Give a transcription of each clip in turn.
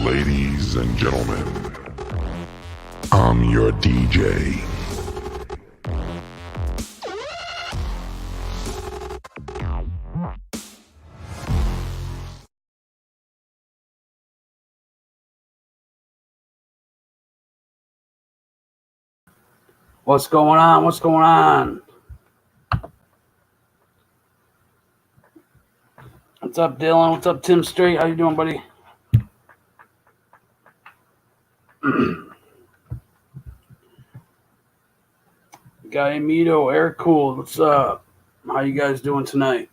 Ladies and gentlemen, I'm your DJ. What's going on? What's going on? What's up, Dylan? What's up, Tim Straight? How you doing, buddy? Guy Mito, Eric Cool. What's up? How you guys doing tonight?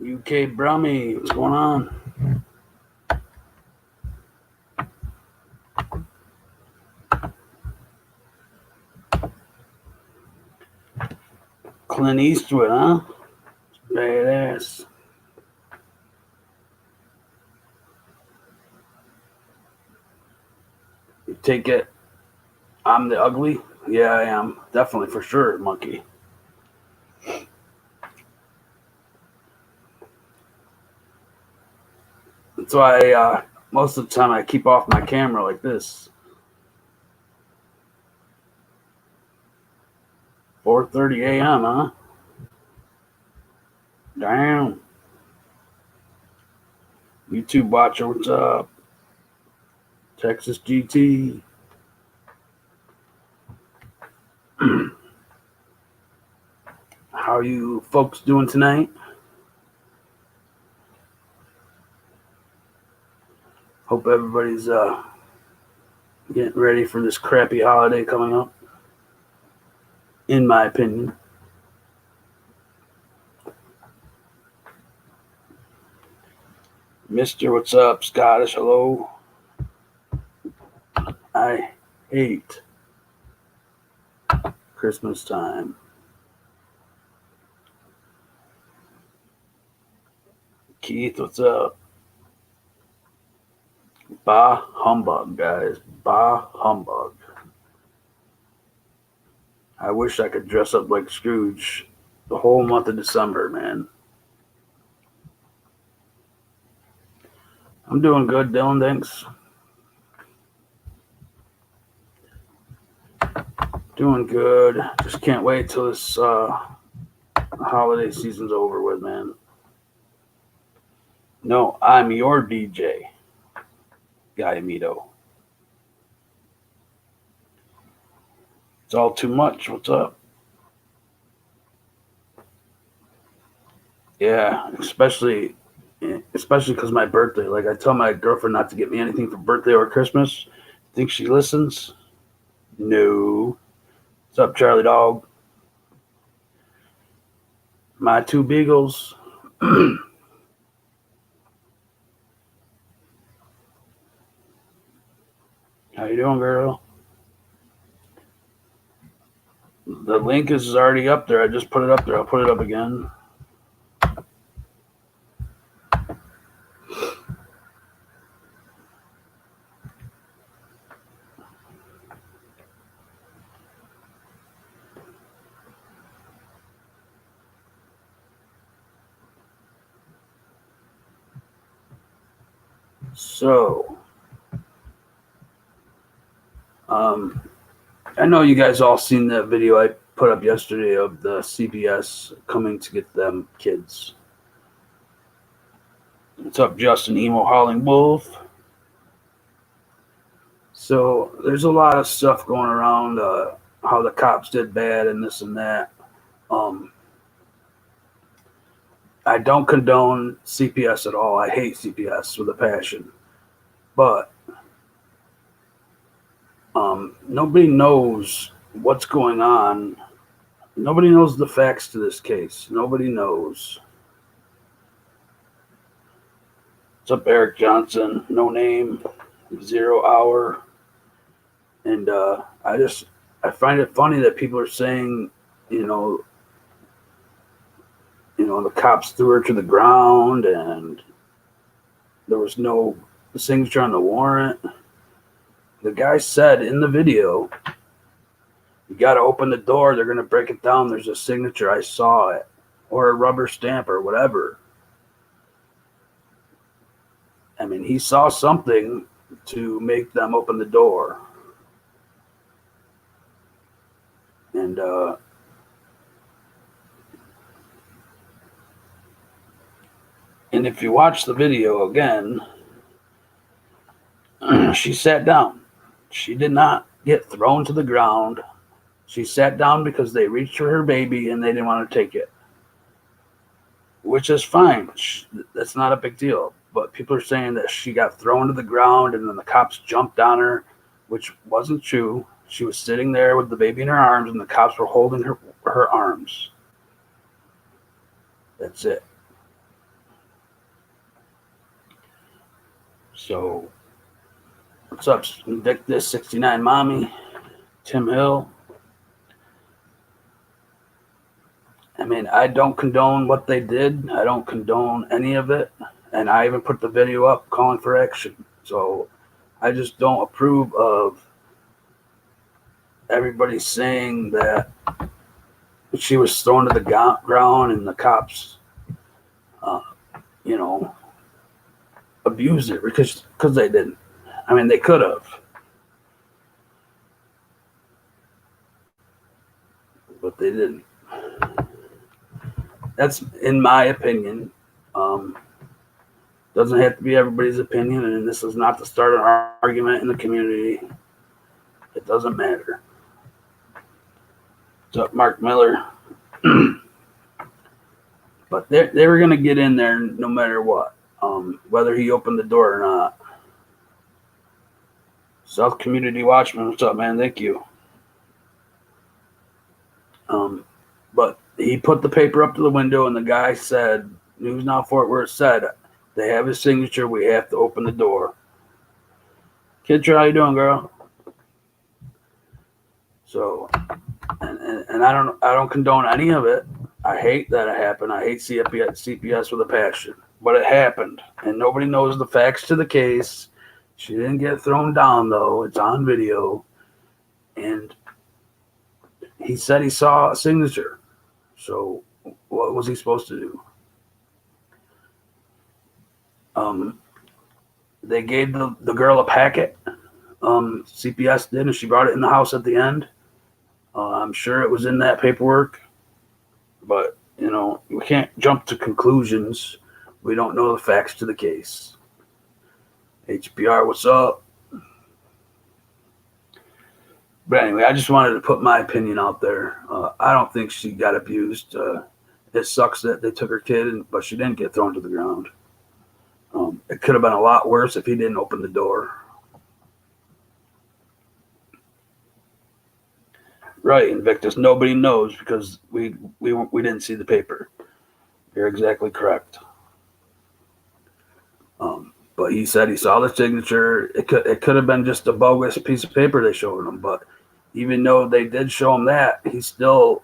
UK Brummy, what's going on? Clint Eastwood, huh? Badass. You take it. I'm the ugly? Yeah, I am. Definitely, for sure, monkey. That's why most of the time I keep off my camera like this. 4:30 a.m., huh? Damn. YouTube watcher, what's up? Texas GT. How you folks doing tonight? Hope everybody's getting ready for this crappy holiday coming up, in my opinion. Mister, what's up? Scottish, hello. I hate Christmas time. Keith, what's up? Bah humbug, guys. Bah humbug. I wish I could dress up like Scrooge the whole month of December, man. I'm doing good, Dylan. Thanks. Doing good. Just can't wait till this holiday season's over with, man. No, I'm your DJ, Guy Mito. It's all too much. What's up? Yeah, especially because my birthday. Like, I tell my girlfriend not to get me anything for birthday or Christmas. Think she listens? No. What's up, Charlie Dog? My two beagles. How you doing, girl? The link is already up there. I just put it up there. I'll put it up again. So, I know you guys all seen that video I put up yesterday of the CPS coming to get them kids. What's up, Justin Emo Howling Wolf? So there's a lot of stuff going around, how the cops did bad and this and that. I don't condone CPS at all. I hate CPS with a passion. But nobody knows what's going on. Nobody knows the facts to this case. Nobody knows. What's up, Eric Johnson? No name, 0 hour. And I find it funny that people are saying, the cops threw her to the ground and there was no signature on the warrant. The guy said in the video, you got to open the door. They're going to break it down. There's a signature. I saw it. or a rubber stamp or whatever. I mean, he saw something to make them open the door. And if you watch the video again, she sat down. She did not get thrown to the ground. She sat down because they reached for her baby and they didn't want to take it, which is fine. That's not a big deal. But people are saying that she got thrown to the ground and then the cops jumped on her, which wasn't true. She was sitting there with the baby in her arms and the cops were holding her arms. That's it. So, what's up, Invictus 69 Mommy, Tim Hill? I mean, I don't condone what they did. I don't condone any of it. And I even put the video up calling for action. So I just don't approve of everybody saying that she was thrown to the ground and the cops, abused it because they didn't. I mean, they could have. But they didn't. That's in my opinion. Doesn't have to be everybody's opinion, and this is not to start an argument in the community. It doesn't matter. What's up, Mark Miller? But they were going to get in there no matter what, whether he opened the door or not. South Community Watchman, what's up, man? Thank you. But he put the paper up to the window, and the guy said, News Now Fort Worth said, they have his signature. We have to open the door. Kidra, how you doing, girl? So, and I don't condone any of it. I hate that it happened. I hate CPS with a passion. But it happened, and nobody knows the facts to the case. She didn't get thrown down, though. It's on video. And he said he saw a signature. So what was he supposed to do? They gave the girl a packet. CPS did, and she brought it in the house at the end. I'm sure it was in that paperwork. But, we can't jump to conclusions. We don't know the facts to the case. HBR, what's up? But anyway, I just wanted to put my opinion out there. I don't think she got abused. It sucks that they took her kid, but she didn't get thrown to the ground. It could have been a lot worse if he didn't open the door. Right, Invictus. Nobody knows because we didn't see the paper. You're exactly correct. But he said he saw the signature. It could have been just a bogus piece of paper they showed him. But even though they did show him that, he still,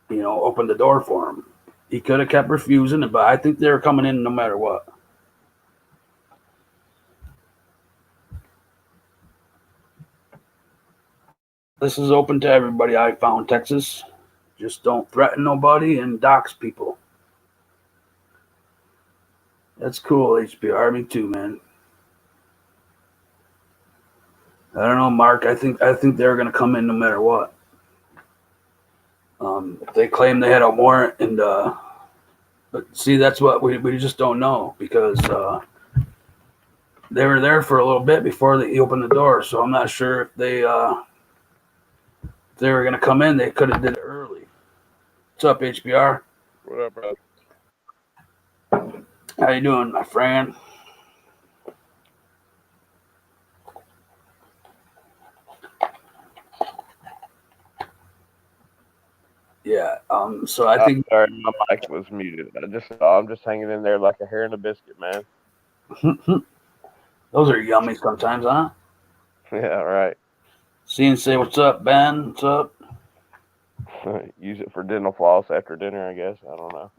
opened the door for him. He could have kept refusing it, but I think they were coming in no matter what. This is open to everybody. I found Texas. Just don't threaten nobody and dox people. That's cool, HBR. Me too, man. I don't know, Mark. I think they're gonna come in no matter what. If they claim they had a warrant, and but see, that's what we just don't know because they were there for a little bit before he opened the door. So I'm not sure if they were gonna come in. They could have did it early. What's up, HBR? What up, brother? How you doing, my friend? Yeah. So I think. Sorry, my mic was muted. I'm just hanging in there like a hair in a biscuit, man. Those are yummy sometimes, huh? Yeah, right. See and say, what's up, Ben? What's up? Use it for dental floss after dinner, I guess. I don't know.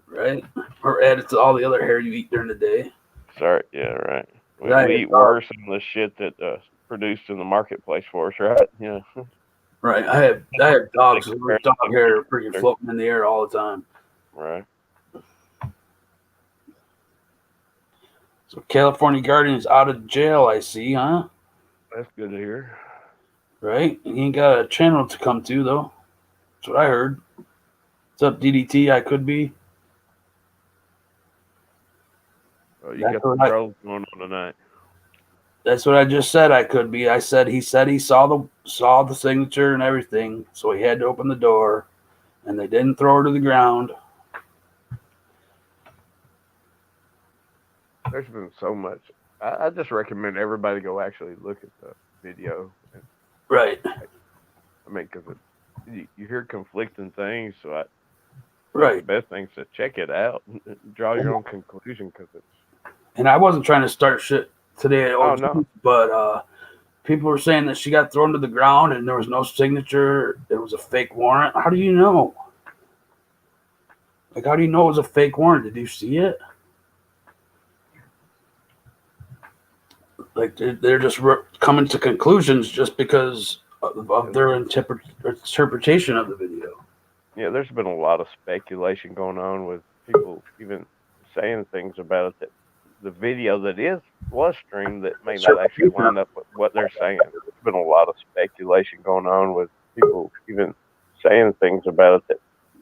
Right? Or add it to all the other hair you eat during the day. Sorry. Yeah, right. Right. We eat worse than the shit that produced in the marketplace for us, right? Yeah. Right. I have dogs. So there's dog hair freaking floating in the air all the time. Right. So California Guardian is out of jail, I see, huh? That's good to hear. Right? He ain't got a channel to come to, though. That's what I heard. What's up, DDT? I could be. Oh, you got the trolls going on tonight. That's what I just said. I could be. I said he saw the signature and everything, so he had to open the door, and they didn't throw her to the ground. There's been so much. I just recommend everybody go actually look at the video. Right. I mean, because you hear conflicting things, so right. The best thing is to check it out and draw your own conclusion, because it's. And I wasn't trying to start shit today. Oh no. But people were saying that she got thrown to the ground and there was no signature. It was a fake warrant. How do you know? Like, how do you know it was a fake warrant? Did you see it? Like, they're just coming to conclusions just because of their interpretation of the video. Yeah, there's been a lot of speculation going on with people even saying things about it that the video that was streamed that may not actually line up with what they're saying. There's been a lot of speculation going on with people even saying things about it that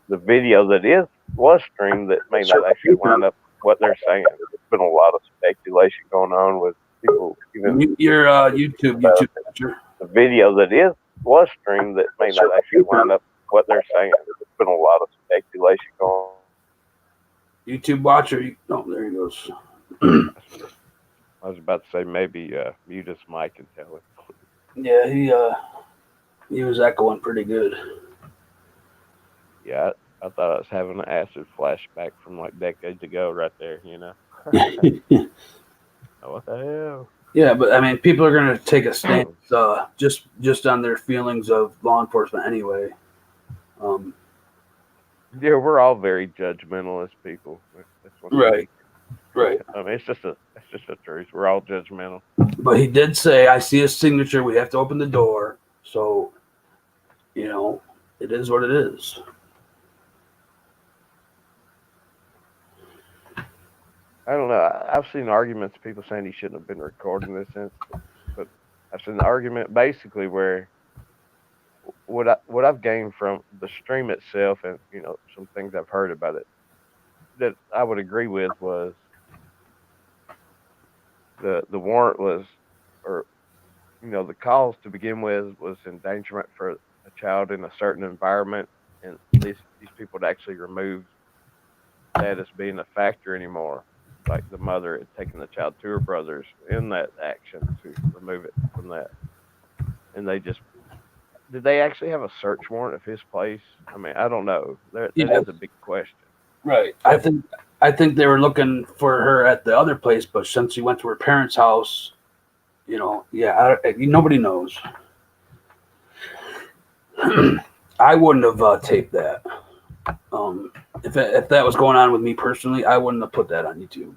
the video that was streamed that may not actually line up with what they're saying. There's been a lot of speculation going on with people even your YouTube picture. The video that was streamed that may not actually line up with what they're saying. There's been a lot of speculation going on. YouTube watcher. Oh, there he goes. I was about to say maybe mute his mic and tell him. Yeah, he was echoing pretty good. Yeah, I thought I was having an acid flashback from like decades ago right there, you know. What the hell? Yeah, but I mean, people are going to take a stance just on their feelings of law enforcement anyway. Yeah, we're all very judgmental as people. That's what right. I mean, it's just a truth. We're all judgmental. But he did say, "I see a signature. We have to open the door." So, you know, it is what it is. I don't know. I've seen arguments, people saying he shouldn't have been recording this incident, but I've seen an argument basically where what I've gained from the stream itself, and you know, some things I've heard about it that I would agree with, was the warrant was, or you know, the cause to begin with was endangerment for a child in a certain environment, and these people had actually removed that as being a factor anymore. Like the mother had taken the child to her brothers in that action to remove it from that. And did they actually have a search warrant of his place? I mean, I don't know. That is a big question. Right. I think they were looking for her at the other place, but since she went to her parents' house, you know, nobody knows. I wouldn't have taped that. If that was going on with me personally, I wouldn't have put that on YouTube.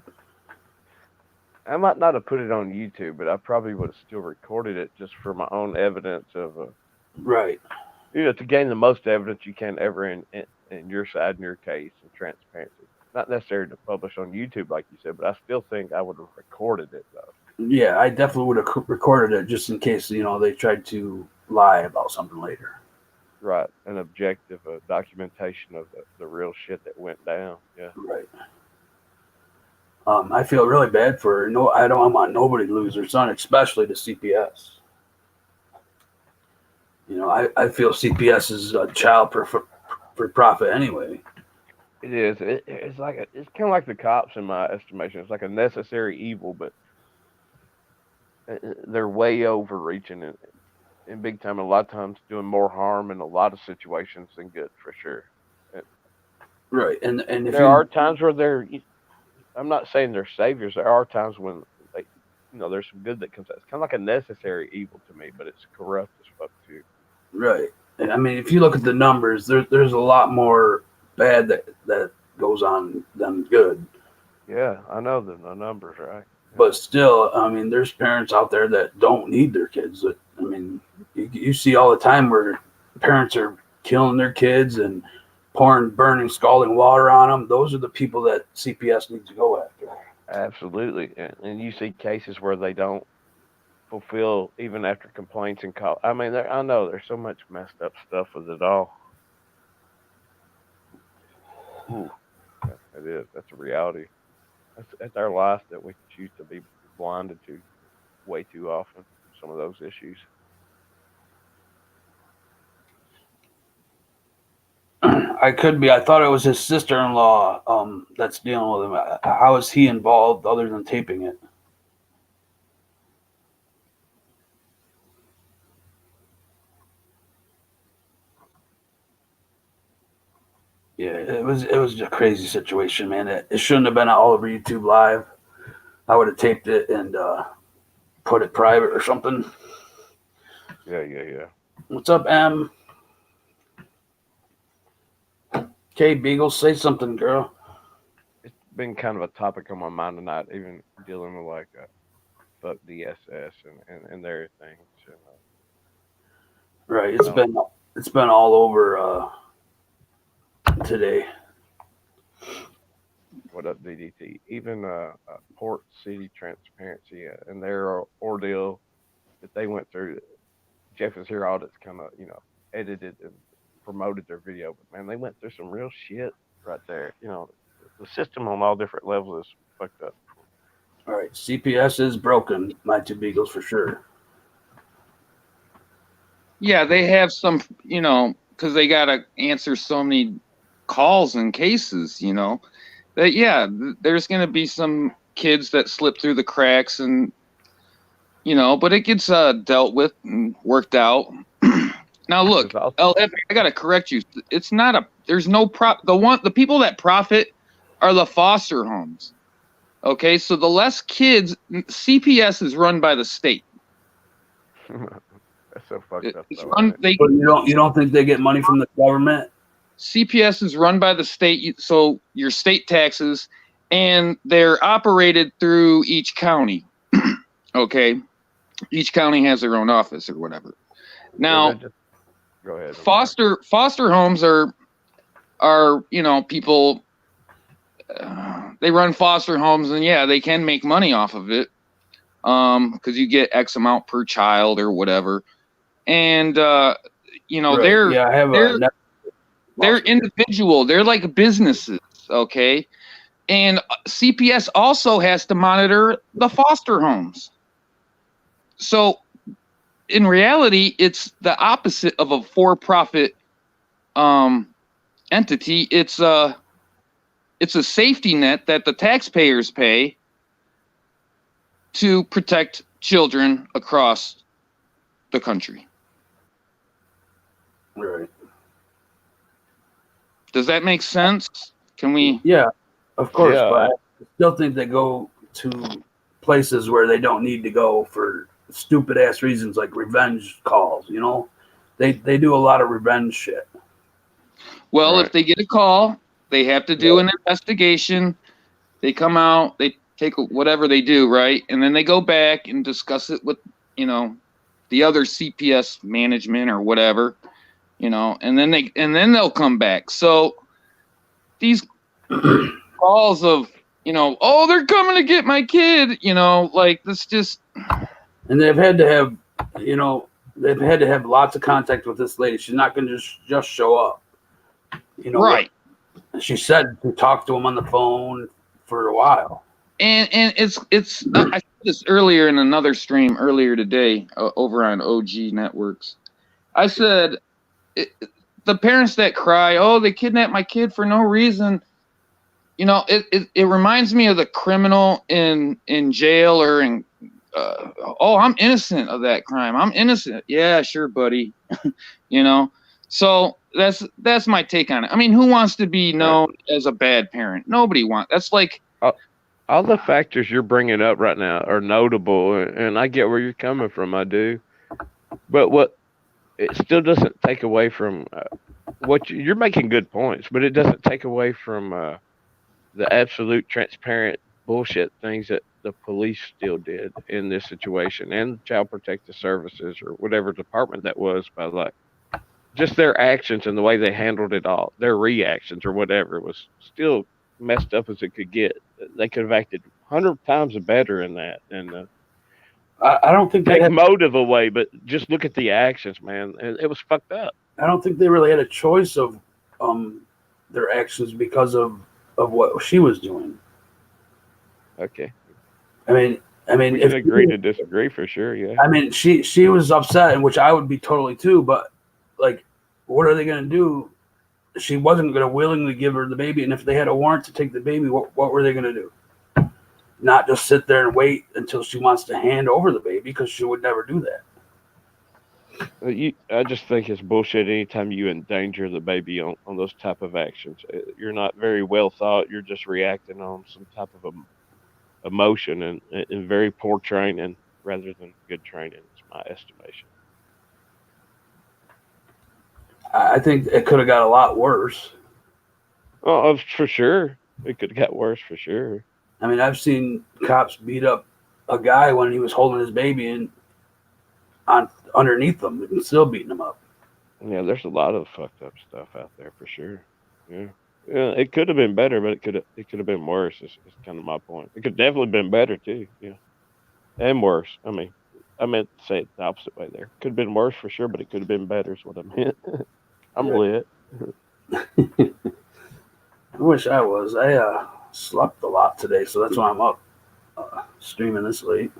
I might not have put it on YouTube, but I probably would have still recorded it just for my own evidence of right. You know, to gain the most evidence you can ever in your side in your case and transparency. Not necessarily to publish on YouTube, like you said, but I still think I would have recorded it though. Yeah, I definitely would have recorded it just in case, you know, they tried to lie about something later. Right, an objective documentation of the real shit that went down. Yeah. Right. I feel really bad for her. No, I don't want nobody to lose their son, especially the CPS. You know, I feel CPS is a child for profit anyway. It is. It's like it's kind of like the cops in my estimation. It's like a necessary evil, but they're way overreaching in big time. A lot of times, doing more harm in a lot of situations than good, for sure. Right, and if there are times where they're. I'm not saying they're saviors. There are times when they, you know, there's some good that comes out. It's kind of like a necessary evil to me, but it's corrupt as fuck too. Right. I mean, if you look at the numbers, there's a lot more bad that goes on than good. Yeah, I know the numbers, right? But still, I mean, there's parents out there that don't need their kids. I mean, you see all the time where parents are killing their kids and pouring burning, scalding water on them. Those are the people that CPS needs to go after. Absolutely. And you see cases where they don't fulfill even after complaints and call. I mean, I know there's so much messed up stuff with it all. Ooh, it is. That's a reality. That's our life that we choose to be blinded to way too often. Some of those issues. I could be. I thought it was his sister-in-law that's dealing with him. How is he involved other than taping it? Yeah, it was a crazy situation, man. It shouldn't have been all over YouTube Live. I would have taped it and put it private or something. Yeah. What's up, M? Okay, Beagle, say something, girl. It's been kind of a topic on my mind tonight, even dealing with like fuck DSS and their things. Right, it's been all over today. What up, DDT? Even Port City Transparency and their ordeal that they went through. Jeff is here audits kind of edited and promoted their video, but man, they went through some real shit right there. The system on all different levels is fucked up. All right, CPS is broken, my two Beagles for sure. Yeah, they have some, because they got to answer so many calls and cases, that, there's going to be some kids that slip through the cracks and, but it gets dealt with and worked out. Now, look, LF, I got to correct you. It's not there's no the people that profit are the foster homes. Okay, so the less kids, CPS is run by the state. That's so fucked up. But you don't think they get money from the government? CPS is run by the state, so your state taxes, and they're operated through each county. Okay, each county has their own office or whatever. Now, go ahead. Foster homes are people. They run foster homes, and they can make money off of it, because you get X amount per child or whatever. And right. They're individual. They're like businesses, okay? And CPS also has to monitor the foster homes. So in reality, it's the opposite of a for-profit entity. It's a safety net that the taxpayers pay to protect children across the country. Right. Does that make sense? Can we? Yeah, of course. Yeah. But I still think they go to places where they don't need to go for stupid ass reasons like revenge calls. They do a lot of revenge shit. Well, right. If they get a call, they have to do an investigation. They come out, they take whatever they do, right? And then they go back and discuss it with, the other CPS management or whatever, and then they'll come back. So these calls of, oh, they're coming to get my kid, like this just. And they've had to have lots of contact with this lady. She's not going to just show up. Right. She said to talk to him on the phone for a while. And it's I said this earlier in another stream earlier today over on OG Networks. I said the parents that cry, oh, they kidnapped my kid for no reason. It reminds me of the criminal in jail or in oh, I'm innocent of that crime. I'm innocent. Yeah, sure, buddy. So that's my take on it. I mean, who wants to be known as a bad parent? Nobody wants. That's like all the factors you're bringing up right now are notable, and I get where you're coming from. I do, but it still doesn't take away from what you're making good points, but it doesn't take away from the absolute transparent bullshit things that the police still did in this situation, and Child Protective Services or whatever department that was by like just their actions and the way they handled it all, their reactions or whatever was still messed up as it could get. They could have acted 100 times better in that. And I don't think they take had. motive away, but just look at the actions, man. It was fucked up. I don't think they really had a choice of their actions because of what she was doing. Okay. I mean, We can agree to disagree for sure, yeah. I mean, she was upset, and which I would be totally too. But like, what are they going to do? She wasn't going to willingly give her the baby, and if they had a warrant to take the baby, what were they going to do? Not just sit there and wait until she wants to hand over the baby, because she would never do that. I just think it's bullshit anytime you endanger the baby on those type of actions. You're not very well thought. You're just reacting on some type of emotion and very poor training rather than good training. It's my estimation. I think it could have got a lot worse. Oh, for sure. It could have got worse for sure. I mean, I've seen cops beat up a guy when he was holding his baby and underneath them and still beating him up. Yeah, there's a lot of fucked up stuff out there for sure. Yeah. Yeah, it could have been better, but it could have been worse. Is kind of my point. It could definitely been better too. Yeah, and worse. I mean, I meant to say it the opposite way there. Could have been worse for sure, but it could have been better. Is what I meant. I'm lit. I wish I was. I slept a lot today, so that's why I'm up streaming this late.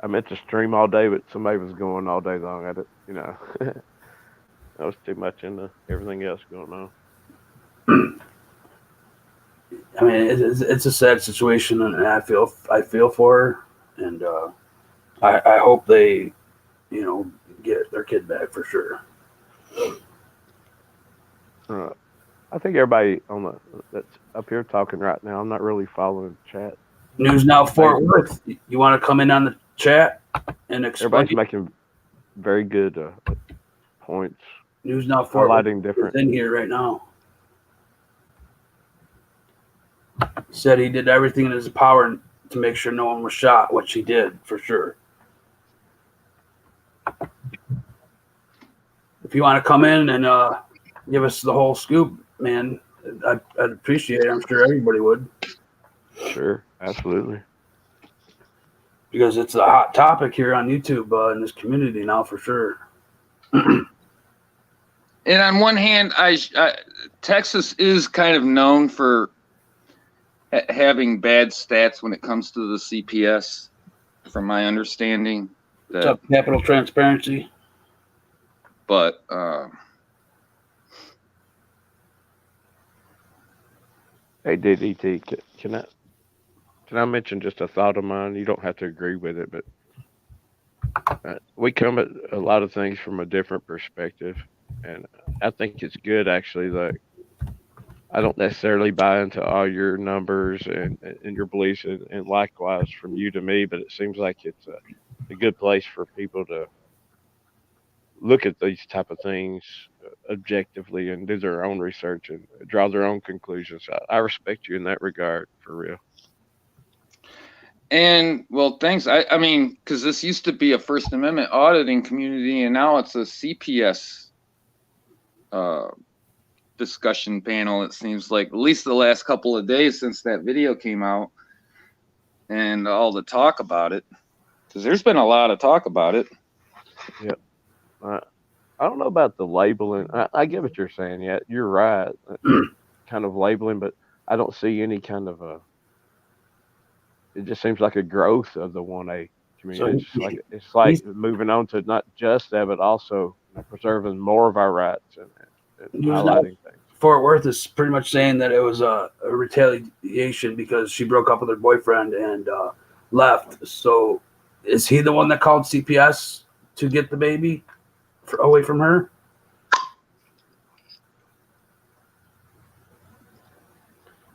I meant to stream all day, but somebody was going all day long at it. You know, I was too much into everything else going on. I mean, it's a sad situation, and I feel for her, and I hope they, get their kid back for sure. I think everybody that's up here talking right now, I'm not really following the chat. News Now Fort Worth. You want to come in on the chat and explain? Everybody's making very good points. News Now Fort Worth is in here right now. He said he did everything in his power to make sure no one was shot, which he did for sure. If you want to come in and give us the whole scoop, man, I'd appreciate it. I'm sure everybody would. Sure, absolutely. Because it's a hot topic here on YouTube in this community now for sure. And on one hand, Texas is kind of known for having bad stats when it comes to the CPS, from my understanding. What's up, Capital Transparency? But hey, DDT, can I mention just a thought of mine? You don't have to agree with it, but we come at a lot of things from a different perspective, and I think it's good actually. Like, I don't necessarily buy into all your numbers and your beliefs, and likewise from you to me, but it seems like it's a good place for people to look at these type of things objectively and do their own research and draw their own conclusions. I respect you in that regard, for real. And well, thanks. I mean, because this used to be a First Amendment auditing community, and now it's a CPS discussion panel. It seems like, at least the last couple of days since that video came out, and all the talk about it, because there's been a lot of talk about it. Yep. I don't know about the labeling. I get what you're saying. Yeah, you're right. Kind of labeling, but I don't see any kind of it just seems like a growth of the 1A community. So it's like moving on to not just that, but also preserving more of our rights and highlighting things. Fort Worth is pretty much saying that it was a retaliation because she broke up with her boyfriend and left. So is he the one that called CPS to get the baby away from her?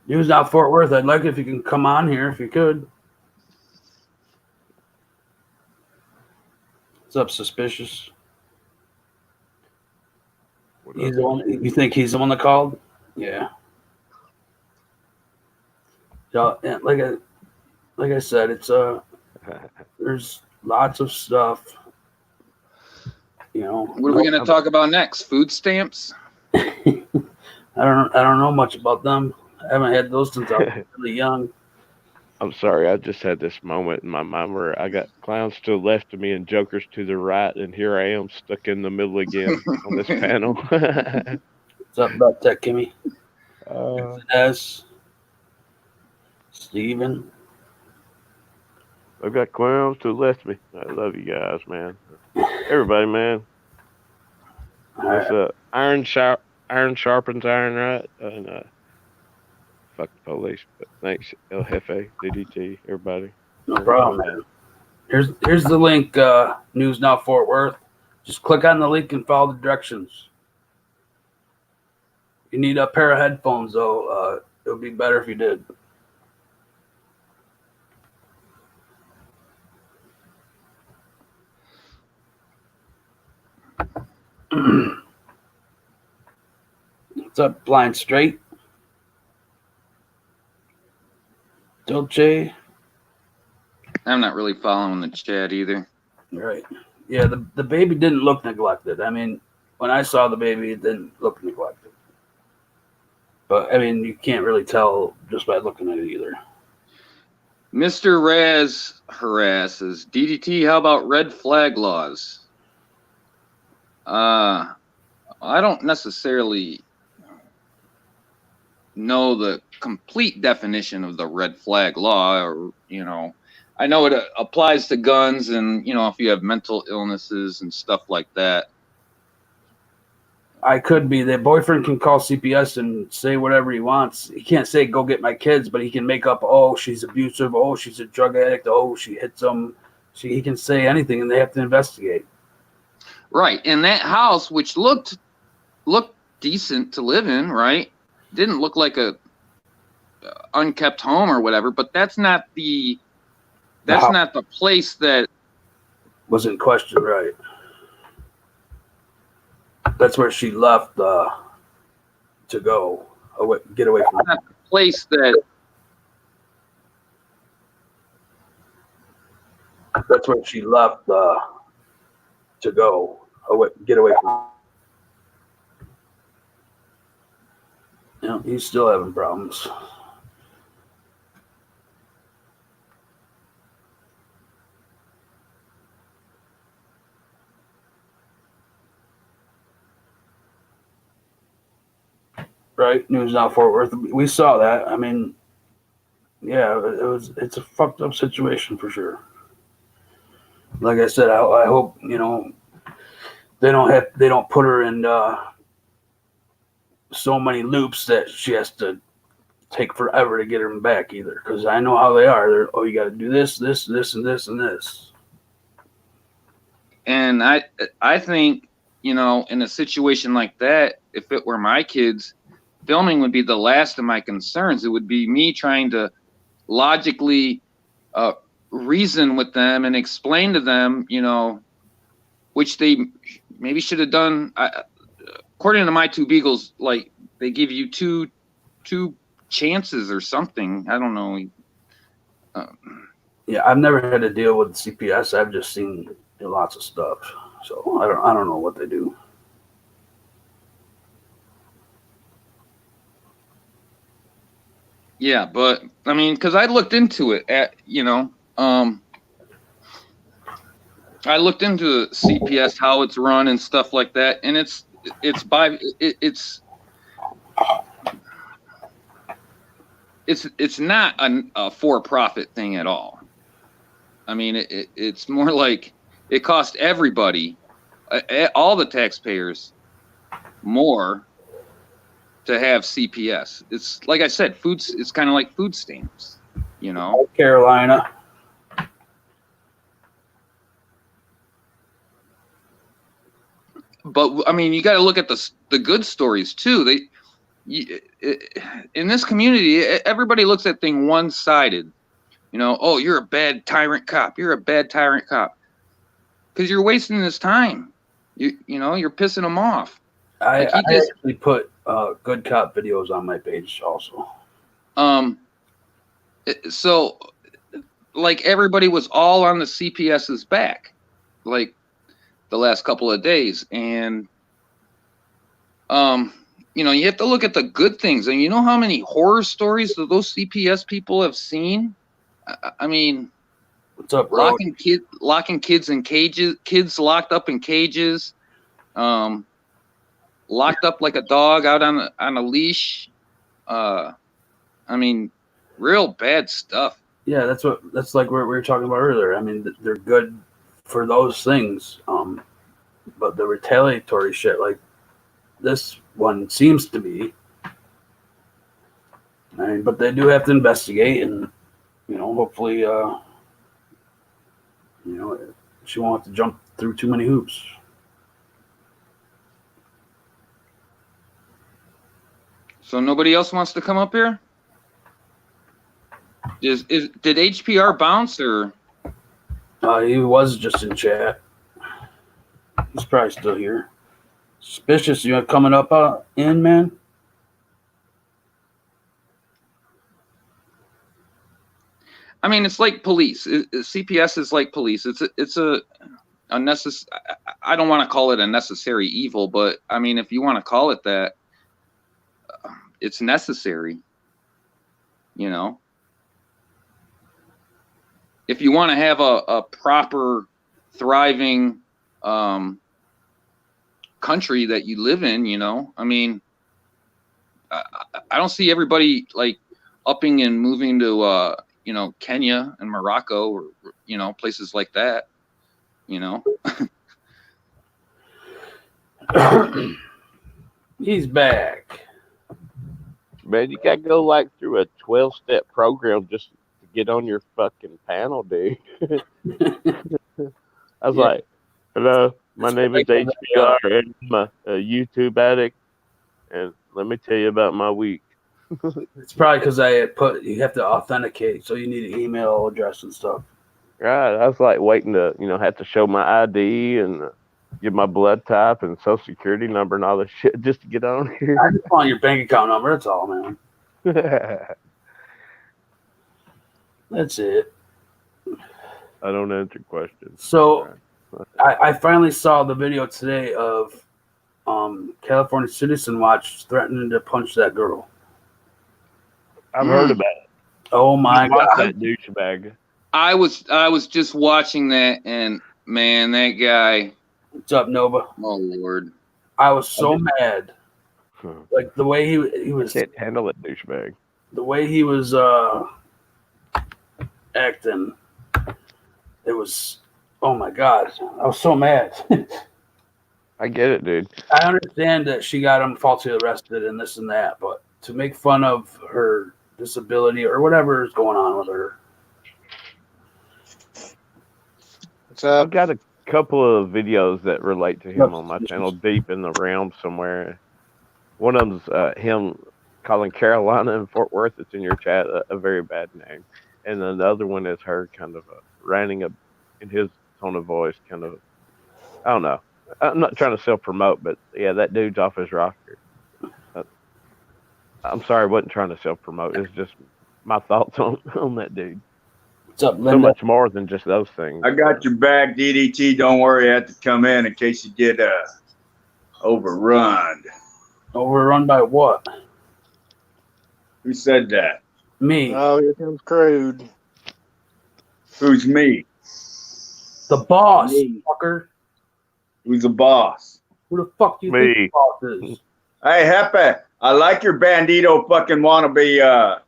News Now Fort Worth. I'd like it if you can come on here if you could. What's up, Suspicious? He's the one. You think he's the one that called? Yeah. So, yeah, like I said, it's there's lots of stuff You know, What are we going to talk about next? Food stamps? I don't know much about them. I haven't had those since I was really young. I'm sorry, I just had this moment in my mind where I got clowns to the left of me and jokers to the right, and here I am stuck in the middle again on this panel. What's up about that, Kimmy? S. Steven. I've got clowns to the left of me. I love you guys, man. Everybody, man. It's iron sharpens iron, right? And fuck the police. But thanks, El Jefe, DDT, everybody. No problem, man. Here's the link, News Now Fort Worth. Just click on the link and follow the directions. You need a pair of headphones, though. It would be better if you did. What's up, Blind Straight? Dolce? I'm not really following the chat either. Right. Yeah, the baby didn't look neglected. I mean, when I saw the baby, it didn't look neglected. But, I mean, you can't really tell just by looking at it either. Mr. Raz harasses. DDT, how about red flag laws? I don't necessarily know the complete definition of the red flag law, or, you know, I know it applies to guns and, you know, if you have mental illnesses and stuff like that. I could be. The boyfriend can call CPS and say whatever he wants. He can't say, go get my kids, but he can make up, oh, she's abusive. Oh, she's a drug addict. Oh, she hits them. He can say anything, and they have to investigate. Right. And that house, which looked decent to live in, right? Didn't look like a unkept home or whatever, but that's not the place that was in question, right? That's where she left to go get away from. Not the place that. That's where she left to go get away from. You know, he's still having problems. Right, News Now Fort Worth. We saw that. I mean, yeah, it's a fucked up situation for sure. Like I said, I hope, you know, they don't put her in so many loops that she has to take forever to get her back either. Because I know how they are. You got to do this, and this, and this. And I think, you know, in a situation like that, if it were my kids, filming would be the last of my concerns. It would be me trying to logically reason with them and explain to them, you know, which they maybe should have done. According to my two beagles, like they give you two chances or something. I don't know. Yeah, I've never had to deal with CPS. I've just seen lots of stuff, so I don't know what they do. Yeah, but I mean, because I looked into it I looked into CPS, how it's run and stuff like that, and it's not a for-profit thing at all. I mean, it's more like it cost everybody, all the taxpayers, more to have CPS. It's like I said, it's kind of like food stamps, you know. North Carolina. But I mean, you got to look at the good stories too. In this community, everybody looks at things one-sided. You know, oh, you're a bad tyrant cop. You're a bad tyrant cop because you're wasting his time. You know, you're pissing him off. I actually put good cop videos on my page also. So, like everybody was all on the CPS's back. Like the last couple of days. And, you have to look at the good things. And you know how many horror stories that those CPS people have seen? I mean, what's up, bro? Locking kids in cages, kids locked up in cages, locked up like a dog out on a leash. I mean, real bad stuff. Yeah, that's like what we were talking about earlier. I mean, they're good for those things, but the retaliatory shit, like this one seems to be. I mean, but they do have to investigate, and hopefully, she won't have to jump through too many hoops. So nobody else wants to come up here? Did HPR bounce or? He was just in chat. He's probably still here. Suspicious, you coming up in, man? I mean, it's like police. CPS is like police. It's a unnecessary. I don't want to call it a necessary evil, but I mean, if you want to call it that, it's necessary. If you want to have a proper, thriving country that you live in, I mean, I don't see everybody like upping and moving to Kenya and Morocco or places like that. He's back. Man, you gotta go like through a 12-step program just to get on your fucking panel, dude. I was like, hello, my name is HBR and I'm a YouTube addict, and let me tell you about my week. It's probably because you have to authenticate, so you need an email address and stuff. Right, I was like waiting to, have to show my ID and give my blood type and social security number and all this shit just to get on here. I just want your bank account number. That's all, man. That's it. I don't answer questions. So I finally saw the video today of California Citizen Watch threatening to punch that girl. I've heard about it. Oh my God, that douchebag. I was just watching that, and man, that guy. What's up, Nova? Oh Lord, I was so mad. Like the way he was. Can't handle it, douchebag. The way he was acting, it was. Oh my God, I was so mad. I get it, dude. I understand that she got him falsely arrested and this and that, but to make fun of her disability or whatever is going on with her. I've got a couple of videos that relate to him on my channel, deep in the realm somewhere. One of them's him calling Carolina and Fort Worth, it's in your chat, a very bad name. And then the other one is her kind of ranting in his tone of voice, kind of, I don't know. I'm not trying to self-promote, but yeah, that dude's off his rocker. I'm sorry, I wasn't trying to self-promote. It's just my thoughts on that dude. What's up, Linda? So much more than just those things. I got your back, DDT. Don't worry, I had to come in case you get overrun. Overrun by what? Who said that? Me. Oh, here comes Crude. Who's me? The boss, Me. fucker. Who's the boss? Who the fuck do you think the boss is? Hey, Hepe, I like your bandito fucking wannabe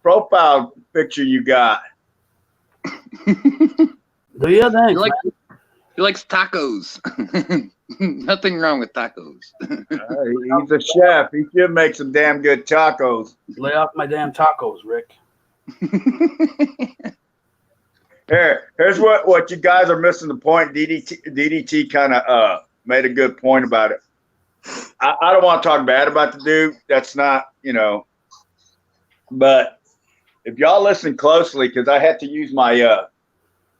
profile picture you got. Do you? Thanks, he likes tacos. Nothing wrong with tacos. He's a chef. He should make some damn good tacos. Lay off my damn tacos, Rick. Here's what you guys are missing the point. DDT kind of made a good point about it. I don't want to talk bad about the dude. That's not, but if y'all listen closely, because I had to use my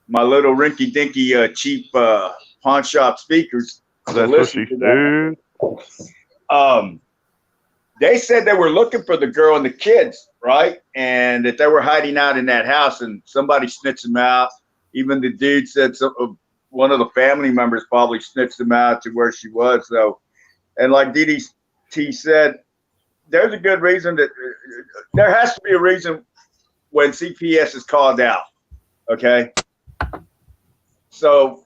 my little rinky-dinky cheap pawn shop speakers to listen to that. They said they were looking for the girl and the kids, right? And that they were hiding out in that house, and somebody snitched them out. Even the dude said one of the family members probably snitched them out to where she was. So, and like DDT said, there's a good reason that there has to be a reason when CPS is called out. Okay. So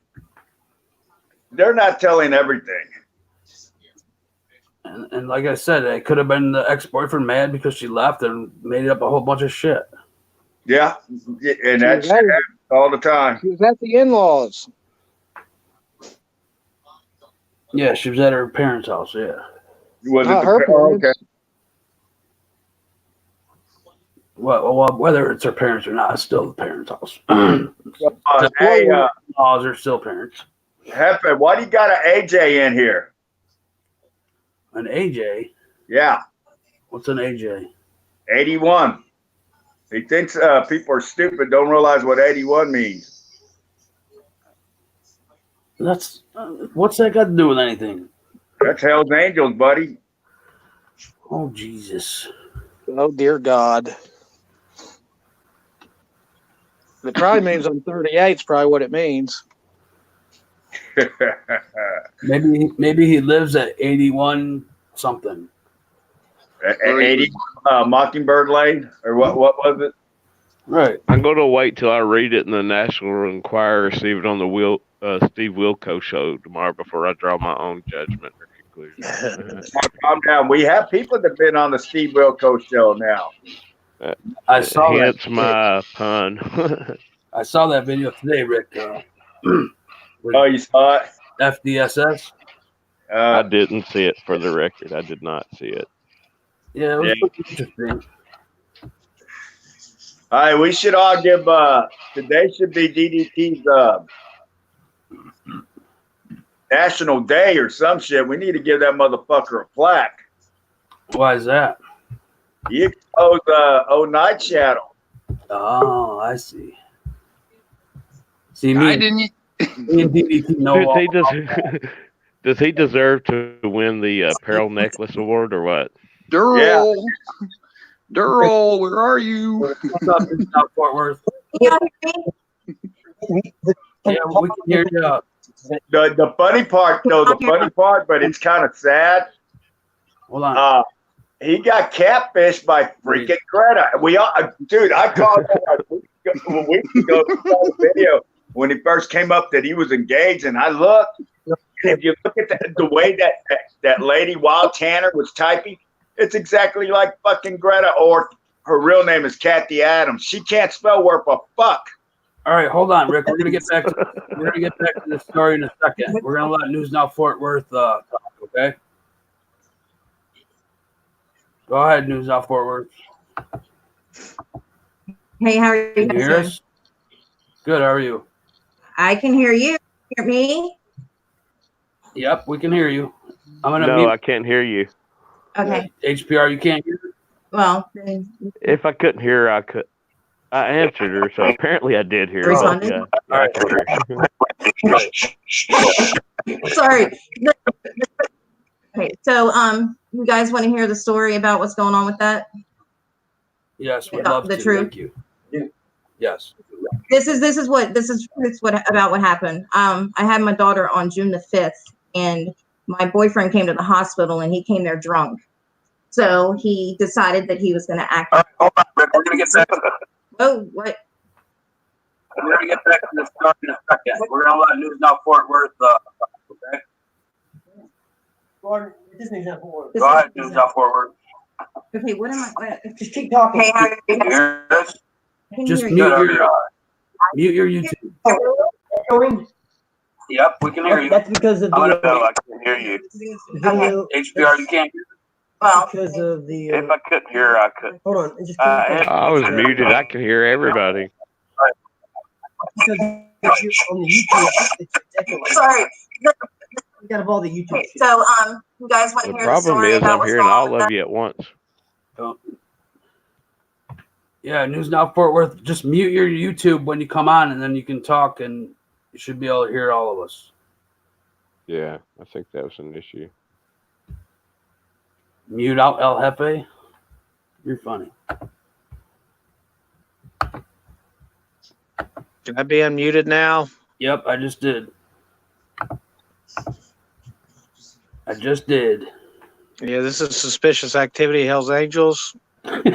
they're not telling everything. And like I said, it could have been the ex-boyfriend mad because she left and made up a whole bunch of shit. Yeah. And that's all the time. She was at the in-laws. Yeah, she was at her parents' house. Yeah. Was Not it her parents. okay. Well, whether it's her parents or not, it's still the parents' house. Hey, laws are still parents. Hefe, why do you got an AJ in here? An AJ? Yeah. What's an AJ? 81. He thinks people are stupid, don't realize what 81 means. That's what's that got to do with anything? That's Hell's Angels, buddy. Oh, Jesus. Oh, dear God. It probably means I'm 38 is probably what it means. Maybe he lives at 81 something. 80 Mockingbird Lane, or what was it? Right. I'm going to wait till I read it in the National Enquirer, see it on the Steve Wilco show tomorrow before I draw my own judgment or conclusion. Calm down. We have people that have been on the Steve Wilco show now. I saw that. Hence my pun. I saw that video today, Rick. Oh, you saw it? FDSS. I didn't see it, for the record. I did not see it. Yeah, it was pretty interesting. All right, we should all give today should be DDT's National Day or some shit. We need to give that motherfucker a plaque. Why is that? He exposed old Night Shadow. Oh, I see. See, I didn't. me and DDT know Does he deserve to win the Pearl Necklace Award or what? Durrell, Durrell, where are you? What's up, South Fort Worth? Yeah, we can hear you. The funny part, though, but it's kind of sad. Hold on. He got catfished by freaking Greta. Dude, I called him a week ago the video when he first came up that he was engaged, and I looked. If you look at the way that lady Wild Tanner was typing, it's exactly like fucking Greta, or her real name is Kathy Adams. She can't spell worth a fuck. All right, hold on, Rick. We're gonna get back to this story in a second. We're gonna let News Now Fort Worth talk, okay? Go ahead, News Now Fort Worth. Hey, how are you? Can you hear us? Good. How are you? I can hear you. Hear me? Yep, we can hear you. I'm gonna No, mute. I can't hear you. Okay. HPR, you can't hear? Well, If I couldn't hear her, I could. I answered her, so apparently I did hear her. Responded? Yeah, I can hear her. sorry. Okay, so you guys want to hear the story about what's going on with that? Yes, we'd love The to. truth. Thank you. Yes. This is what about what happened. I had my daughter on June the 5th, and my boyfriend came to the hospital, and he came there drunk. So he decided that he was going to act. All right, hold on, Rick. We're gonna get back. Oh, what? We're gonna get back to this story in a second. We're gonna let News Now Fort Worth. Okay. Gordon, this is not for Go ahead, News Now Fort Worth. Okay, what am I? Just keep talking. Hey, how are you? Hear us? I can Just hear mute you. your YouTube. Echoing? Yep, we can hear you. That's because of I the can hear you. video. HPR, you can't hear. Well, Because of the. If I couldn't hear, I could. Hold on. Just I was muted. I can hear everybody. Because on the YouTube, it's echoing. sorry. We got all the YouTube. Okay, so you guys want to The hear the problem story is about I'm what's hearing going on all with of that? you at once. Yeah, News Now Fort Worth. Just mute your YouTube when you come on, and then you can talk, and you should be able to hear all of us. Yeah, I think that was an issue. Mute out El Jefe. You're funny. Can I be unmuted now? Yep, I just did. I just did. Yeah, this is suspicious activity. Hell's Angels. And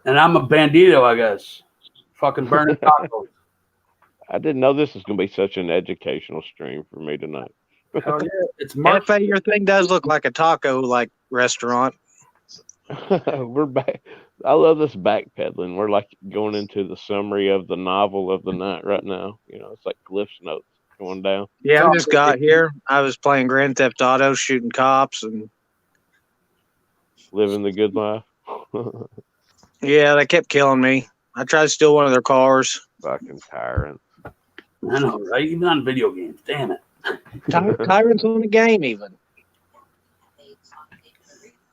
I'm a bandito, I guess. Fucking burning tacos. I didn't know this was going to be such an educational stream for me tonight. Hell yeah. It's March. Hefe, your thing does look like a taco like restaurant. We're back. I love this backpedaling. We're like going into the summary of the novel of the night right now. You know, it's like Cliff's Notes going down. Yeah, I just got here. I was playing Grand Theft Auto, shooting cops, and Living the good life. yeah, they kept killing me. I tried to steal one of their cars. Fucking tyrant. I know, right? Even on video games. Damn it. Tyrants on the game, even.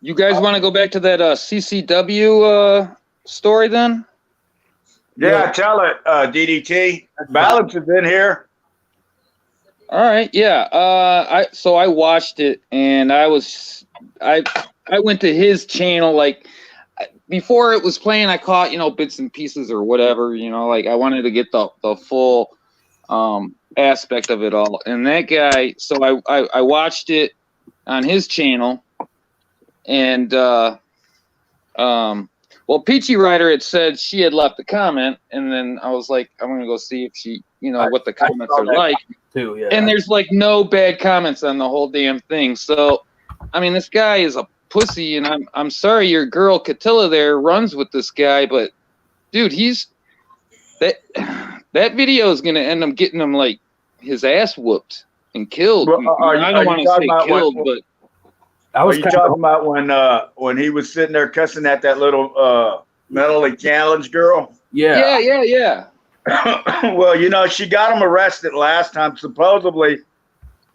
You guys want to go back to that CCW story then? Yeah, tell it, DDT. Balance is in here. All right, yeah. I watched it, and I went to his channel like before it was playing. I caught bits and pieces or whatever. Like I wanted to get the full aspect of it all. And that guy, so I watched it on his channel, and well, Peachy Rider had said she had left a comment, and then I was like, I'm gonna go see if she, what the comments are like. Too, yeah. And there's like no bad comments on the whole damn thing. So, I mean, this guy is a pussy, and I'm sorry your girl Catilla there runs with this guy, but dude, that video is gonna end up getting him like his ass whooped and killed. Well, I don't want to say killed, but are you talking about when he was sitting there cussing at that little mentally challenged girl? Yeah. Well, she got him arrested last time. Supposedly,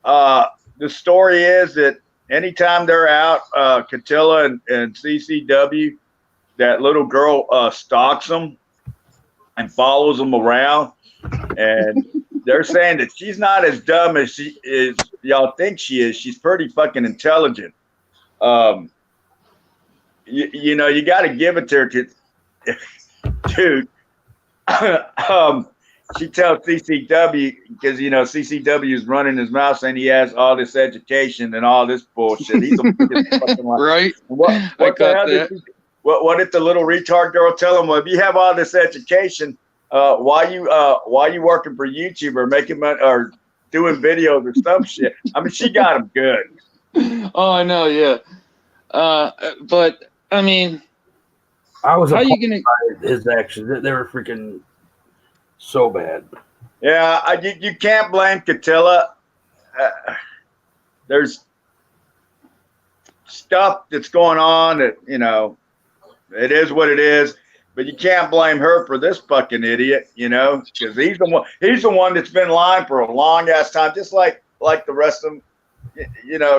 the story is that anytime they're out, Catilla and CCW, that little girl stalks them and follows them around. And they're saying that she's not as dumb as y'all think she is. She's pretty fucking intelligent. You got to give it to her, dude. She tells CCW, because CCW is running his mouth saying he has all this education and all this bullshit. He's a fucking right. What did the little retard girl tell him? Well, if you have all this education, why you working for YouTube or making money or doing videos or some shit? I mean, she got him good. Oh, I know, yeah. But I mean, I was how you gonna his actions? They were freaking so bad. Yeah, you can't blame Catilla. There's stuff that's going on that it is what it is. But you can't blame her for this fucking idiot, because he's the one that's been lying for a long ass time, just like the rest of them,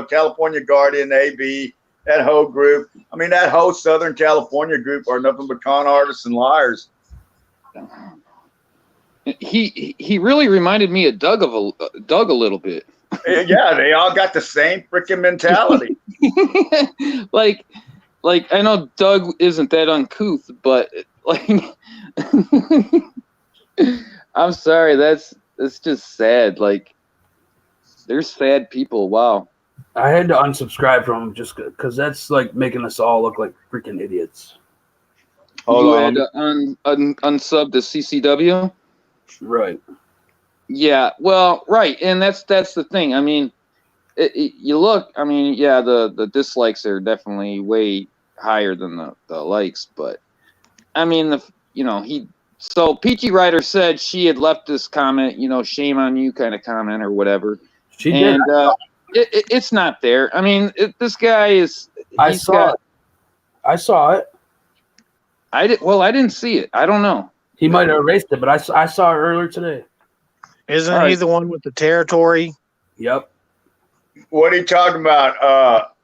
California Guardian, AB, that whole group. I mean, that whole Southern California group are nothing but con artists and liars. He really reminded me of Doug a little bit. Yeah, they all got the same freaking mentality. Like I know Doug isn't that uncouth, but like I'm sorry, that's just sad. Like they're sad people. Wow. I had to unsubscribe from him just because that's like making us all look like freaking idiots. You had to unsub to CCW? Right. Yeah, well, right, and that's the thing. I mean, you look. I mean, yeah, the dislikes are definitely way higher than the likes, but I mean, So Peachy Rider said she had left this comment, shame on you kind of comment or whatever. She did. It's not there. I mean, this guy is. I saw it. I didn't see it. I don't know. He might have erased it, but I saw it earlier today. Isn't he the one with the territory? Yep. What are you talking about,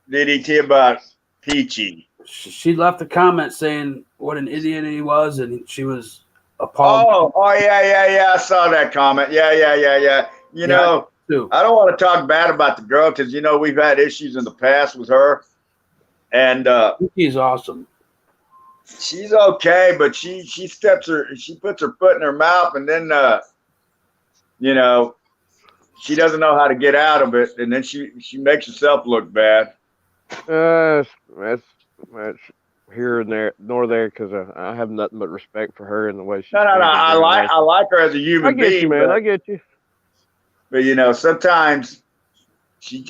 DDT, about Peachy? She left a comment saying what an idiot he was, and she was appalled. Oh, yeah. I saw that comment. Yeah. I don't want to talk bad about the girl because we've had issues in the past with her, and she's awesome. she's okay, but she puts her foot in her mouth, and then you know, she doesn't know how to get out of it, and then she makes herself look bad. That's here and there, nor there, because I have nothing but respect for her and the way she. No. I like her as a human being. I get you, man. I get you. But you know, sometimes she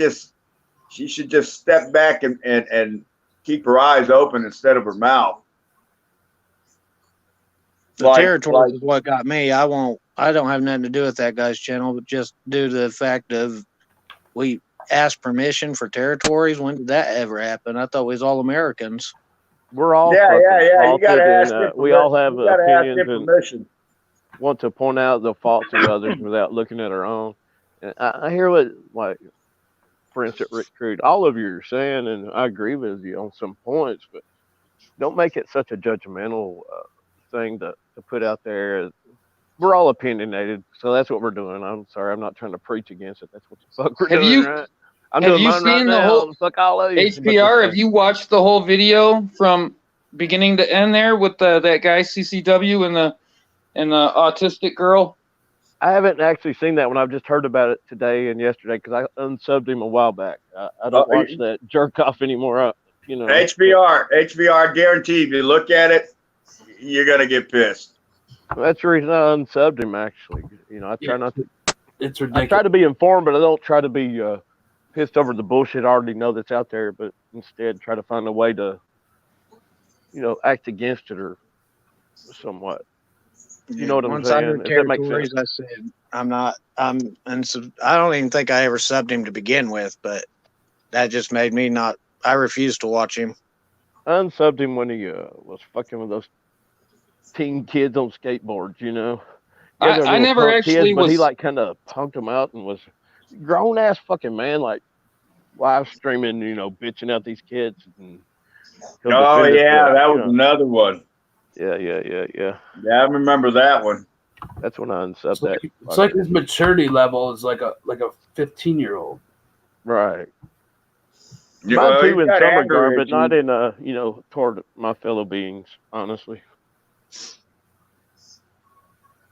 should just step back and keep her eyes open instead of her mouth. The territory is what got me. I don't have nothing to do with that guy's channel, but just due to the fact of we asked permission for territories. When did that ever happen? I thought we was all Americans. We're all yeah. You gotta ask and, we all have opinions and permission. Want to point out the faults of others without looking at our own. And I hear what, like, for instance, Rick Crude, all of you are saying, and I agree with you on some points, but don't make it such a judgmental thing to put out there. We're all opinionated, so that's what we're doing. I'm sorry, I'm not trying to preach against it. That's what the fuck we're doing, right? I'm doing mine right now. Whole fuck all of you. HPR? Have you watched the whole video from beginning to end there with that guy CCW and the autistic girl? I haven't actually seen that one. I've just heard about it today and yesterday because I unsubbed him a while back. I don't watch that jerk off anymore. You know, HBR, guarantee if you look at it, you're gonna get pissed. That's the reason I unsubbed him. Actually, you know, I try not to. It's ridiculous. I try to be informed, but I don't try to be pissed over the bullshit I already know that's out there. But instead, try to find a way to, you know, act against it or somewhat. You know what I'm saying? Once I heard territories, I said I don't even think I ever subbed him to begin with, but that just made me not. I refused to watch him. I unsubbed him when he was fucking with those teen kids on skateboards. You know, I never actually was. But he was. like kind of punked them out and was grown ass fucking man, like live streaming. You know, bitching out these kids. And oh yeah, that was another one. Yeah. Yeah, I remember that one. That's when I unsubbed that. It's like his maturity level is like a 15-year-old. Right. Yeah, Mine too in some regard, but not in you know, toward my fellow beings, honestly.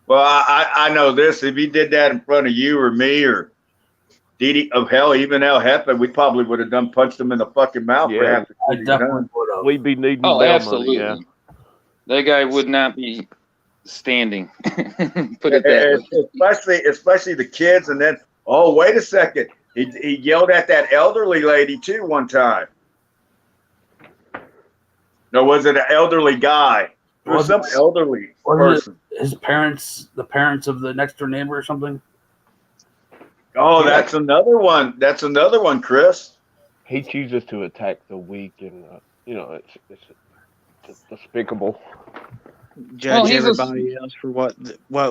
Well, I know this. If he did that in front of you or me or Didi, of hell, even El Jefe, we probably would have done punched him in the fucking mouth. Yeah, I definitely would have. We'd be needing Oh, bail absolutely. money, yeah. That guy would not be standing. Put it that way. Especially the kids. And then, oh, wait a second. He yelled at that elderly lady, too, one time. No, was it an elderly guy? It was some elderly person. His parents, the parents of the next door neighbor or something? Oh, that's another one. That's another one, Chris. He chooses to attack the weak, and, you know, it's despicable. Judge everybody else for what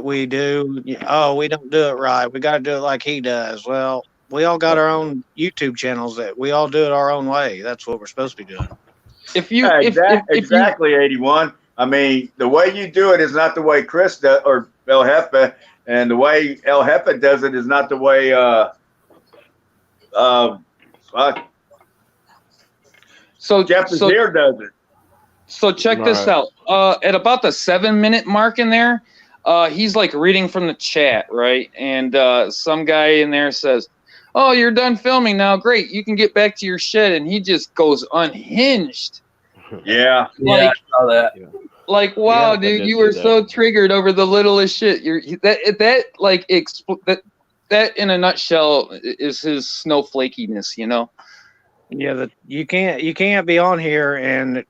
we do. Oh, we don't do it right. We got to do it like he does. Well, we all got our own YouTube channels that we all do it our own way. That's what we're supposed to be doing. Exactly, 81. I mean, the way you do it is not the way Chris does, or El Jefe, and the way El Jefe does it is not the way So Jeff Azir does it. So check this out. At about the 7-minute mark in there, he's like reading from the chat, right? And some guy in there says, "Oh, you're done filming now. Great, you can get back to your shed." And he just goes unhinged. Yeah, I saw that. Like, wow, dude, you were so triggered over the littlest shit. That in a nutshell is his snowflakiness, you know. Yeah, you can't be on here and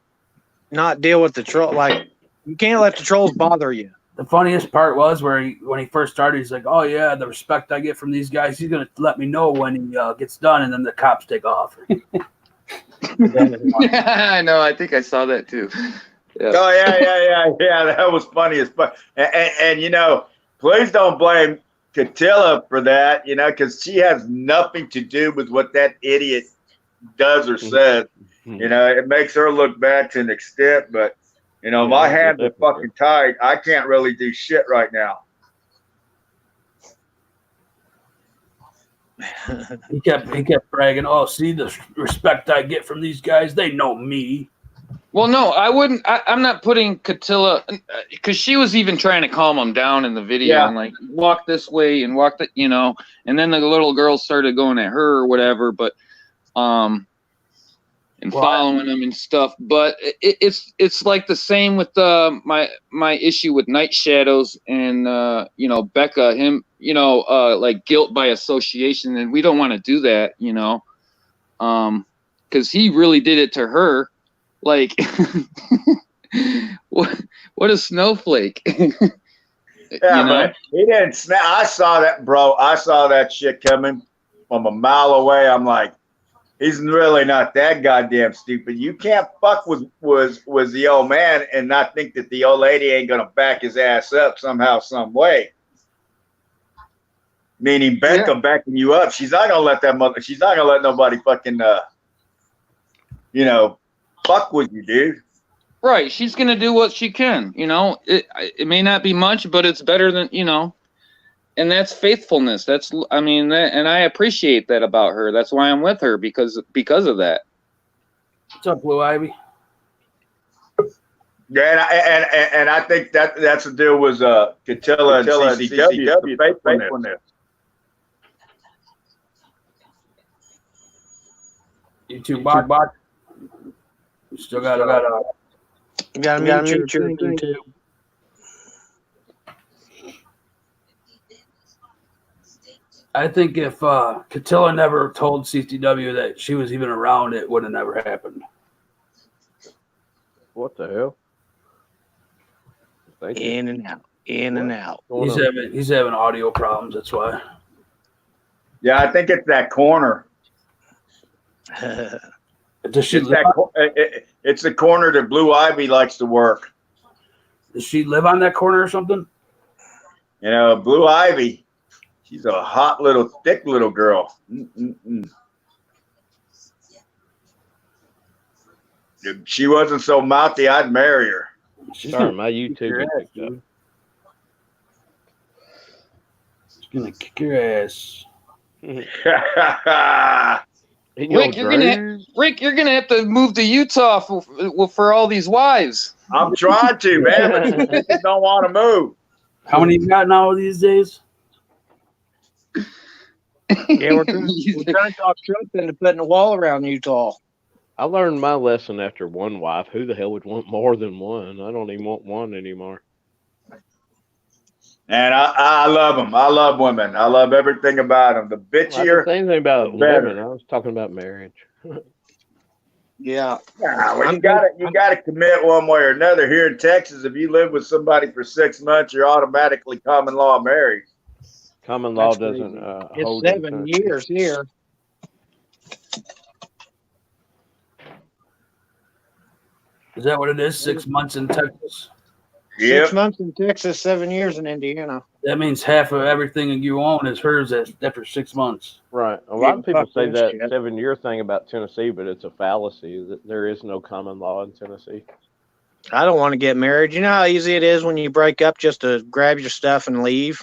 not deal with the troll. Like, you can't let the trolls bother you. The funniest part was when he first started, he's like, "Oh yeah, the respect I get from these guys, he's gonna let me know when he gets done," and then the cops take off. Yeah, I know. I think I saw that too. Yeah. Oh yeah. That was funny as fuck. And you know, please don't blame Catilla for that. You know, because she has nothing to do with what that idiot does or says. You know, it makes her look bad to an extent, but you know, my hands are fucking tied. I can't really do shit right now. He kept bragging, "Oh, see the respect I get from these guys. They know me." Well, no, I wouldn't. I'm not putting Catilla because she was even trying to calm him down in the video Yeah. and like walk this way and walk that, and then the little girl started going at her or whatever, but and following him and stuff. But it's like the same with my issue with Night Shadows and Becca, him, like guilt by association, and we don't want to do that, because he really did it to her. Like, what a snowflake. Yeah, but he didn't snap. I saw that, bro. I saw that shit coming from a mile away. I'm like, he's really not that goddamn stupid. You can't fuck with the old man and not think that the old lady ain't gonna back his ass up somehow, some way. Meaning Becca backing you up. She's not gonna let that mother. She's not gonna let nobody fucking fuck with you, dude. Right. She's going to do what she can, it may not be much, but it's better than, and that's faithfulness. And I appreciate that about her. That's why I'm with her because of that. What's up, Blue Ivy? Yeah, and I think that's the deal with Catilla and CCW, faithfulness. YouTube bot. You still got You gotta mute your YouTube. I think if Catilla never told CCW that she was even around, it would have never happened. What the hell? Thank you. In and out. He's having audio problems. That's why. Yeah, I think it's that corner. It's the corner that Blue Ivy likes to work. Does she live on that corner or something? Blue Ivy, she's a hot little, thick little girl. If she wasn't so mouthy, I'd marry her. Sorry, my YouTube is picked up. She's gonna kick your ass. Rick, you're gonna have to move to Utah for all these wives. I'm trying to, man, but people don't want to move. How many you got now these days? Yeah, we're trying to talk Trump into putting a wall around Utah. I learned my lesson after one wife. Who the hell would want more than one? I don't even want one anymore. And I love them. I love women. I love everything about them. The bitchier. I didn't say anything about better. women. I was talking about marriage. Yeah. Well, you gotta commit one way or another. Here in Texas, if you live with somebody for 6 months, you're automatically common law married. Common law That's doesn't hold. It's 7 years here. Is that what it is? 6 months in Texas? Yep. 6 months in Texas, 7 years in Indiana. That means half of everything you own is hers after 6 months. Right. A lot of people say that 7-year thing about Tennessee, but it's a fallacy. That there is no common law in Tennessee. I don't want to get married. You know how easy it is when you break up just to grab your stuff and leave?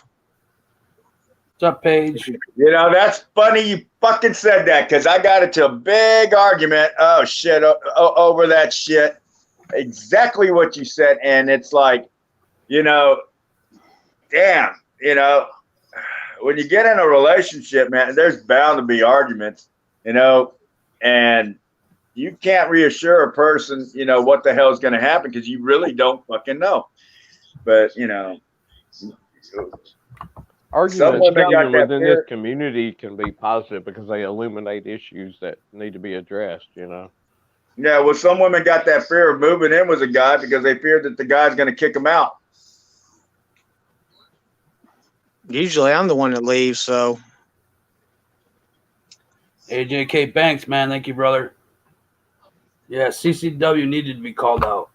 What's up, Paige? That's funny you fucking said that because I got into a big argument. Oh, shit. Over that shit. Exactly what you said. And it's like, damn, when you get in a relationship, man, there's bound to be arguments, and you can't reassure a person, what the hell is going to happen because you really don't fucking know. But, arguments within this community can be positive because they illuminate issues that need to be addressed, Yeah, well, some women got that fear of moving in with a guy because they fear that the guy's going to kick them out. Usually I'm the one that leaves, so. AJK Banks, man. Thank you, brother. Yeah, CCW needed to be called out.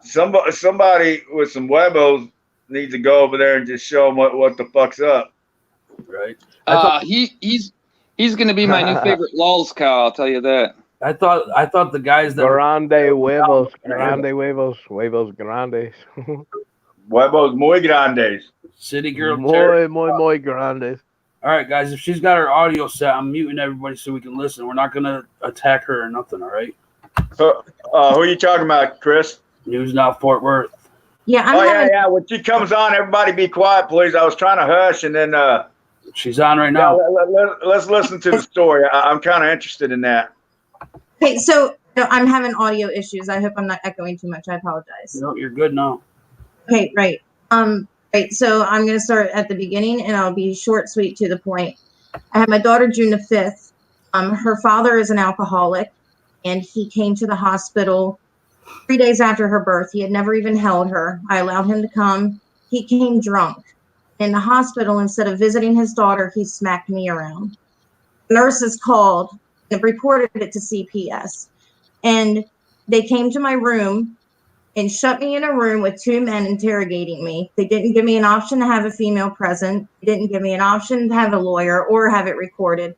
Somebody with some huevos needs to go over there and just show them what the fuck's up. Right. He's going to be my new favorite lols cow. I'll tell you that. I thought the guys that grande huevos grandes. Huevos muy grandes. City girl muy grandes. All right, guys, if she's got her audio set, I'm muting everybody so we can listen. We're not going to attack her or nothing, all right? So, who are you talking about, Chris? News Now Fort Worth. Yeah, I'm having. Yeah. When she comes on, everybody be quiet, please. I was trying to hush, and then She's on right now. let's listen to the story. I'm kind of interested in that. Okay, so I'm having audio issues. I hope I'm not echoing too much. I apologize. No, you're good now. Okay, right. Right. So I'm going to start at the beginning, and I'll be short, sweet, to the point. I had my daughter June the 5th. Her father is an alcoholic, and he came to the hospital 3 days after her birth. He had never even held her. I allowed him to come. He came drunk. In the hospital, instead of visiting his daughter, he smacked me around. Nurses called and reported it to CPS. And they came to my room and shut me in a room with two men interrogating me. They didn't give me an option to have a female present. They didn't give me an option to have a lawyer or have it recorded.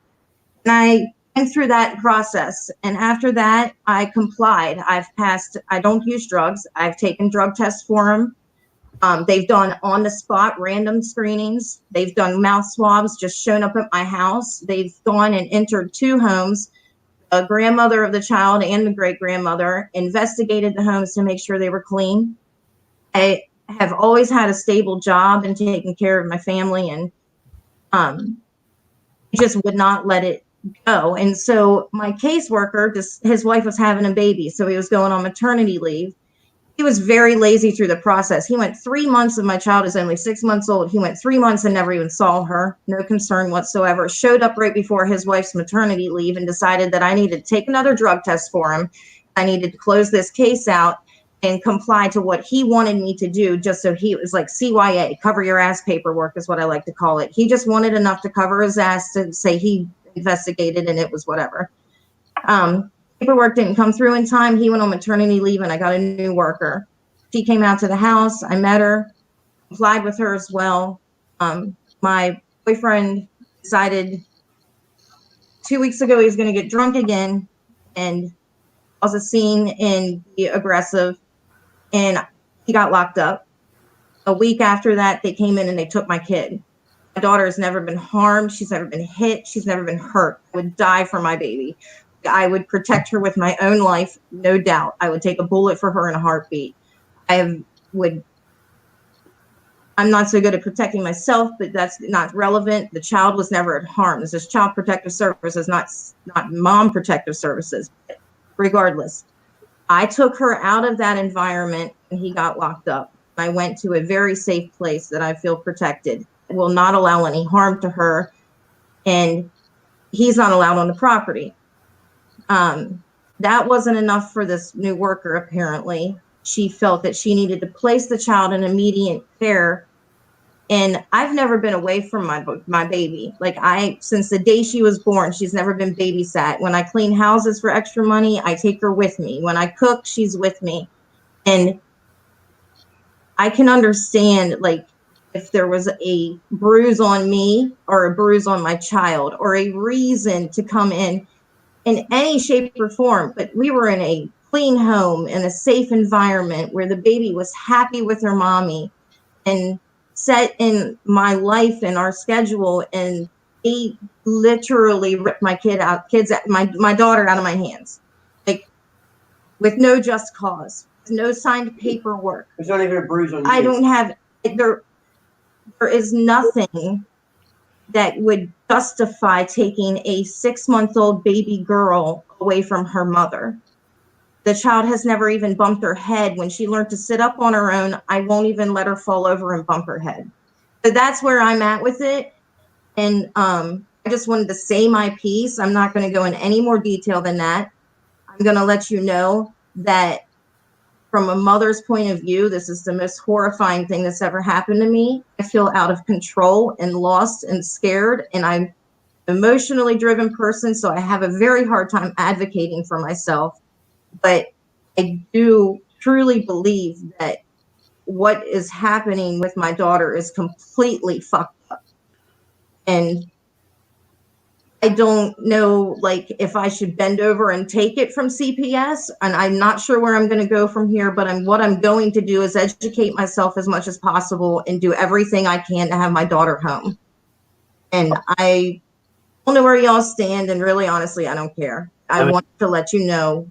And I went through that process. And after that, I complied. I don't use drugs. I've taken drug tests for them. They've done on-the-spot random screenings. They've done mouth swabs, just shown up at my house. They've gone and entered 2 homes. A grandmother of the child and the great-grandmother investigated the homes to make sure they were clean. I have always had a stable job and taken care of my family, and just would not let it go. And so my caseworker, his wife was having a baby, so he was going on maternity leave. He was very lazy through the process. He went 3 months, and my child is only 6 months old. He went 3 months and never even saw her. No concern whatsoever. Showed up right before his wife's maternity leave and decided that I needed to take another drug test for him. I needed to close this case out and comply to what he wanted me to do, just so it was like CYA, cover your ass paperwork is what I like to call it. He just wanted enough to cover his ass to say he investigated and it was whatever. Paperwork didn't come through in time. He went on maternity leave and I got a new worker. She came out to the house. I met her, complied with her as well. My boyfriend decided 2 weeks ago he was going to get drunk again and cause a scene and be aggressive. And he got locked up. A week after that, they came in and they took my kid. My daughter has never been harmed. She's never been hit. She's never been hurt. I would die for my baby. I would protect her with my own life, no doubt. I would take a bullet for her in a heartbeat. I'm not so good at protecting myself, but that's not relevant. The child was never harmed. This is Child Protective Services, not Mom Protective Services. But regardless, I took her out of that environment and he got locked up. I went to a very safe place that I feel protected. It will not allow any harm to her, and he's not allowed on the property. That wasn't enough for this new worker, apparently. She felt that she needed to place the child in immediate care. And I've never been away from my baby. Since the day she was born, she's never been babysat. When I clean houses for extra money, I take her with me. When I cook, she's with me. And I can understand, if there was a bruise on me or a bruise on my child or a reason to come in any shape or form, but we were in a clean home in a safe environment where the baby was happy with her mommy and set in my life and our schedule, and he literally ripped my my daughter out of my hands, with no just cause, no signed paperwork. There's not even a bruise on you. I don't have there is nothing that would justify taking a 6-month-old baby girl away from her mother. The child has never even bumped her head. When she learned to sit up on her own, I won't even let her fall over and bump her head. So that's where I'm at with it. And I just wanted to say my piece. I'm not going to go in any more detail than that. I'm going to let you know that from a mother's point of view, this is the most horrifying thing that's ever happened to me. I feel out of control and lost and scared, and I'm an emotionally driven person, so I have a very hard time advocating for myself. But I do truly believe that what is happening with my daughter is completely fucked up. And I don't know, if I should bend over and take it from CPS, and I'm not sure where I'm going to go from here, but what I'm going to do is educate myself as much as possible and do everything I can to have my daughter home. And I don't know where y'all stand, and really, honestly, I don't care. I want to let you know.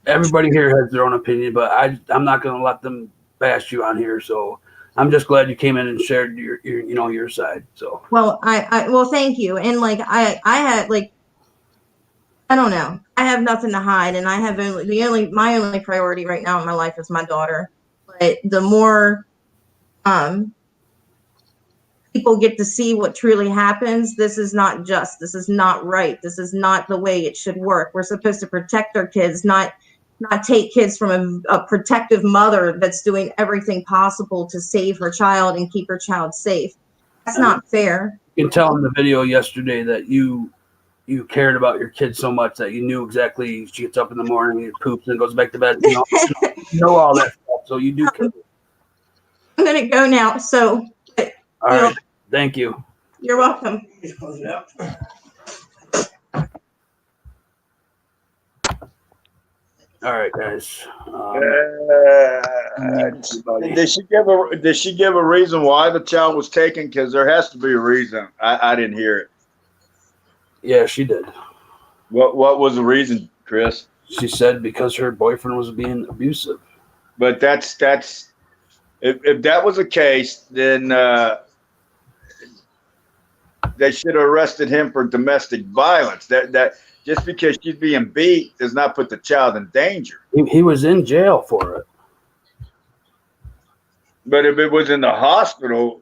Everybody here has their own opinion, but I'm not going to let them bash you on here. So I'm just glad you came in and shared your side. So Well, well, thank you. And like I had like, I don't know. I have nothing to hide, and I have my only priority right now in my life is my daughter. But the more people get to see what truly happens, this is not just. This is not right. This is not the way it should work. We're supposed to protect our kids, not take kids from a protective mother that's doing everything possible to save her child and keep her child safe. That's not fair. You can tell in the video yesterday that you cared about your kid so much that you knew exactly she gets up in the morning and poops and goes back to bed. You know all that stuff. So you do care. I'm gonna go now. So All right. Thank you. You're welcome. All right, guys. Did she give a reason why the child was taken? Because there has to be a reason. I didn't hear it. Yeah, she did. What was the reason, Chris? She said because her boyfriend was being abusive. But that's if that was the case, then they should have arrested him for domestic violence. That just because she's being beat does not put the child in danger. He was in jail for it. But if it was in the hospital,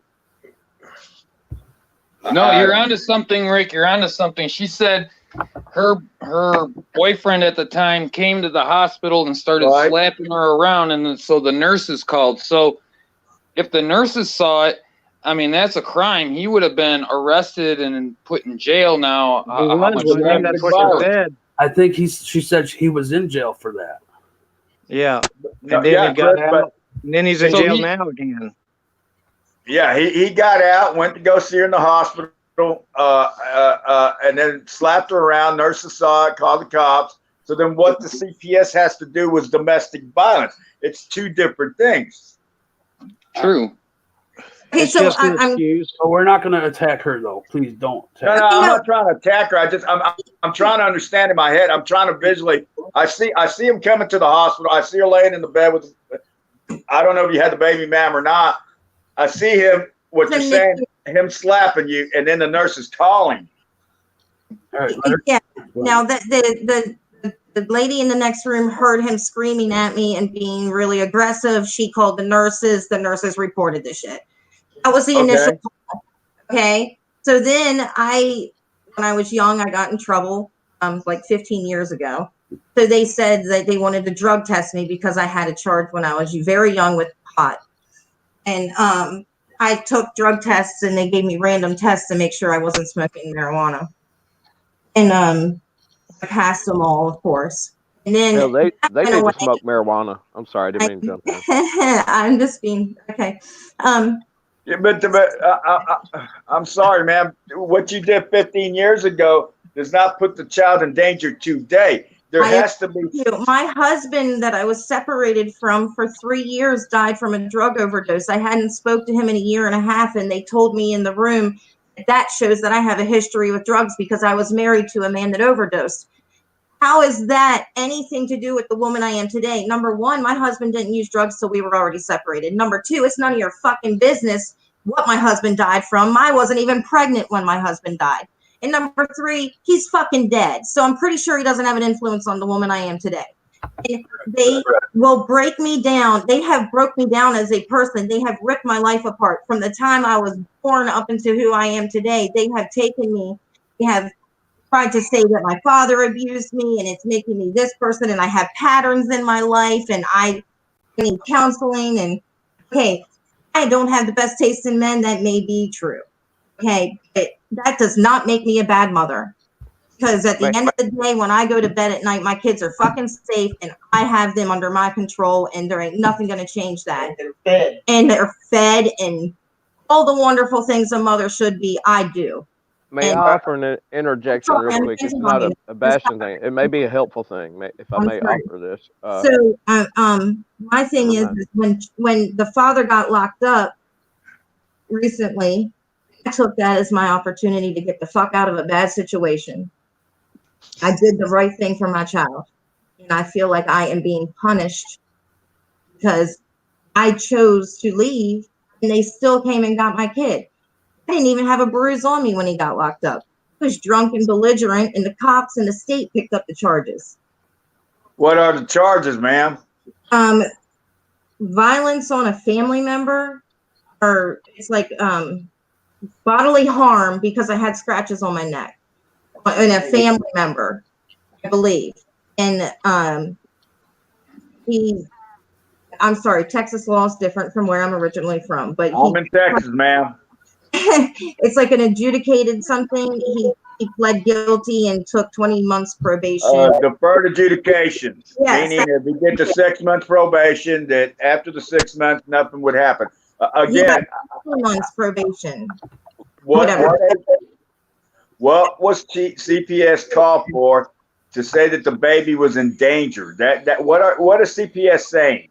no, you're onto something, Rick. You're onto something. She said her boyfriend at the time came to the hospital and started slapping her around, and so the nurses called. So if the nurses saw it, I mean, that's a crime. He would have been arrested and put in jail now. That's what she said. I think she said he was in jail for that. Yeah. And then he got out. And then he's in jail now again. Yeah, he got out, went to go see her in the hospital, and then slapped her around. Nurses saw it, called the cops. So then what the CPS has to do was domestic violence. It's two different things. True. Okay, so we're not going to attack her, though. Please don't. No, I'm not trying to attack her. I'm trying to understand in my head. I'm trying to visually. I see him coming to the hospital. I see her laying in the bed with. I don't know if you had the baby, ma'am, or not. I see him. What you're saying, him slapping you, and then the nurse is calling. All right. Yeah. Now the lady in the next room heard him screaming at me and being really aggressive. She called the nurses. The nurses reported the shit. That was the initial call. Okay. So then when I was young, I got in trouble like 15 years ago. So they said that they wanted to drug test me because I had a charge when I was very young with pot. And I took drug tests and they gave me random tests to make sure I wasn't smoking marijuana. And I passed them all, of course. And then they need to smoke marijuana. I'm sorry, I didn't mean to jump in. I'm just being okay. Yeah, but I'm sorry, ma'am. What you did 15 years ago does not put the child in danger today. There has to be. My husband that I was separated from for 3 years died from a drug overdose. I hadn't spoke to him in a year and a half, and they told me in the room that shows that I have a history with drugs because I was married to a man that overdosed. How is that anything to do with the woman I am today? Number one, my husband didn't use drugs till we were already separated. Number two, it's none of your fucking business what my husband died from. I wasn't even pregnant when my husband died. And number three, he's fucking dead. So I'm pretty sure he doesn't have an influence on the woman I am today. And they will break me down. They have broke me down as a person. They have ripped my life apart from the time I was born up into who I am today. They have taken me. They have tried to say that my father abused me and it's making me this person and I have patterns in my life and I need counseling. And okay, I don't have the best taste in men. That may be true. Okay, but that does not make me a bad mother. Because at the end of the day, when I go to bed at night, my kids are fucking safe and I have them under my control and there ain't nothing going to change that. And they're fed and all the wonderful things a mother should be, I do. May I offer an interjection real quick? It's not a bashing thing. It may be a helpful thing, if I may offer this. So my thing is when the father got locked up recently, I took that as my opportunity to get the fuck out of a bad situation. I did the right thing for my child. And I feel like I am being punished because I chose to leave and they still came and got my kid. I didn't even have a bruise on me when he got locked up. He was drunk and belligerent, and the cops and the state picked up the charges. What are the charges, ma'am? Violence on a family member, or it's like bodily harm because I had scratches on my neck, and a family member, I believe. And I'm sorry, Texas law is different from where I'm originally from, but I'm in Texas, ma'am. it's like an adjudicated something. He pled guilty and took 20 months probation. Deferred adjudication, Yes. meaning if you get the 6 months probation, that after the 6 months, nothing would happen. He got Again, 2 months probation. what Whatever. was CPS called for to say that the baby was in danger? What is CPS saying?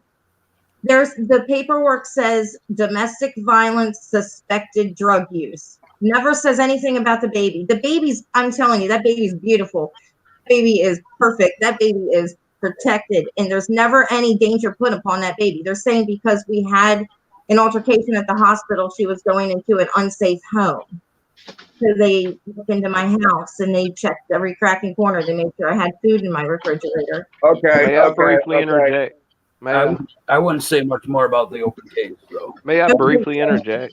There's the paperwork says domestic violence, suspected drug use. Never says anything about the baby. The baby's, I'm telling you, that baby's beautiful. That baby is perfect. That baby is protected. And there's never any danger put upon that baby. They're saying because we had an altercation at the hospital, she was going into an unsafe home. So they looked into my house and they checked every crack and corner. They made sure I had food in my refrigerator. Okay. May I briefly interject? I wouldn't say much more about the open case, though. May I briefly interject?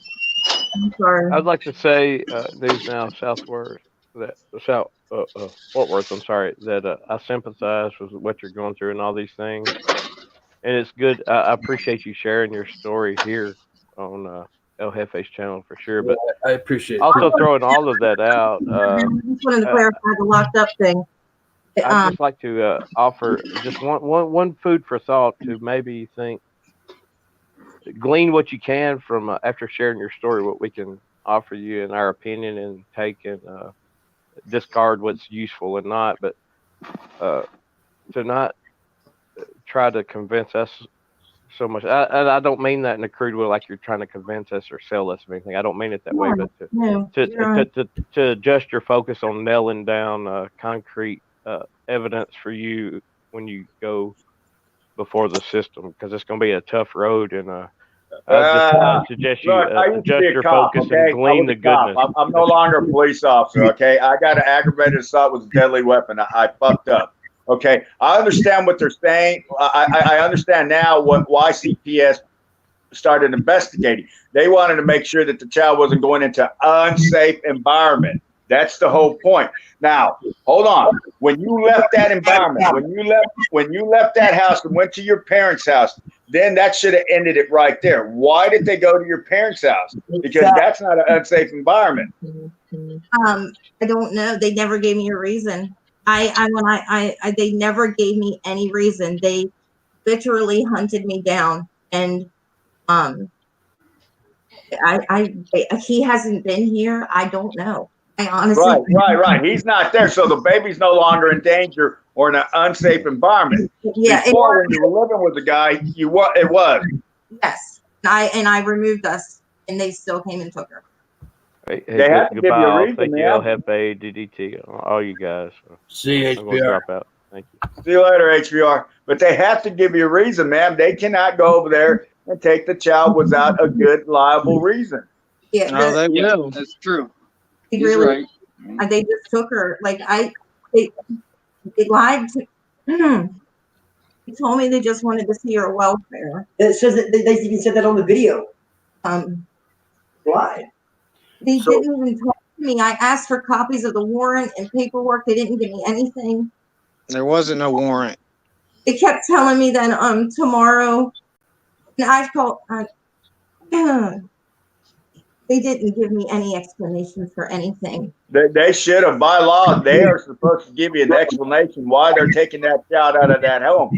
I'm sorry. I'd like to say, News Now Southwest, Fort Worth. I'm sorry that I sympathize with what you're going through and all these things. And it's good. I appreciate you sharing your story here on El Jefe's channel for sure. But I appreciate it. also throwing all of that out. I just wanted to clarify the locked up thing. I'd just like to offer just one food for thought to maybe glean what you can from after sharing your story, what we can offer you in our opinion, and take and discard what's useful and not, but to not try to convince us so much. I don't mean that in a crude way, like you're trying to convince us or sell us or anything. I don't mean it that way, but to adjust your focus on nailing down concrete evidence for you when you go before the system, because it's going to be a tough road. And I suggest you adjust your focus and glean the goodness. I'm no longer a police officer. Okay, I got an aggravated assault with a deadly weapon. I fucked up. Okay, I understand what they're saying. I understand now why CPS started investigating. They wanted to make sure that the child wasn't going into unsafe environment. That's the whole point. Now, hold on. When you left that environment, when you left that house and went to your parents' house, then that should have ended it right there. Why did they go to your parents' house? Because that's not an unsafe environment. I don't know. They never gave me a reason. They never gave me any reason. They literally hunted me down, and he hasn't been here. I don't know. I honestly. Right. He's not there, so the baby's no longer in danger or in an unsafe environment. Yeah. Before, when you were living with the guy, it was. Yes, I removed us, and they still came and took her. Hey, they have to give you a reason. Thank you, LHFA, DDT, all you guys. See you, I'm going to drop out. Thank you. See you later, HBR. But they have to give you a reason, ma'am. They cannot go over there and take the child without a good, liable reason. Yeah, No, they will. That's true. They He's really, right. they just took her. Like they lied to. They told me they just wanted to see her welfare. It says that they even said that on the video. Why? They didn't even talk to me. I asked for copies of the warrant and paperwork. They didn't give me anything. There wasn't no warrant. They kept telling me that tomorrow. And I've called. They didn't give me any explanation for anything. They should have. By law, they are supposed to give you an explanation why they're taking that child out of that home.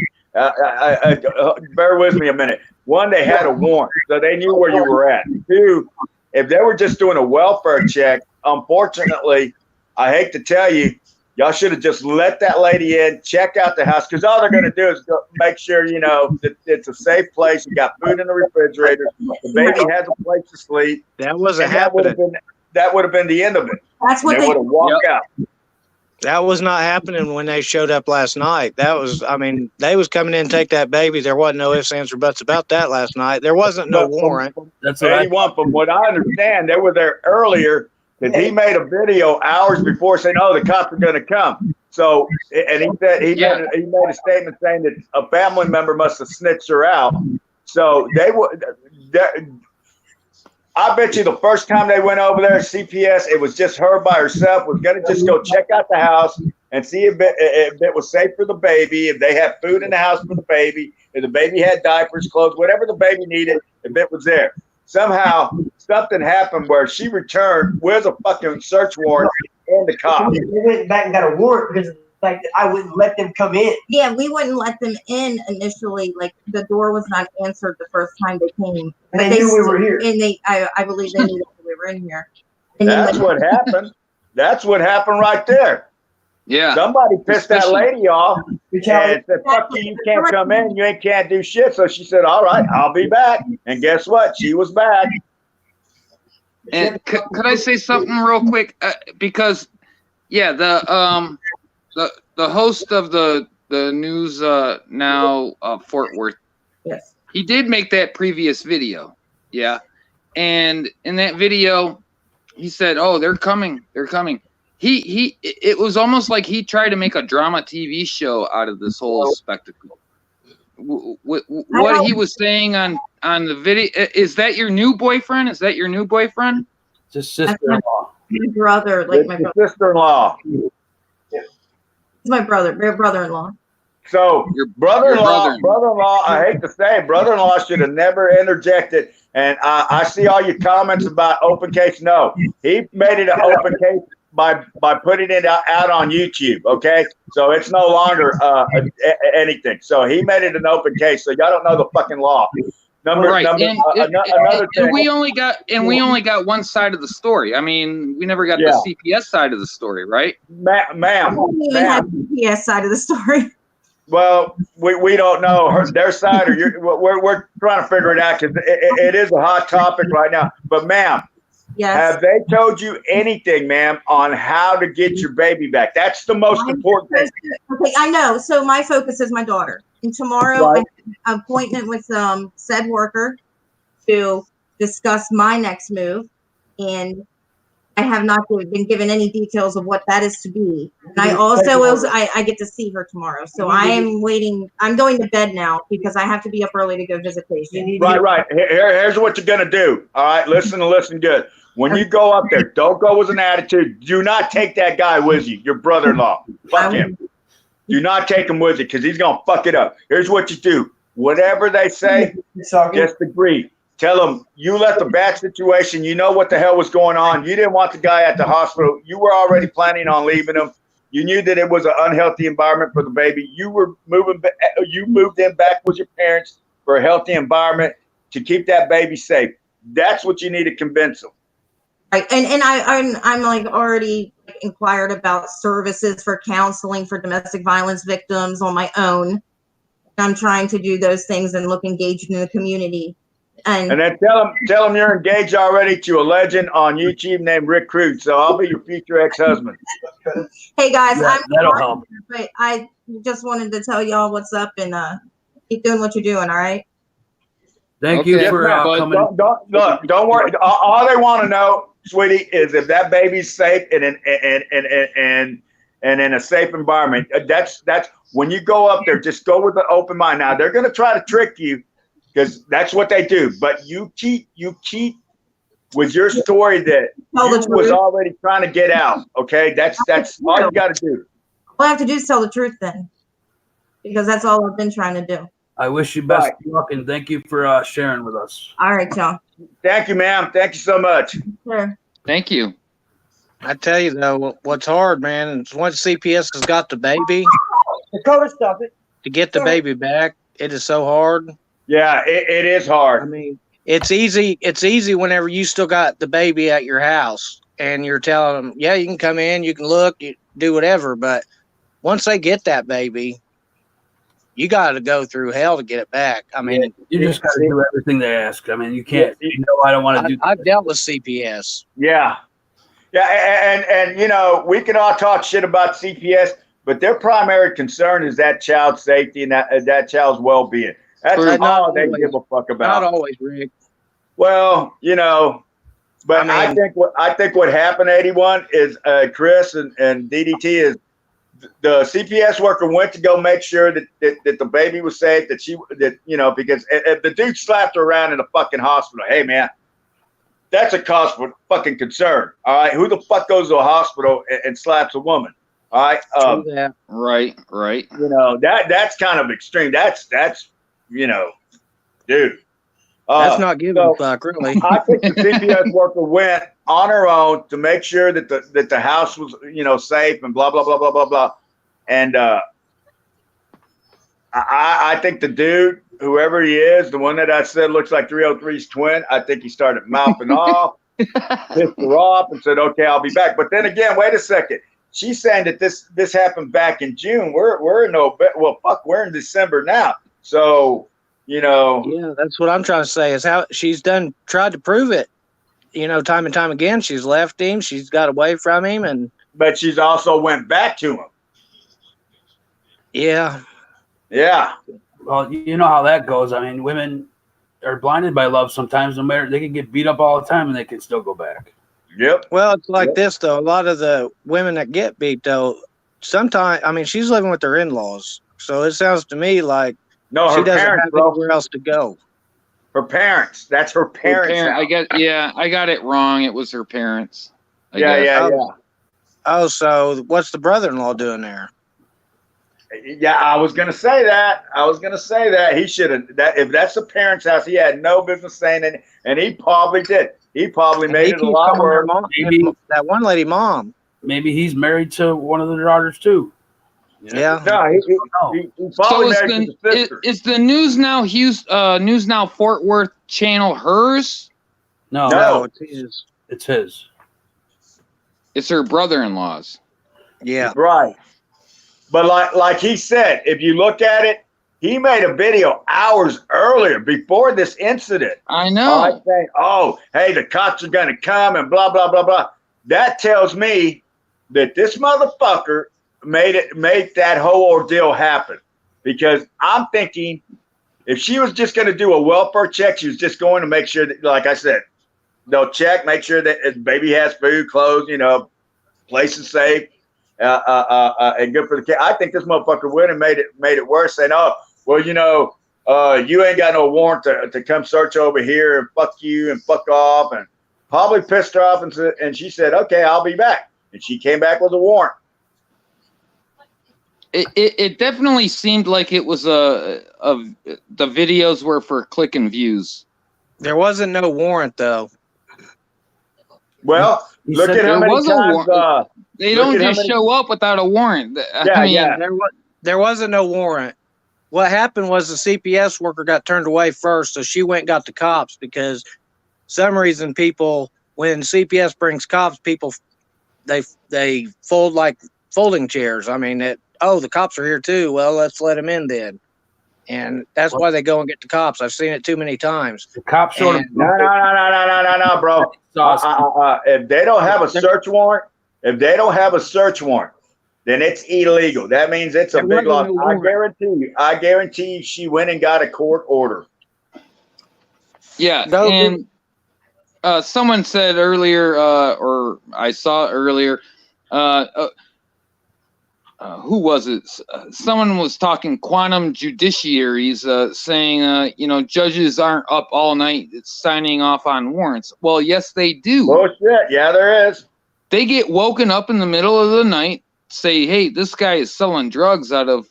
Bear with me a minute. One, they had a warrant, so they knew where you were at. Two, if they were just doing a welfare check, unfortunately, I hate to tell you, y'all should have just let that lady in, check out the house, because all they're going to do is make sure, that it's a safe place. You got food in the refrigerator. The baby has a place to sleep. That wasn't happening. that would have been the end of it. That's what They would have walked out. That was not happening when they showed up last night. That was, I mean, they was coming in to take that baby. There wasn't no ifs, ands, or buts about that last night. There wasn't no warrant. That's what 81, from what I understand, they were there earlier because he made a video hours before saying, "Oh, the cops are going to come." So, and he said he made a statement saying that a family member must have snitched her out. So they were. I bet you the first time they went over there, CPS, it was just her by herself. Was going to just go check out the house and see if it was safe for the baby, if they had food in the house for the baby, if the baby had diapers, clothes, whatever the baby needed, if it was there. Somehow something happened where she returned with a fucking search warrant and the cops. They went back and got a warrant because like I wouldn't let them come in. Yeah, we wouldn't let them in initially. Like the door was not answered the first time they came. And they knew we were here. And I believe they knew that we were in here. And That's what happened. That's what happened right there. Yeah. Somebody pissed that lady off and Brutality. said, "Fuck you, you can't come in. You ain't can't do shit." So she said, "All right, I'll be back." And guess what? She was back. And could I say something real quick? Because yeah, the host of the news now Fort Worth, Yes. he did make that previous video. Yeah. And in that video, he said, "Oh, they're coming. They're coming." It was almost like he tried to make a drama TV show out of this whole spectacle. What he was saying on the video, is that your new boyfriend? Is that your new boyfriend? Just sister-in-law. My brother, like my brother. Sister-in-law. He's my brother-in-law. So your brother-in-law, I hate to say, brother-in-law should have never interjected. And I see all your comments about open case. No, he made it an open case by putting it out on YouTube. Okay, so it's no longer anything. So he made it an open case. So y'all don't know the fucking law. Another thing. We only got one side of the story. I mean, we never got the CPS side of the story, right? Ma'am. We even have the CPS side of the story. Well, we don't know their side or your. We're trying to figure it out because it is a hot topic right now. But ma'am, yes. Have they told you anything, ma'am, on how to get your baby back? That's the most important thing. Okay, I know. So my focus is my daughter. And tomorrow I have an appointment with said worker to discuss my next move. And I have not been given any details of what that is to be. And I also I get to see her tomorrow. So I am waiting. I'm going to bed now because I have to be up early to go visit patients. Right. Here's what you're going to do. All right, listen good. When you go up there, don't go with an attitude. Do not take that guy with you, your brother-in-law. Fuck him. Do not take him with you because he's going to fuck it up. Here's what you do. Whatever they say, just agree. Tell them you left a bad situation. You know what the hell was going on. You didn't want the guy at the hospital. You were already planning on leaving him. You knew that it was an unhealthy environment for the baby. You moved in back with your parents for a healthy environment to keep that baby safe. That's what you need to convince them. Right. And I'm like already inquired about services for counseling for domestic violence victims on my own. I'm trying to do those things and look engaged in the community. And then tell them you're engaged already to a legend on YouTube named Rick Cruz. So I'll be your future ex-husband. Hey guys, that'll help. But I just wanted to tell y'all what's up and keep doing what you're doing. All right. Thank you for coming. Don't worry. All they want to know, sweetie, is if that baby's safe and in a safe environment. That's when you go up there. Just go with an open mind. Now they're going to try to trick you. Because that's what they do. But you keep with your story that you was already trying to get out. Okay, that's all you got to do. All I have to do is tell the truth then, because that's all I've been trying to do. I wish you best luck and thank you for sharing with us. All right, y'all. Thank you, ma'am. Thank you so much. Sure. Thank you. I tell you though, what's hard, man, is once CPS has got the baby, to get the baby back, it is so hard. Yeah, it is hard. I mean, it's easy. It's easy whenever you still got the baby at your house and you're telling them, yeah, you can come in, you can look, you do whatever. But once they get that baby, you got to go through hell to get it back. I mean, you just got to do everything they ask. I mean, you can't. I don't want to do. I've dealt with CPS. Yeah. Yeah, and you know, we can all talk shit about CPS, but their primary concern is that child's safety and that child's well-being. That's True. all they give a fuck about. Not always, Rick. Well, you know, but I mean- I think what happened, 81, is Chris and DDT is the CPS worker went to go make sure that the baby was safe, that you know, because if the dude slapped her around in the fucking hospital, hey man, that's a cause for fucking concern. All right, who the fuck goes to a hospital and slaps a woman? All right, Right. you know, that's kind of extreme. That's you know, dude. That's not giving a fuck, really. I think the CPS worker went on her own to make sure that the house was, you know, safe and blah blah blah blah blah blah. And I think the dude, whoever he is, the one that I said looks like 303's twin, I think he started mouthing off, pissed her off, and said, "Okay, I'll be back." But then again, wait a second. She's saying that this happened back in June. We're in we're in December now. So, you know. Yeah, that's what I'm trying to say is how she's tried to prove it. You know, time and time again, she's left him. She's got away from him, but she's also went back to him. Yeah. Yeah. Well, you know how that goes. I mean, women are blinded by love sometimes. No matter, they can get beat up all the time and they can still go back. Yep. Well, it's like this though. A lot of the women that get beat though, sometimes I mean, she's living with her in-laws, so it sounds to me like she doesn't have anywhere else to go. Her parents. That's her parents. I got it wrong. It was her parents. Yeah. Oh, so what's the brother-in-law doing there? Yeah, I was gonna say that. He should have. If that's the parents' house, he had no business saying it, and he probably did. He probably made it a lot worse. Maybe that one lady mom. Maybe he's married to one of the daughters too. You know? Yeah. No, he probably married to the sister. Is the News Now Fort Worth channel hers? No, it's his. It's his. It's her brother-in-law's. Yeah. Right. But like he said, if you look at it, he made a video hours earlier before this incident. I know. Saying, "Oh, hey, the cops are gonna come and blah blah blah blah." That tells me that this motherfucker made that whole ordeal happen. Because I'm thinking, if she was just gonna do a welfare check, she was just going to make sure that, like I said, they'll check, make sure that his baby has food, clothes, you know, place is safe. And good for the kid. I think this motherfucker went and made it worse, saying, "Oh, well, you know, you ain't got no warrant to come search over here and fuck you and fuck off," and probably pissed her off, and she said, "Okay, I'll be back," and she came back with a warrant. It definitely seemed like it was the videos were for clicking views. There wasn't no warrant though. Well, look at how many times. They don't just show up without a warrant. Yeah. There wasn't no warrant. What happened was the CPS worker got turned away first, so she went and got the cops because some reason people, when CPS brings cops, people they fold like folding chairs. I mean, the cops are here too. Well, let's let them in then. And that's why they go and get the cops. I've seen it too many times. The cops sort of no, bro. If they don't have a search warrant, then it's illegal. That means it's a big loss. I guarantee you, she went and got a court order. Yeah, and someone said earlier, or I saw earlier, who was it? Someone was talking quantum judiciaries, saying, judges aren't up all night signing off on warrants. Well, yes, they do. Oh, shit. Yeah, there is. They get woken up in the middle of the night, say, hey, this guy is selling drugs out of,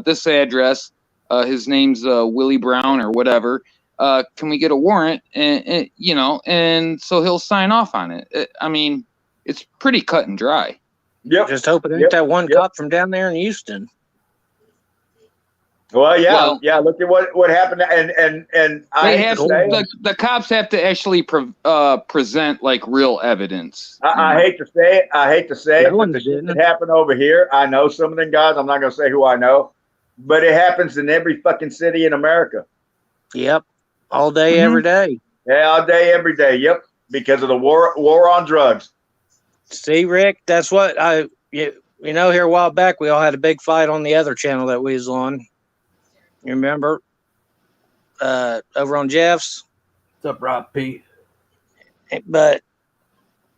this address. His name's Willie Brown or whatever. Can we get a warrant? And so he'll sign off on it. I mean, it's pretty cut and dry. Yep. Just hoping it ain't that one cop from down there in Houston. Well, yeah. Look at what happened, and the cops have to actually present like real evidence. I hate to say it. But the shit that happened over here, I know some of them guys. I'm not gonna say who I know, but it happens in every fucking city in America. Yep, all day, every day. Yeah, all day, every day. Yep. because of the war on drugs. See, Rick, that's what you know, here a while back, we all had a big fight on the other channel that we was on. You remember? Over on Jeff's. What's up, Rob P? But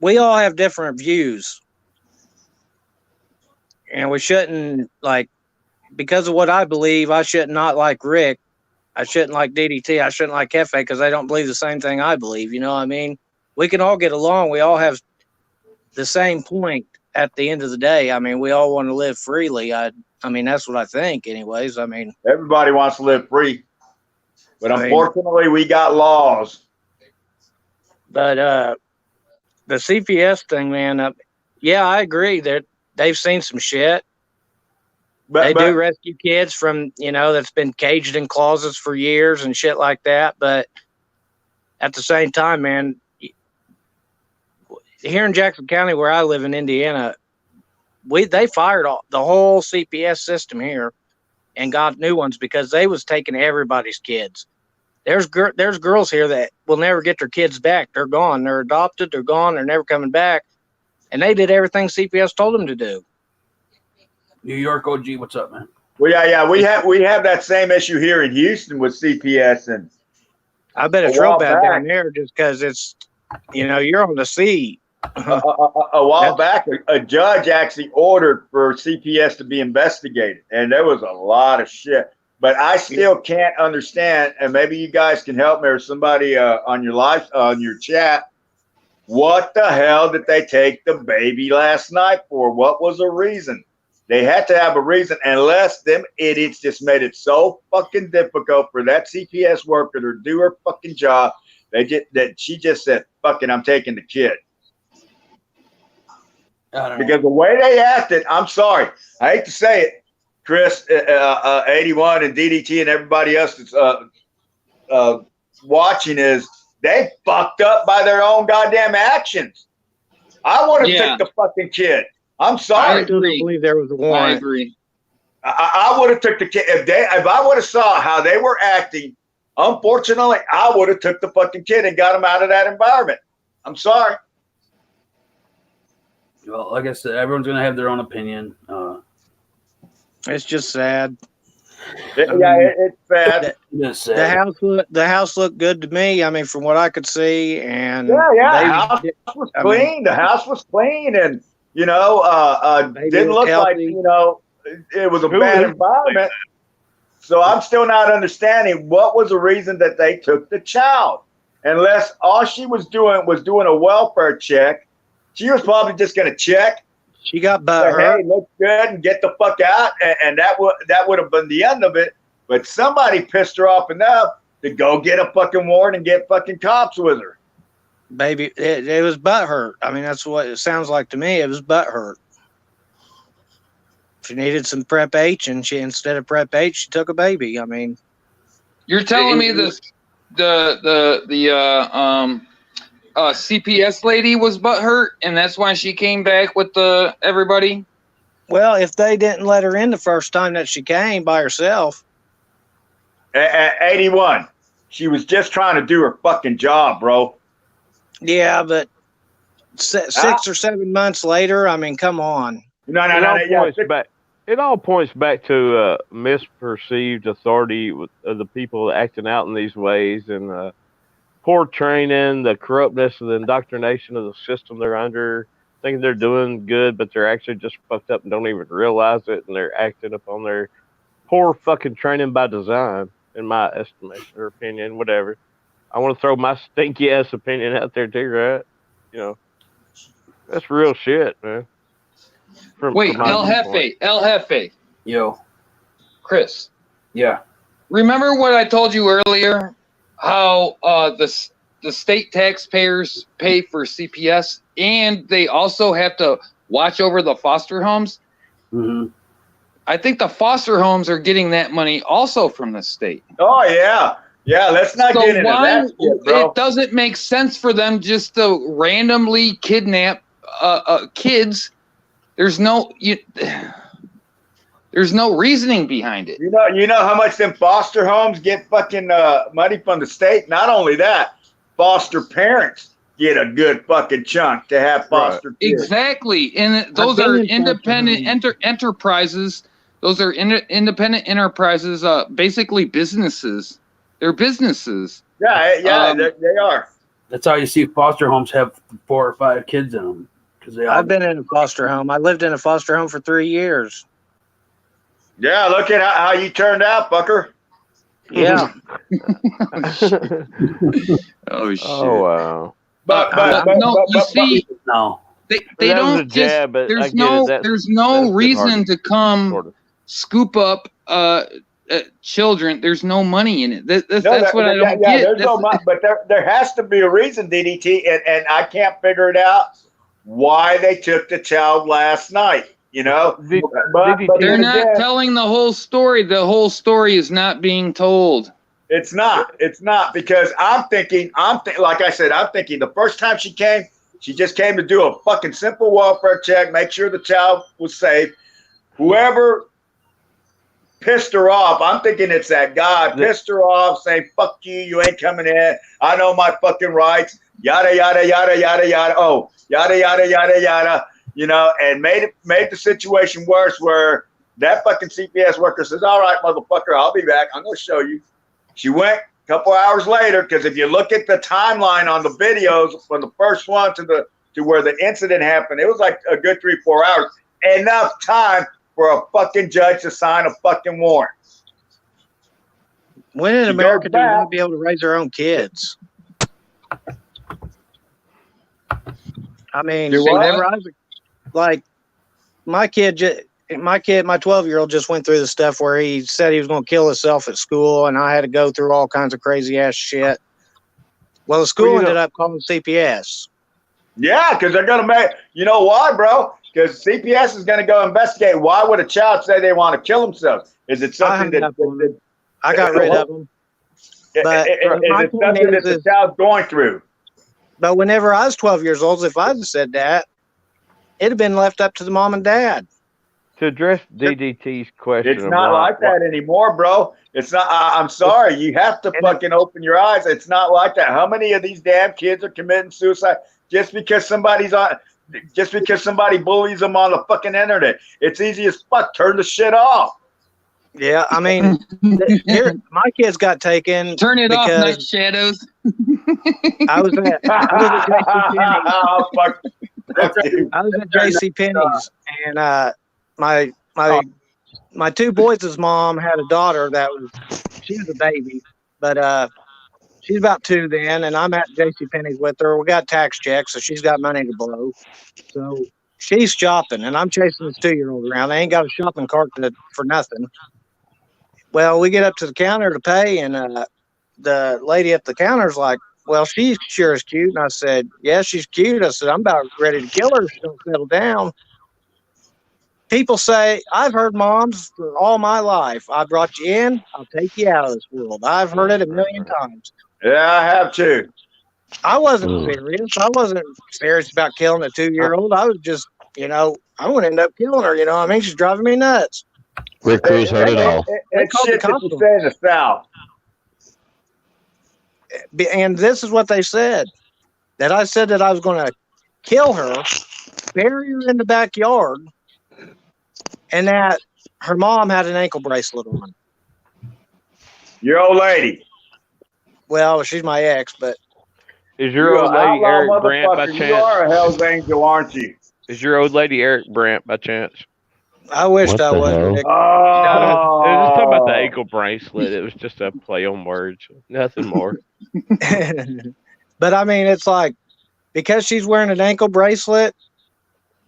we all have different views. And we shouldn't, like, because of what I believe, I should not like Rick. I shouldn't like DDT. I shouldn't like Hefe because they don't believe the same thing I believe. You know what I mean? We can all get along. We all have the same point at the end of the day. I mean, we all want to live freely. I mean, that's what I think anyways. I mean, everybody wants to live free, but unfortunately we got laws. But the CPS thing, man, yeah, I agree that they've seen some shit. They do rescue kids from, you know, that's been caged in closets for years and shit like that. But at the same time, man, here in Jackson County, where I live in Indiana, they fired the whole CPS system here and got new ones because they was taking everybody's kids. There's girls here that will never get their kids back. They're gone. They're adopted. They're gone. They're never coming back. And they did everything CPS told them to do. New York OG, what's up, man? Well, yeah, we have that same issue here in Houston with CPS, and I bet it's real bad down there just because it's, you know, you're on the sea. A while back, a judge actually ordered for CPS to be investigated, and there was a lot of shit. But I still can't understand, and maybe you guys can help me or somebody on your chat. What the hell did they take the baby last night for? What was the reason? They had to have a reason, unless them idiots just made it so fucking difficult for that CPS worker to do her fucking job. She just said, "Fuck it, I'm taking the kid." Because the way they acted, I'm sorry, I hate to say it, Chris, 81 and DDT and everybody else that's watching, is they fucked up by their own goddamn actions. I would have took the fucking kid. I'm sorry. I don't believe there was a warrant. I agree. I would have took the kid if I would have saw how they were acting. Unfortunately, I would have took the fucking kid and got him out of that environment. I'm sorry. Well, like I said, everyone's gonna have their own opinion. It's just sad. It's bad. The house looked good to me. I mean, from what I could see, and the house was clean. The house was clean, and you know, didn't look like, you know, it was a bad environment. So I'm still not understanding what was the reason that they took the child, unless all she was doing a welfare check. She was probably just going to check. She got butthurt. Hey, looks good, and get the fuck out, and that would have been the end of it. But somebody pissed her off enough to go get a fucking warrant and get fucking cops with her. Baby, it was butthurt. I mean, that's what it sounds like to me. It was butthurt. She needed some Prep H, and instead of Prep H, she took a baby. I mean, you're telling me this the CPS lady was butthurt, and that's why she came back with everybody? Well, if they didn't let her in the first time that she came by herself. 81. She was just trying to do her fucking job, bro. Yeah, but 6 or 7 months later, I mean, come on. It all points back to misperceived authority of the people acting out in these ways, and poor training, the corruptness, the indoctrination of the system they're under, thinking they're doing good, but they're actually just fucked up and don't even realize it, and they're acting upon their poor fucking training by design, in my estimation or opinion, whatever. I want to throw my stinky ass opinion out there too, right? You know, that's real shit, man. Wait, El Jefe. Yo. Chris. Yeah. Remember what I told you earlier? How the state taxpayers pay for CPS, and they also have to watch over the foster homes? Mm-hmm. I think the foster homes are getting that money also from the state. Oh, yeah. Yeah, let's not get into that shit, bro. It doesn't make sense for them just to randomly kidnap kids. There's no reasoning behind it. You know how much them foster homes get fucking money from the state? Not only that, foster parents get a good fucking chunk to have foster kids. Exactly, and those I've are been in independent foster enterprises. Those are independent enterprises, basically businesses. They're businesses. Yeah, they are. That's how you see foster homes have 4 or 5 kids in them. Because they all I've been in a foster home. I lived in a foster home for 3 years. Yeah, look at how you turned out, Bucker. Yeah. Oh shit! Oh wow. But you see, no. they That was a don't just. jab, but I There's get it. there's That's no been reason hard to come sort of. scoop up children. There's no money in it. That's what I don't yeah, get. there's no money, but there has to be a reason, DDT, and I can't figure it out why they took the child last night. You know, but they're not telling the whole story. The whole story is not being told. It's not. It's not, because I'm thinking. Like I said, I'm thinking the first time she came, she just came to do a fucking simple welfare check, make sure the child was safe. Whoever pissed her off, I'm thinking it's that guy pissed her off, saying "fuck you, you ain't coming in. I know my fucking rights." Yada yada yada yada yada. Oh, yada yada yada yada. You know, and made the situation worse, where that fucking CPS worker says, "All right, motherfucker, I'll be back. I'm gonna show you." She went a couple hours later, because if you look at the timeline on the videos from the first one to where the incident happened, it was like a good 3-4 hours. Enough time for a fucking judge to sign a fucking warrant. When in America do we not be able to raise our own kids? I mean, whenever I was like, my 12-year-old just went through the stuff where he said he was going to kill himself at school, and I had to go through all kinds of crazy ass shit. Well, the school ended up calling CPS. Yeah, because they're going to make, you know why, bro? Because CPS is going to go investigate. Why would a child say they want to kill themselves? Is it something that I got rid of them? But is it something that the child's going through? But whenever I was 12 years old, if I'd said that, it'd have been left up to the mom and dad. To address DDT's question, it's not like that anymore, bro. It's not. I'm sorry. You have to fucking open your eyes. It's not like that. How many of these damn kids are committing suicide just because somebody bullies them on the fucking internet? It's easy as fuck. Turn the shit off. Yeah, I mean, my kids got taken. Turn it off, Night Shadows. I was at JCPenney's, and my two boys' mom had a daughter she was a baby, but she's about 2 then, and I'm at JCPenney's with her. We got tax checks, so she's got money to blow. So she's shopping, and I'm chasing this 2-year-old around. They ain't got a shopping cart for nothing. Well, we get up to the counter to pay, and the lady at the counter's like, "Well, she sure is cute." And I said, "Yeah, she's cute." I said, "I'm about ready to kill her if she don't settle down." People say, I've heard moms for all my life, "I brought you in, I'll take you out of this world." I've heard it a million times. Yeah, I have too. I wasn't serious. I wasn't serious about killing a 2-year-old. I was just, I'm going to end up killing her. You know what I mean? She's driving me nuts. Rick Cruz heard it all. It's shit that you say in the South. And this is what they said. That I said that I was going to kill her, bury her in the backyard, and that her mom had an ankle bracelet on. Your old lady. Well, she's my ex, but. Is your old lady Eric Brandt by chance? You are a hell's angel, aren't you? Is your old lady Eric Brandt by chance? I wished I was. I was just talking about the ankle bracelet. It was just a play on words. Nothing more. But I mean, it's like, because she's wearing an ankle bracelet,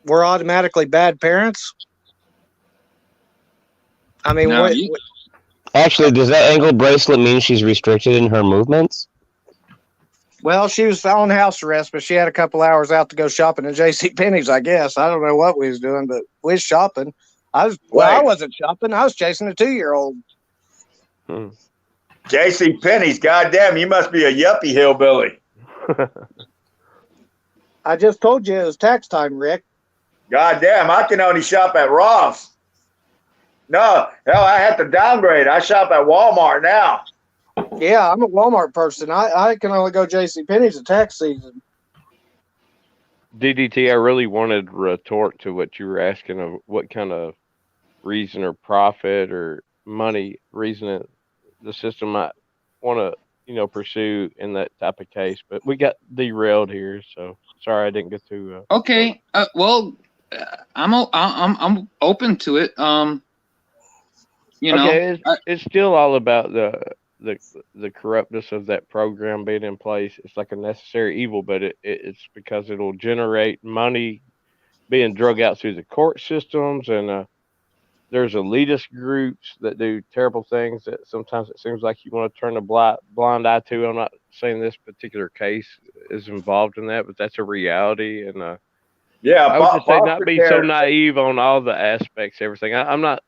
we're automatically bad parents. I mean, actually, does that ankle bracelet mean she's restricted in her movements? Well, she was on house arrest, but she had a couple hours out to go shopping at JCPenney's, I guess. I don't know what we was doing, but we was shopping. I wasn't shopping. I was chasing a 2-year-old. JCPenney's, goddamn, you must be a yuppie hillbilly. I just told you it was tax time, Rick. Goddamn, I can only shop at Ross. No, hell, I have to downgrade. I shop at Walmart now. Yeah, I'm a Walmart person. I can only go JCPenney's at tax season. DDT, I really wanted to retort to what you were asking of what kind of reason or profit or money reason the system might want to, pursue in that type of case. But we got derailed here, so sorry I didn't get to. Okay. Well, I'm open to it. Okay, it's still all about the corruptness of that program being in place. It's like a necessary evil, but it's because it'll generate money being drug out through the court systems, and there's elitist groups that do terrible things that sometimes it seems like you want to turn a blind eye to. I'm not saying this particular case is involved in that, but that's a reality, and Yeah, I would just say not foster be so care. naive on all the aspects, everything. I'm not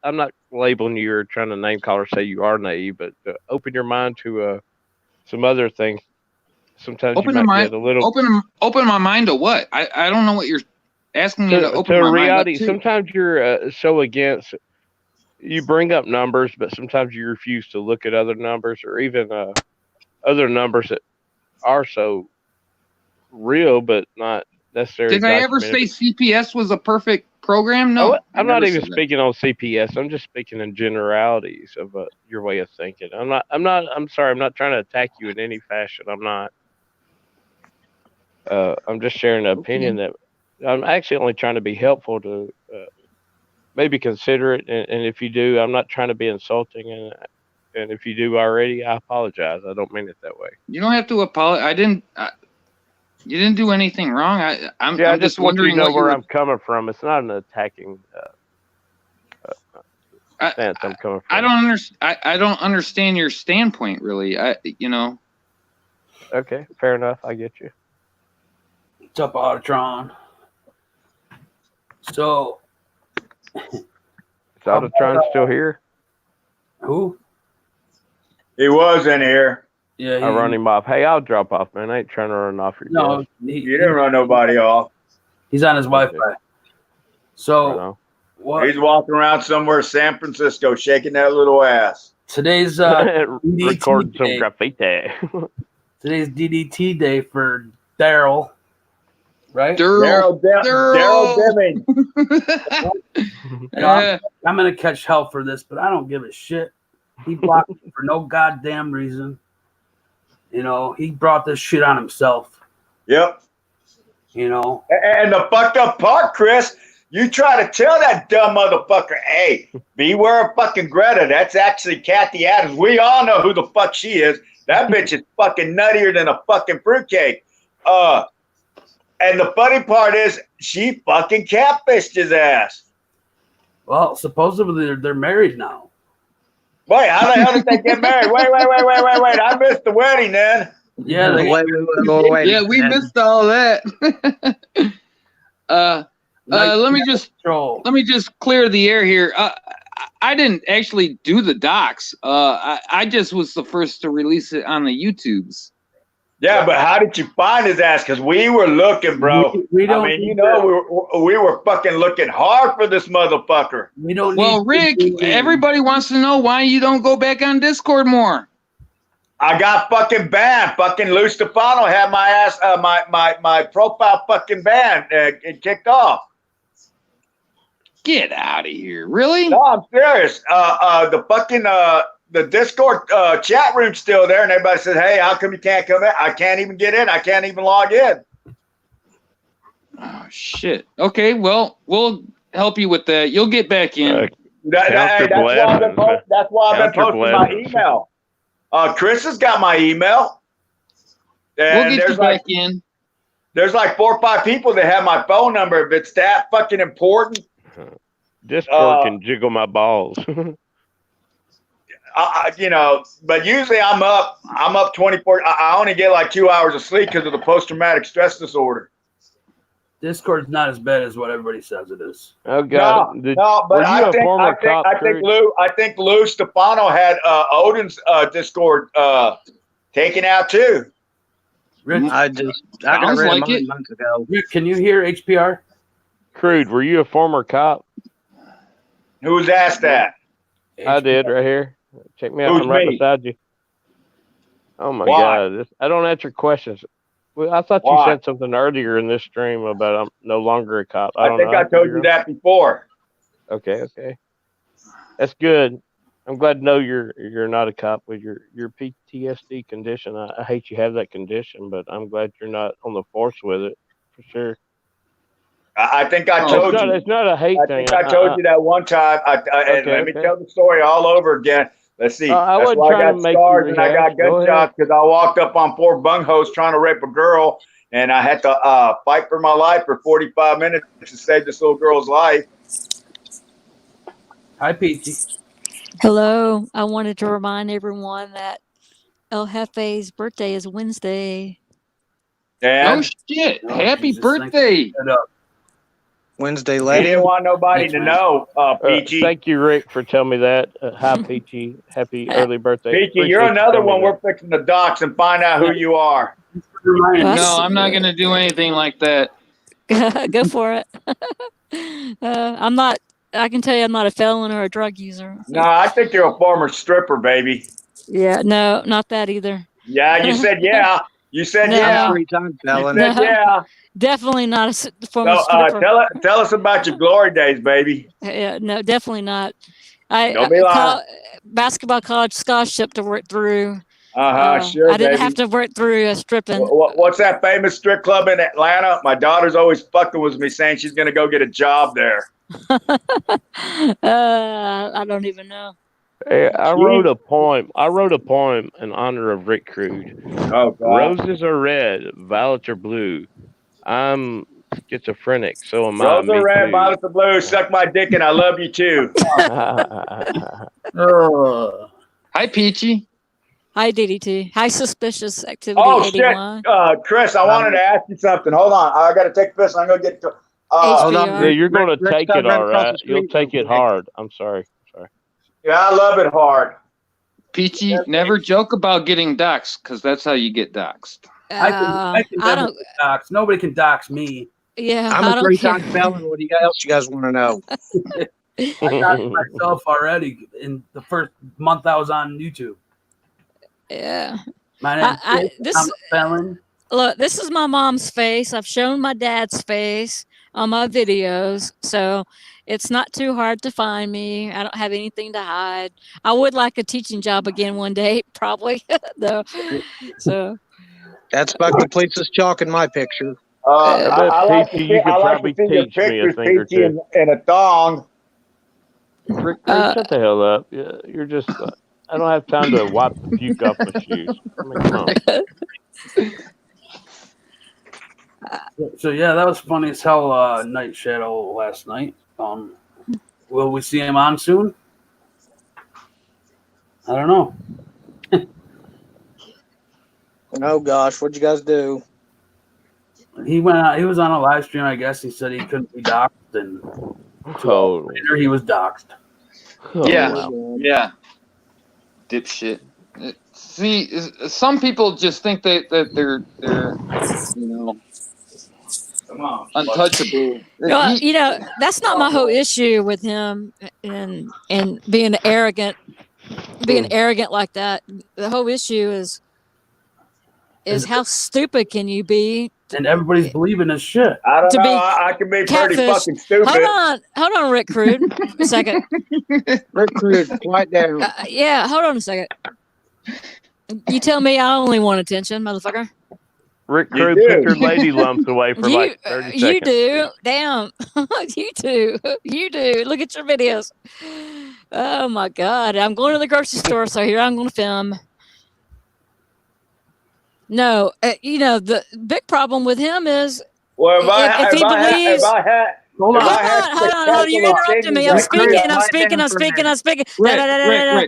labeling you or trying to name call or say you are naive, but open your mind to some other things. Sometimes you might get a little open my mind to what? I don't know what you're asking me to open to my reality. mind up to. Sometimes you're so against. You bring up numbers, but sometimes you refuse to look at other numbers or even other numbers that are so real but not necessarily Did I ever documented. say CPS was a perfect program? No, I'm not even speaking on CPS. I'm just speaking in generalities of your way of thinking. I'm sorry. I'm not trying to attack you in any fashion. I'm not. I'm just sharing an opinion that I'm actually only trying to be helpful to maybe consider it. And if you do, I'm not trying to be insulting. And if you do already, I apologize. I don't mean it that way. You don't have to apologize. You didn't do anything wrong. I'm just wondering you know where I'm coming from. It's not an attacking stance I'm coming from. I don't understand your standpoint, really. Okay, fair enough. I get you. What's up, Autotron? So, is Autotron still here? Who? He was in here. Yeah, I run him off. Hey, I'll drop off, man. I ain't trying to run off your desk. You didn't run nobody off. He's on his Wi-Fi. So, what? He's walking around somewhere in San Francisco shaking that little ass. Today's recording some graffiti. Today's DDT day for Daryl. Right? Daryl Deming. I'm going to catch hell for this, but I don't give a shit. He blocked me for no goddamn reason. He brought this shit on himself. Yep. And the fucked up part, Chris, you try to tell that dumb motherfucker, hey, beware of fucking Greta. That's actually Kathy Adams. We all know who the fuck she is. That bitch is fucking nuttier than a fucking fruitcake. And the funny part is she fucking catfished his ass. Well, supposedly they're married now. Wait, how the hell did they get married? Wait. I missed the wedding then. Yeah, we missed all that. Let me just clear the air here. I didn't actually do the docs. I just was the first to release it on the YouTubes. Yeah, but how did you find his ass? Because we were looking, bro. We were fucking looking hard for this motherfucker. Rick, everybody wants to know why you don't go back on Discord more. I got fucking banned. Fucking Lou Stefano had my ass, my profile fucking banned and kicked off. Get out of here! Really? No, I'm serious. The Discord chat room's still there, and everybody says, "Hey, how come you can't come in?" I can't even get in. I can't even log in. Oh shit! Okay, well, we'll help you with that. You'll get back in. That's why I've been posting my email. Chris has got my email. And we'll get you back in. There's like 4 or 5 people that have my phone number. If it's that fucking important, Discord can jiggle my balls. But usually I'm up 24. I only get like 2 hours of sleep because of the post-traumatic stress disorder. Discord's not as bad as what everybody says it is. Oh God! But I think Lou Stefano had Odin's Discord taken out too. Rich, I got rid of mine months ago. Rick, can you hear HPR? Crude, were you a former cop? Who's asked that? I did right here. Check me out. I'm right beside you. Oh my God! I don't answer questions. Well, I thought you Why? said something earlier in this stream about I'm no longer a cop. I I don't think know. I told you that before. Okay. That's good. I'm glad to know you're not a cop with your PTSD condition. I hate you have that condition, but I'm glad you're not on the force with it for sure. I think I Oh, told you. It's not a hate I thing. think I told you that one time. And let me tell the story all over again. Let's see. I That's wasn't why I trying got to make you scars and I rehash. got Go ahead. gunshots because I walked up on 4 bunghos trying to rape a girl, and I had to fight for my life for 45 minutes to save this little girl's life. Hi, Peachy. Hello. I wanted to remind everyone that El Jefe's birthday is Wednesday. Dan? No shit. Oh, Happy Jesus, thanks. birthday. Shut up. Wednesday, He lady. didn't want nobody Thanks, to man. know, Peachy. Thank you, Rick, for telling me that. Hi, Peachy. Happy early birthday. Peachy, you're Appreciate you another telling me one that. we're fixing to dox and find out who you are. Well, No, I'm not gonna do anything like that. Go for it. I'm not. I can tell you, I'm not a felon or a drug user. No, I think you're a former stripper, baby. Yeah, no, not that either. Yeah, you said yeah. You said No. yeah. I'm 3-time You felon. said No. yeah. Definitely not a former So stripper. tell us about your glory days, baby. Yeah, no, definitely not. Don't be lying. Basketball college scholarship to work through. Sure, I didn't baby. have to work through stripping. What's that famous strip club in Atlanta? My daughter's always fucking with me, saying she's gonna go get a job there. I don't even know. Hey, I wrote a poem in honor of Rick Crude. Oh, God. Roses are red, violets are blue. I'm schizophrenic, so am I. Roses are Me red, too. violets are blue. Suck my dick, and I love you too. Hi, Peachy. Hi, DDT. Hi, Suspicious Activity Oh 81. shit, Chris, I wanted to ask you something. Hold on, I got to take a piss. I'm gonna get to. Hold on. Yeah, you're going to Rick's take gotta it run all across right. the street You'll take real it quick. hard. I'm sorry. Yeah, I love it hard. Peachy, never joke about getting doxxed, because that's how you get doxxed. I can never get doxed. Nobody can dox me. Yeah, I'm I a don't 3-time care. felon. What else you guys want to know? I doxed myself already in the first month I was on YouTube. Yeah. My name's Chris. I'm a felon. Look, this is my mom's face. I've shown my dad's face on my videos, so it's not too hard to find me. I don't have anything to hide. I would like a teaching job again one day, probably, though. So That's Buck the Police's chalk in my picture. I like to Peachy, see, you could I like to probably see your teach me a pictures, thing or Peachy, two. in a thong. Rick, shut the hell up. Yeah, you're just. I don't have time to wipe the puke off my shoes. I mean, come on. So yeah, that was funny as hell. Night Shadow last night. Will we see him on soon? I don't know. Oh gosh, what'd you guys do? He went out. He was on a live stream. I guess he said he couldn't be doxxed, and 2 hours later he was doxxed. Yeah. Dipshit. See, some people just think that they're untouchable. Well, that's not my whole issue with him and being arrogant like that. The whole issue is how stupid can you be? And everybody's believing his shit. I don't know. I can be pretty fucking stupid. Hold on, Rick Crude. A second. Rick Crude, quiet down. Yeah, hold on a second. You tell me I only want attention, motherfucker. Rick Crude took your lady lumps away for like 30 seconds. You do. Damn. You do. You do. Look at your videos. Oh my God. I'm going to the grocery store, so here I'm going to film. No, the big problem with him is well, if he believes. Hold on. You're interrupting me. I'm speaking.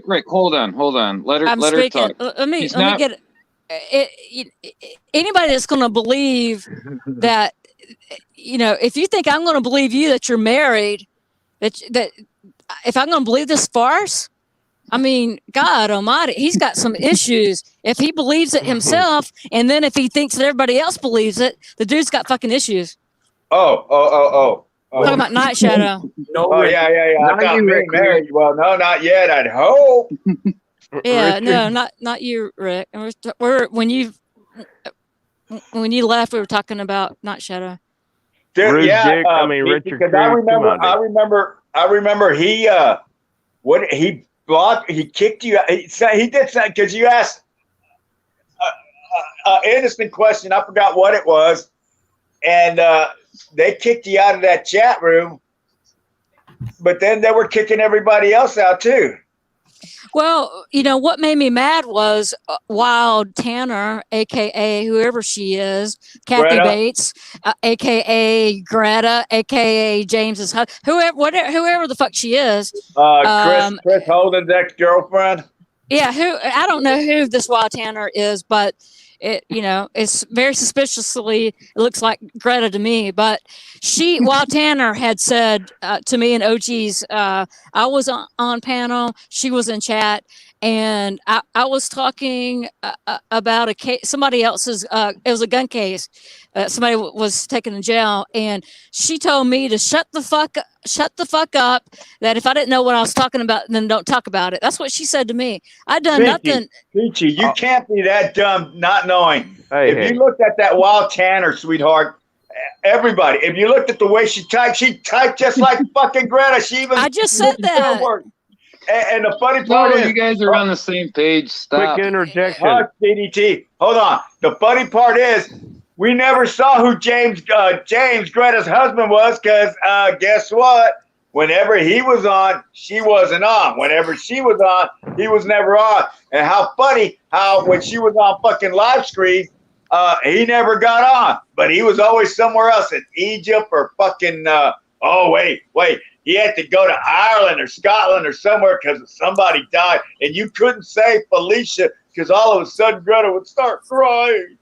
Rick, hold on. Let her talk. Let me get it. Anybody that's going to believe that, if you think I'm going to believe you that you're married, that if I'm going to believe this farce, I mean, God Almighty, he's got some issues. If he believes it himself, and then if he thinks that everybody else believes it, the dude's got fucking issues. Oh. Talking about Night Shadow. Yeah. I thought me married. Well, no, not yet. I'd hope. Yeah, no, not you, Rick. We're when you when you left, we were talking about not Shadow. Dude, Rude yeah, Dick. I mean, Richard because Cruz. Come on, dude. I remember he he kicked you. He did something because you asked an innocent question. I forgot what it was, and they kicked you out of that chat room. But then they were kicking everybody else out too. Well, what made me mad was Wild Tanner, aka whoever she is, Kathy Greta. Bates, aka Greta, aka James's husband, whoever the fuck she is. Chris Holden's ex-girlfriend. Yeah, I don't know who this Wild Tanner is, but it's very suspiciously, it looks like Greta to me. But Wild Tanner had said to me and OG's, I was on panel, she was in chat, and I was talking about a case, somebody else's, it was a gun case. Somebody was taken to jail, and she told me to shut the fuck up, that if I didn't know what I was talking about, then don't talk about it. That's what she said to me. I done nothing. Peachy, you can't be that dumb not knowing. If you looked at that Wild Tanner, sweetheart, everybody, if you looked at the way she typed just like fucking Greta. I just said that. And the funny part is, you guys are on the same page. Stop. Quick interjection. DDT. Hold on. The funny part is, we never saw who James Greta's husband was, because guess what? Whenever he was on, she wasn't on. Whenever she was on, he was never on. And how funny how when she was on fucking live screen, he never got on. But he was always somewhere else in Egypt or fucking wait. He had to go to Ireland or Scotland or somewhere because somebody died. And you couldn't say Felicia because all of a sudden Greta would start crying.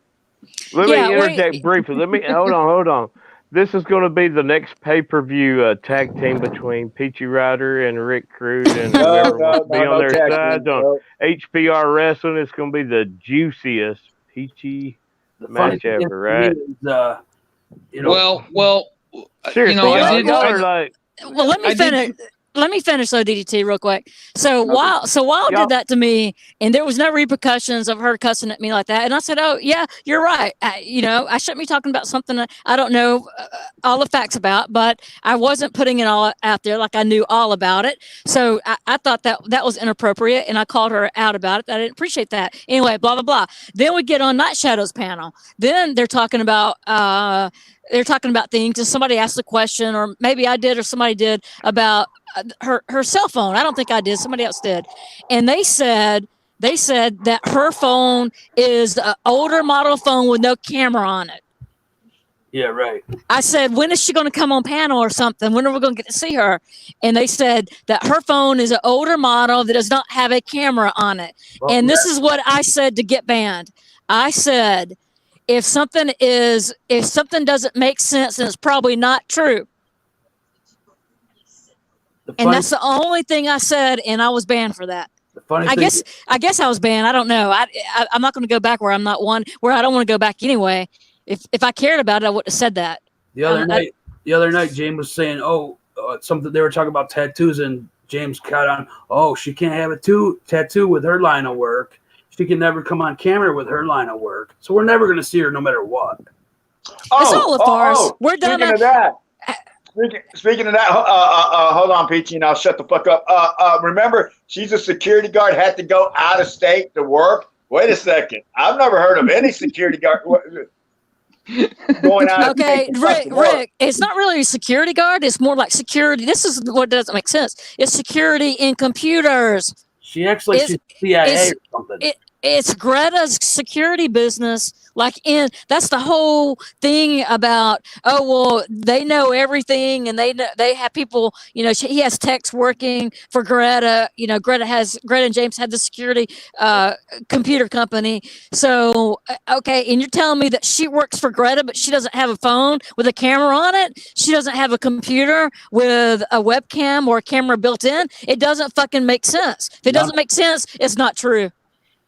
Let me interject briefly. Hold on. This is going to be the next pay-per-view tag team between Peachy Ryder and Rick Cruz and whoever wants to be on their sides on HPR Wrestling. It's going to be the juiciest Peachy match ever, right? Well, seriously, well, let me finish. Let me finish though, DDT, real quick. So Wild did that to me, and there was no repercussions of her cussing at me like that. And I said, "Oh yeah, you're right. I shouldn't be talking about something that I don't know all the facts about, but I wasn't putting it all out there like I knew all about it. So I thought that was inappropriate, and I called her out about it. I didn't appreciate that. Anyway, blah blah blah. Then we get on Night Shadow's panel. Then they're talking about things, and somebody asked a question, or maybe I did, or somebody did, about her cell phone. I don't think I did. Somebody else did. And they said that her phone is an older model phone with no camera on it. Yeah, right. I said, when is she going to come on panel or something? When are we going to get to see her? And they said that her phone is an older model that does not have a camera on it. Well, and this is what I said to get banned. I said, if something doesn't make sense, then it's probably not true. And that's the only thing I said, and I was banned for that. I guess I was banned. I don't know. I'm not going to go back where I'm not one, where I don't want to go back anyway. If I cared about it, I wouldn't have said that. The other night, James was saying, something. They were talking about tattoos, and James caught on. Oh, she can't have a tattoo with her line of work. She can never come on camera with her line of work. So we're never going to see her no matter what. It's all a farce. We're done. Speaking of that, hold on, Peachy, and I'll shut the fuck up. Remember, she's a security guard, had to go out of state to work. Wait a second. I've never heard of any security guard going out of state. Okay, Rick, it's not really a security guard. It's more like security. This is what doesn't make sense. It's security in computers. She's CIA or something. It's Greta's security business. That's the whole thing about, they know everything, and they have people, he has techs working for Greta. Greta and James had the security computer company. So, okay. And you're telling me that she works for Greta, but she doesn't have a phone with a camera on it. She doesn't have a computer with a webcam or a camera built in. It doesn't fucking make sense. If it doesn't make sense, it's not true.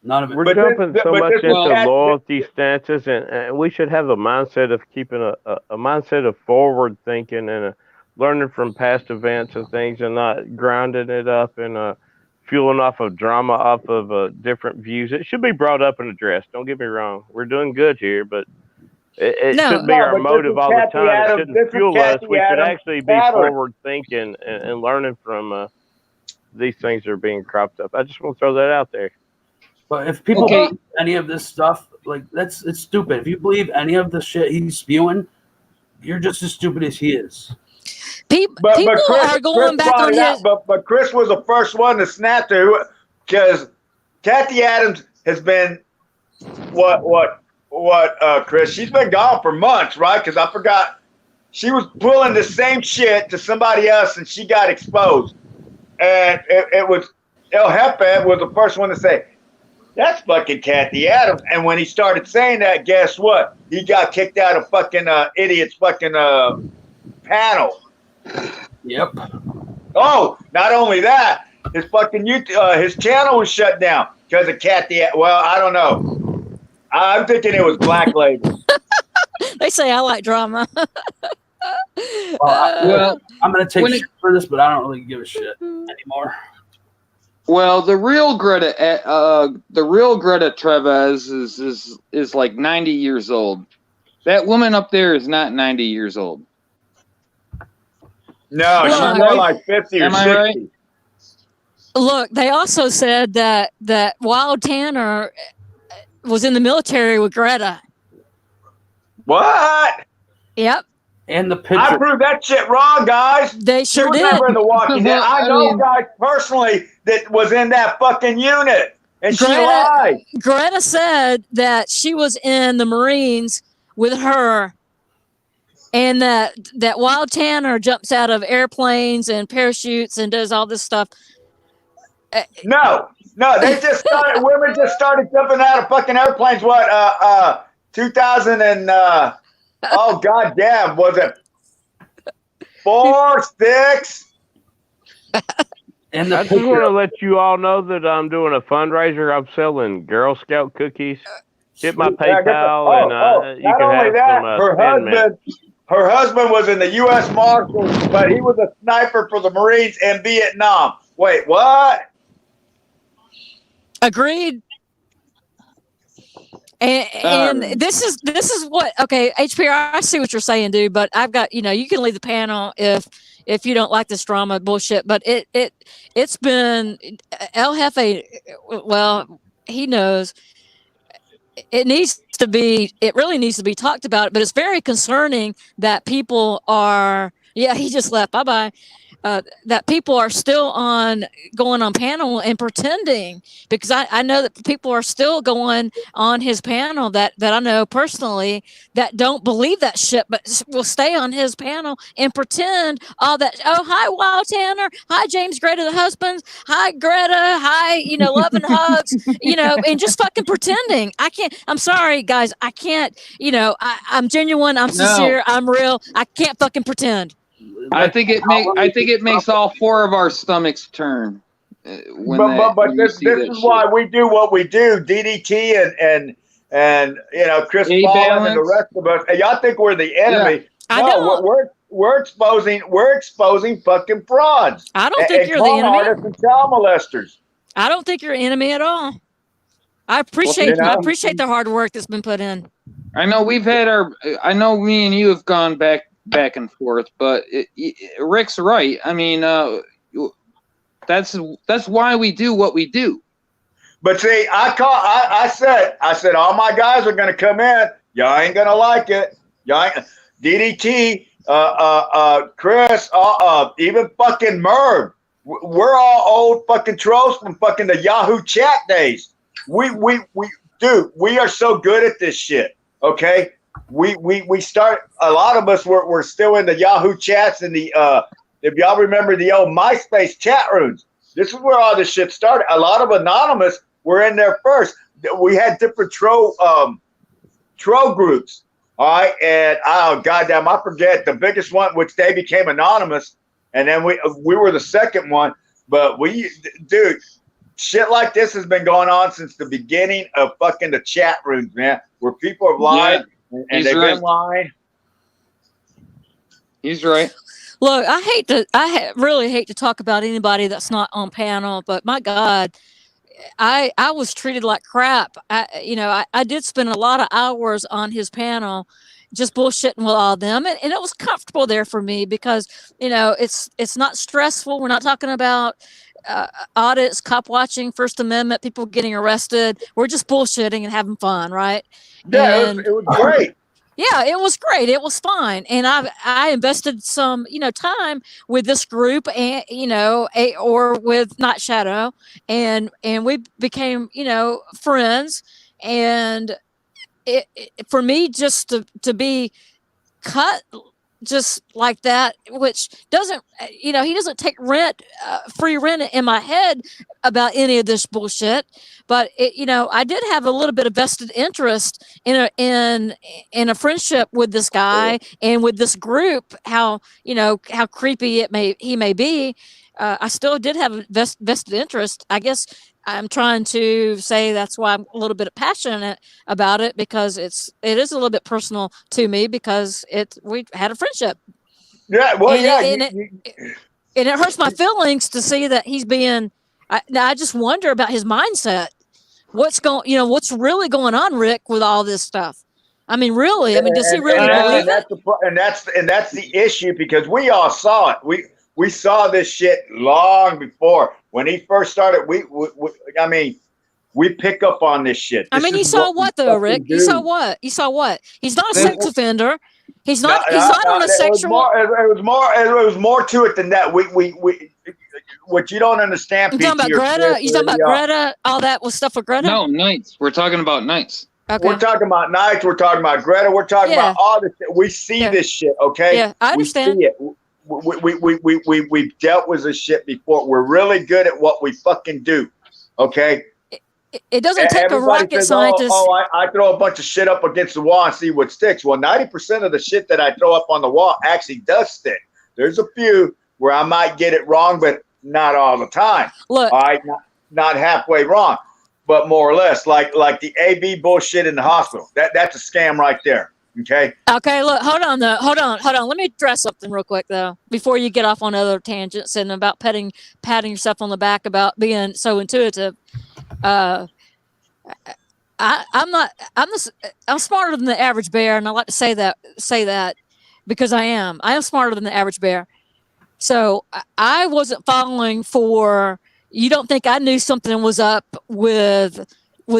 None of it. We're jumping so much into loyalty stances, and we should have a mindset of keeping a mindset of forward thinking and learning from past events and things, and not grounding it up and fueling off of drama, off of different views. It should be brought up and addressed. Don't get me wrong. We're doing good here, but It No. shouldn't be No, our but this motive is all the Kathy time. It Adams. shouldn't This is fuel us. Kathy We should Adams actually be pattern. forward thinking and learning from these things that are being cropped up. I just want to throw that out there. But if people Okay. believe any of this stuff, like it's stupid. If you believe any of the shit he's spewing, you're just as stupid as he is. People are going back on his. But Chris was the first one to snap to, because Kathy Adams has been Chris? She's been gone for months, right? Because I forgot she was pulling the same shit to somebody else, and she got exposed. And it was El Jefe was the first one to say, "That's fucking Kathy Adams." And when he started saying that, guess what? He got kicked out of fucking idiot's fucking panel. Yep. Oh, not only that, his fucking his channel was shut down because of Kathy. Well, I don't know. I'm thinking it was Black Label. They say I like drama. Well, I'm gonna take shit for this, but I don't really give a shit anymore. Well, the real Greta Treves is like 90 years old. That woman up there is not 90 years old. No, she's more like 50 or 60. Right? Look, they also said that Wild Tanner was in the military with Greta. What? Yep. And the picture. I proved that shit wrong, guys. They sure she was did. never in the Walking Dead. I know guys personally that was in that fucking unit, and she lied. Greta said that she was in the Marines with her, and that Wild Tanner jumps out of airplanes and parachutes and does all this stuff. No, they just started. Women just started jumping out of fucking airplanes. What? 2000 and oh goddamn, was it 4, 6? And I just want to let you all know that I'm doing a fundraiser. I'm selling Girl Scout cookies. Hit my PayPal, and you can have some. Her husband was in the U.S. Marshals, but he was a sniper for the Marines in Vietnam. Wait, what? Agreed. And this is what, okay, HPR, I see what you're saying, dude, but I've got, you can leave the panel if you don't like this drama bullshit, but it's been El Jefe, well, he knows it really needs to be talked about, but it's very concerning that people are, he just left, bye-bye. That people are still going on panel and pretending, because I know that people are still going on his panel that I know personally that don't believe that shit, but will stay on his panel and pretend all that. Oh, hi, Wild Tanner. Hi, James Greta, the husbands. Hi, Greta. Hi, love and hugs, and just fucking pretending. I can't, I'm sorry, guys. I can't, I'm genuine. I'm sincere. I'm real. I can't fucking pretend. I think it makes all four of our stomachs turn. But this is why we do what we do. DDT and Chris Paul and the rest of us. And y'all think we're the enemy? Yeah, no, we're exposing fucking frauds. I don't think you're the enemy. Artists and child molesters. I don't think you're an enemy at all. I appreciate the hard work that's been put in. I know I know me and you have gone back and forth, but Rick's right. I mean, that's why we do what we do. But see, I said all my guys are going to come in. Y'all ain't going to like it. Y'all ain't, DDT, Chris, even fucking Merv. We're all old fucking trolls from fucking the Yahoo chat days. We are so good at this shit. Okay. We start, a lot of us we're still in the Yahoo chats and the if y'all remember the old MySpace chat rooms. This is where all this shit started. A lot of anonymous were in there first. We had different troll groups. All right, and oh goddamn, I forget the biggest one, which they became anonymous, and then we were the second one. But dude, shit like this has been going on since the beginning of fucking the chat rooms, man, where people have lied. Yeah. And they've been lying. He's right. Look, I really hate to talk about anybody that's not on panel, but my God, I was treated like crap. I did spend a lot of hours on his panel, just bullshitting with all of them, and it was comfortable there for me because it's not stressful. We're not talking about audits, cop watching, First Amendment, people getting arrested. We're just bullshitting and having fun, right? Yeah, And it was great. yeah, it was great. It was fine, and I invested some time with this group, and or with Night Shadow, and we became friends, and for me just to be cut just like that, which doesn't, he doesn't take free rent in my head about any of this bullshit. But I did have a little bit of vested interest in a friendship with this guy and with this group. How creepy he may be. I still did have a vested interest. I guess I'm trying to say that's why I'm a little bit passionate about it, because it is a little bit personal to me, because we had a friendship. Yeah, well, and it hurts my feelings to see that he's being. I just wonder about his mindset. What's really going on, Rick, with all this stuff? I mean, really? I mean, does he really believe it? That's the issue, because we all saw it. We saw this shit long before when he first started. We pick up on this shit. You saw what though, Rick? You saw what? He's not a sex offender. He's not. He's not on a sexual. It was more to it than that. We what you don't understand. You talking about Greta? You talking about Greta? All that was stuff with Greta? No, Nights. We're talking about Nights. Okay. We're talking about Nights. We're talking about Greta. We're talking about all this shit. We see this shit. Okay. Yeah, I understand. We see it. We've dealt with this shit before. We're really good at what we fucking do. Okay. It doesn't take a rocket scientist. I throw a bunch of shit up against the wall and see what sticks. Well, 90% of the shit that I throw up on the wall actually does stick. There's a few where I might get it wrong, but not all the time. Look, all right, not halfway wrong, but more or less. Like the AV bullshit in the hospital. That's a scam right there. Okay. Okay. Look, hold on. Let me address something real quick though, before you get off on other tangents and about patting yourself on the back about being so intuitive. I'm smarter than the average bear, and I like to say that because I am smarter than the average bear. So I wasn't falling for. You don't think I knew something was up with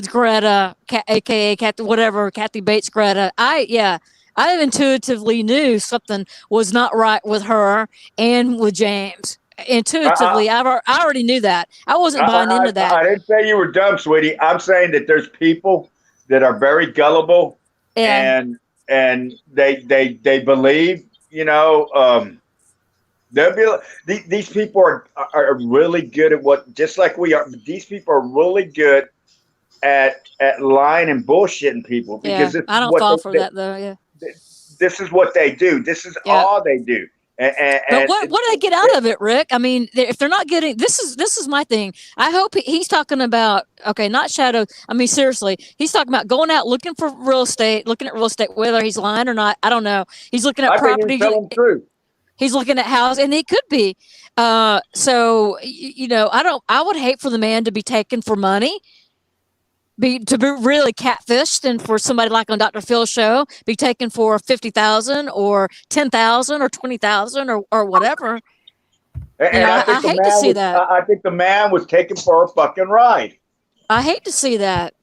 Greta, aka Kathy Bates Greta. I intuitively knew something was not right with her and with James. Intuitively, I already knew that. I wasn't buying into that. I didn't say you were dumb, sweetie. I'm saying that there's people that are very gullible, and they believe. They'll be these people are really good at what, just like we are. These people are really good at lying and bullshitting people, because I don't fall for that though. Yeah, this is what they do. This is all they do. But what do they get out of it, Rick? I mean, if they're not getting this is my thing. I hope he's talking about not shadow. I mean, seriously, he's talking about going out looking for real estate, looking at real estate, whether he's lying or not. I don't know. He's looking at property. He's looking at house, and he could be. So I would hate for the man to be taken for money. To be really catfished, and for somebody like on Dr. Phil's show, be taken for $50,000 or $10,000 or $20,000 or whatever. And I hate to see that. I think the man was taken for a fucking ride. I hate to see that.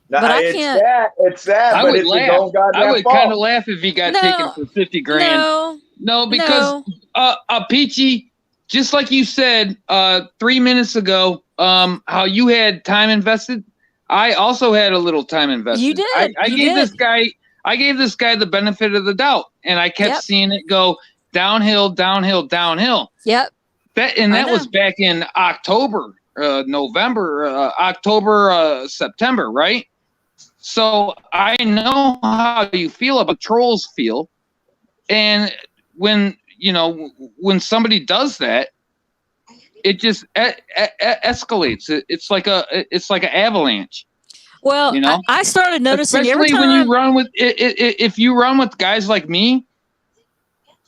No, but I can't. It's sad. I would laugh. I would kind of laugh if he got taken for $50,000. No, because Peachy, just like you said 3 minutes ago, how you had time invested. I also had a little time invested. You did. I gave this guy the benefit of the doubt, and I kept seeing it go downhill, downhill, downhill. Yep. That was back in October, October, September, right? So I know how you feel about trolls feel, and when somebody does that, it just escalates. It's like an avalanche. Well, I started noticing, especially every time when you run with if you run with guys like me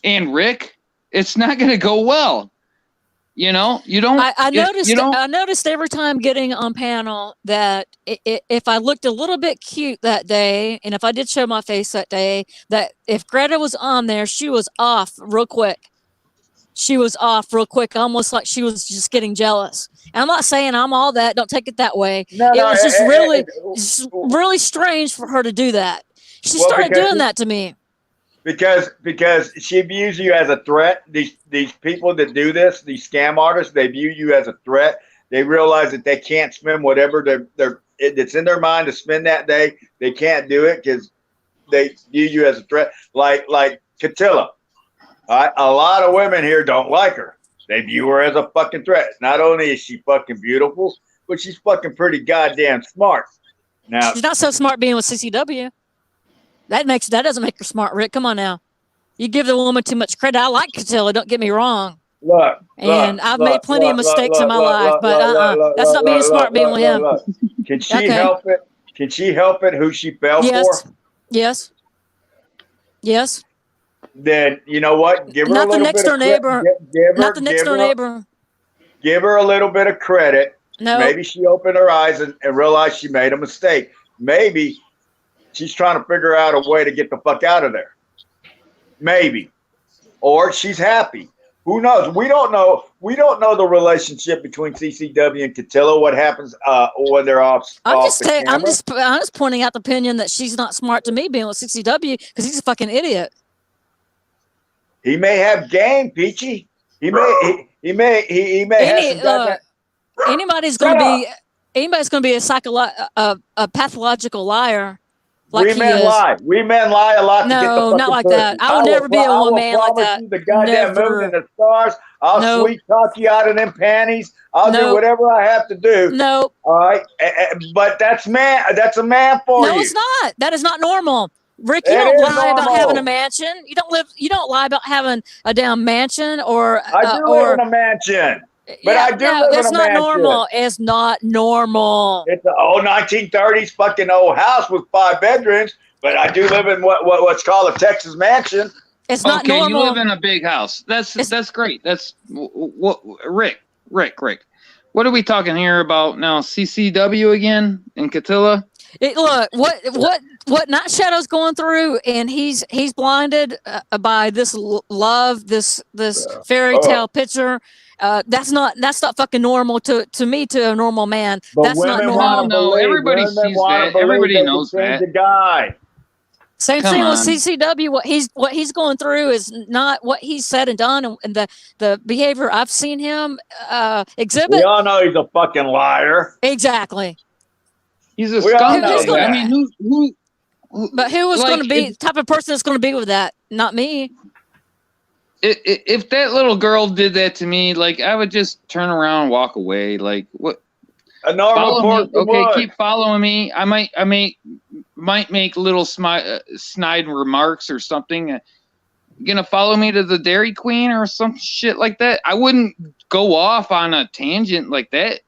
and Rick, it's not going to go well. You know, you don't. I noticed. You don't. I noticed every time getting on panel that if I looked a little bit cute that day, and if I did show my face that day, that if Greta was on there, she was off real quick. She was off real quick, almost like she was just getting jealous. And I'm not saying I'm all that. Don't take it that way. No, It no, was just really strange for her to do that. She started doing that to me. Because she views you as a threat. These people that do this, these scam artists, they view you as a threat. They realize that they can't spend whatever it's in their mind to spend that day. They can't do it because they view you as a threat. Like Catilla. A lot of women here don't like her. They view her as a fucking threat. Not only is she fucking beautiful, but she's fucking pretty goddamn smart. Now she's not so smart being with CCW. That doesn't make her smart, Rick. Come on now. You give the woman too much credit. I like Catilla, don't get me wrong. I've made plenty of mistakes in my life, but that's not being smart being with him. Can she help it? Can she help it who she fell for? Yes. Then you know what? Give her not a little the next door neighbor. Not the next door neighbor. Give her a little bit of credit. No. Maybe she opened her eyes and realized she made a mistake. Maybe she's trying to figure out a way to get the fuck out of there. Maybe. Or she's happy. Who knows? We don't know. We don't know the relationship between CCW and Catilla. What happens when they're off? I'm just pointing out the opinion that she's not smart to me being with CCW because he's a fucking idiot. He may have game, Peachy. He may have anybody's going to be a pathological liar. Like we men lie. We men lie a lot. No, to get the not like person. that. I will never be a woman like that. You the goddamn moon and the stars. I'll sweet talk you out of them panties. I'll do whatever I have to do. No. All right. But that's man. That's a man for you. No, it's not. That is not normal. Rick, you don't lie about having a mansion. You don't lie about having a damn mansion or. I do live in a mansion. But I do live in a mansion. It's not normal. It's not normal. It's an old 1930s fucking old house with 5 bedrooms. But I do live in what's called a Texas mansion. It's not normal. You live in a big house. That's great. That's what Rick. What are we talking here about now? CCW again in Catilla? Look, what Night Shadow's going through, and he's blinded by this love, this fairy tale picture. That's not fucking normal to me, to a normal man. But that's not normal. No, everybody sees that. Everybody knows that. The guy. Same thing with CCW. What he's going through is not what he's said and done, and the behavior I've seen him exhibit. We all know he's a fucking liar. Exactly. He's a scumbag. I mean, who? But who was going to be the type of person that's going to be with that? Not me. If that little girl did that to me, like I would just turn around and walk away. Like what? A normal person would. Keep following me. I might make little snide remarks or something. You gonna follow me to the Dairy Queen or some shit like that? I wouldn't go off on a tangent like that.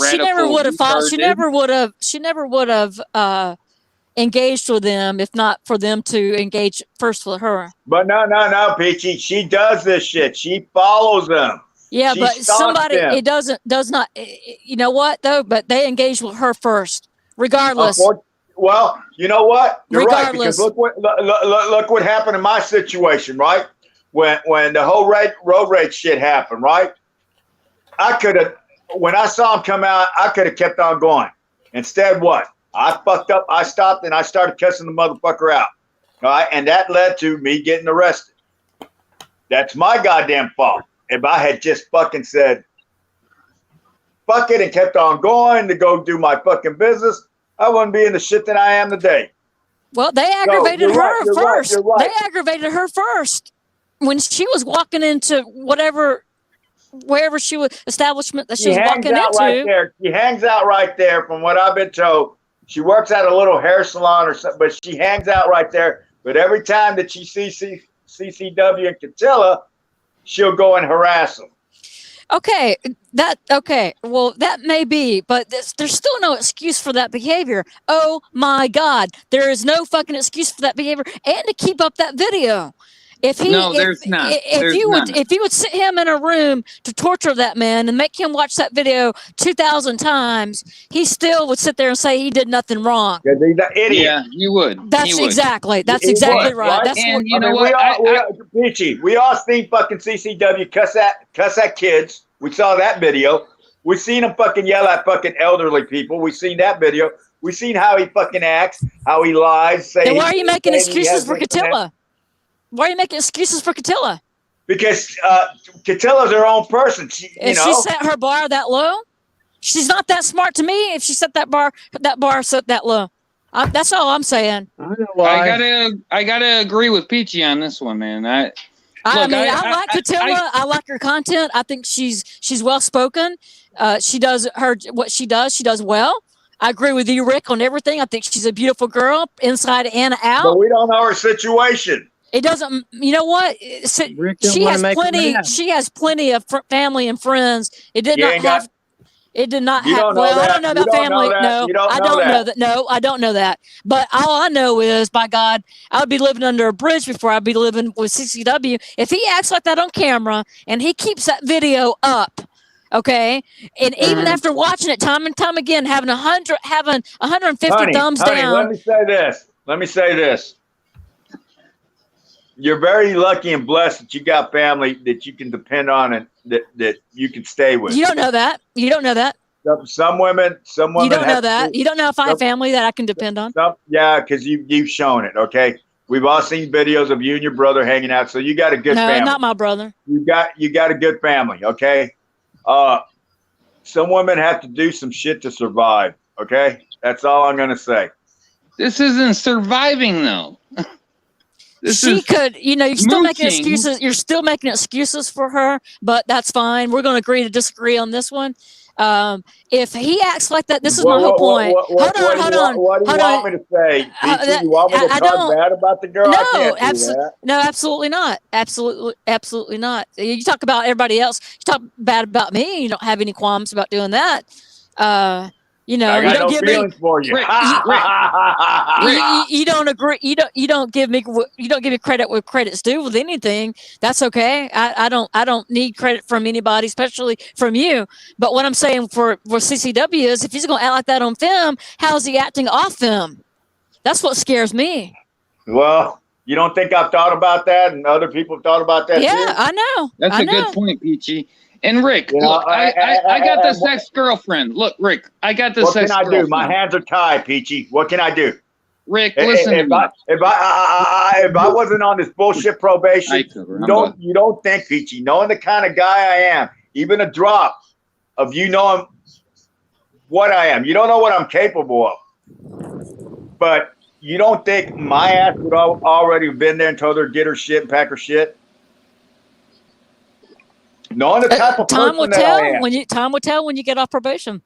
She never would have followed. She never would have engaged with them if not for them to engage first with her. But no, Peachy. She does this shit. She follows them. Yeah, but somebody it does not. You know what though? But they engage with her first, regardless. Well, you know what? You're regardless. Right, because look what happened in my situation, right? When the whole road rage shit happened, right? I could have. When I saw him come out, I could have kept on going. Instead, what? I fucked up. I stopped and I started cussing the motherfucker out. All right. And that led to me getting arrested. That's my goddamn fault. If I had just fucking said, fuck it and kept on going to go do my fucking business, I wouldn't be in the shit that I am today. Well, they aggravated her first. You're right. They aggravated her first. When she was walking into wherever she was, establishment that she was walking into. Right there. She hangs out right there from what I've been told. She works at a little hair salon or something, but she hangs out right there. But every time that she sees CCW and Catilla, she'll go and harass them. Okay. Well, that may be, but there's still no excuse for that behavior. Oh my God. There is no fucking excuse for that behavior and to keep up that video. If he, No, there's not. There's none. if you would sit him in a room to torture that man and make him watch that video 2,000 times, he still would sit there and say he did nothing wrong. Because he's an idiot. Yeah, you would. That's You would. exactly. That's He exactly would, right. right? That's And what. you know what? Peachy, we all seen fucking CCW cuss at kids. We saw that video. We seen him fucking yell at fucking elderly people. We seen that video. We seen how he fucking acts, how he lies. Then why are you making excuses for Catilla? Why are you making excuses for Catilla? Because Catilla's her own person. She set her bar that low, she's not that smart to me. If she set that bar set that low, that's all I'm saying. I gotta agree with Peachy on this one, man. I like Catilla. I like her content. I think she's well spoken. She does what she does. She does well. I agree with you, Rick, on everything. I think she's a beautiful girl, inside and out. But we don't know her situation. It doesn't. You know what? She has plenty. She has plenty of family and friends. It did not have. It did not have. Well, I don't know about family. No, I don't know that. No, I don't know that. But all I know is, by God, I would be living under a bridge before I'd be living with CCW. If he acts like that on camera and he keeps that video up, okay, and even after watching it time and time again, having 150 thumbs down. Let me say this. You're very lucky and blessed that you got family that you can depend on and that you can stay with. You don't know that. Some women. You don't know that. You don't know if I have family that I can depend on. Because you've shown it. Okay, we've all seen videos of you and your brother hanging out. So you got a good family. No, not my brother. You got a good family. Okay. Some women have to do some shit to survive. Okay, that's all I'm gonna say. This isn't surviving though. You're still making excuses. You're still making excuses for her, but that's fine. We're going to agree to disagree on this one. If he acts like that, this is my whole point. Hold on. What do you want me to say? You want me to talk bad about the girl? No, absolutely not. Absolutely not. You talk about everybody else. You talk bad about me. You don't have any qualms about doing that. I got no feelings for you. You don't agree. You don't give me credit where credit's due with anything. That's okay. I don't need credit from anybody, especially from you. But what I'm saying for CCW is, if he's going to act like that on film, how is he acting off film? That's what scares me. Well, you don't think I've thought about that, and other people have thought about that too? Yeah, I know. That's a good point, Peachy. And Rick, look, I got this ex-girlfriend. Look, Rick, I got this ex-girlfriend. What can I do? My hands are tied, Peachy. What can I do? Rick, listen to me. If I wasn't on this bullshit probation, you don't think, Peachy, knowing the kind of guy I am, even a drop of you knowing what I am, you don't know what I'm capable of. But you don't think my ass would already have been there and told her to get her shit and pack her shit? Knowing the type of time will person tell that I am. Time will tell when you get off probation.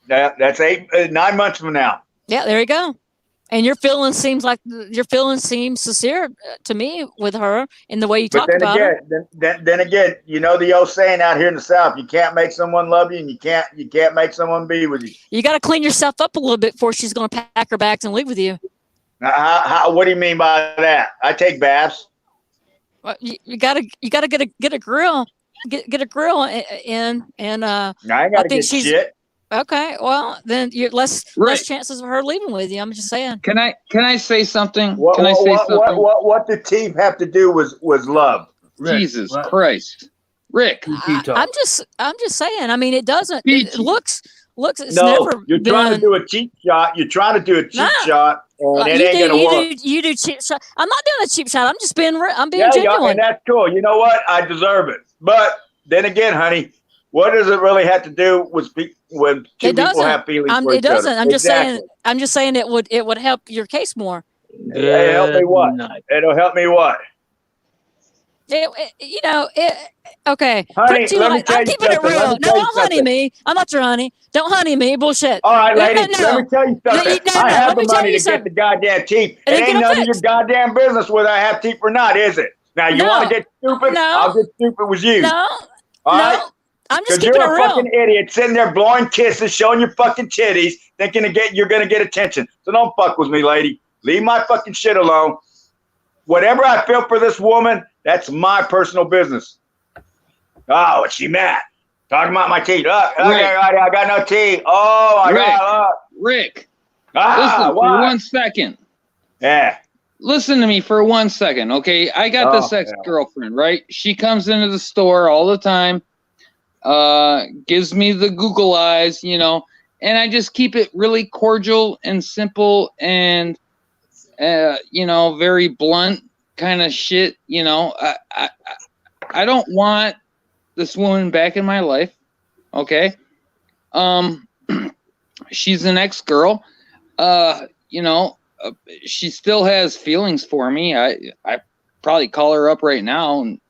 That's 9 months from now. Yeah, there you go. And your feeling seems sincere to me with her in the way you talked about her. Then again, you know the old saying out here in the South: you can't make someone love you, and you can't make someone be with you. You got to clean yourself up a little bit before she's going to pack her bags and leave with you. What do you mean by that? I take baths. Well, you gotta get a grill. Get a grill in, and I ain't get shit. Okay, well then you're less chances of her leaving with you. I'm just saying. Can I say something? What the team have to do was love. Rick, Jesus Christ, Rick. I'm just saying. I mean, it doesn't. It looks. It's no, never. You're trying to do a cheap shot. You're trying to do a cheap shot, and it ain't gonna work. You do cheap shot. I'm not doing a cheap shot. I'm just being. I'm being genuine. And that's cool. You know what? I deserve it. But then again, honey, what does it really have to do with when two people have feelings for each It doesn't. other? I'm just saying it would help your case more. It'll help me what? It'll help me what? Okay. Honey, I'm keeping it real. No, don't honey me. I'm not your honey. Don't honey me. Bullshit. All right, lady. Let me tell you something. I have the money to get the goddamn teeth. It ain't none of your goddamn business whether I have teeth or not, is it? Now, you want to get stupid? No. I'll get stupid with you. No. All right? I'm just keeping it real. You're a fucking idiot sitting there blowing kisses, showing your fucking titties, thinking you're going to get attention. So don't fuck with me, lady. Leave my fucking shit alone. whatever I feel for this woman, that's my personal business. Oh, is she mad? Talking about my teeth. I got no teeth. Oh, I got Rick. Ah, listen what? for 1 second. Yeah. Listen to me for 1 second, okay? I got this ex-girlfriend, right? She comes into the store all the time, gives me the Google eyes, you know, and I just keep it really cordial and simple and, you know, very blunt kind of shit. You know, I don't want this woman back in my life, okay? She's an ex-girl. You know, she still has feelings for me. I probably call her up right now and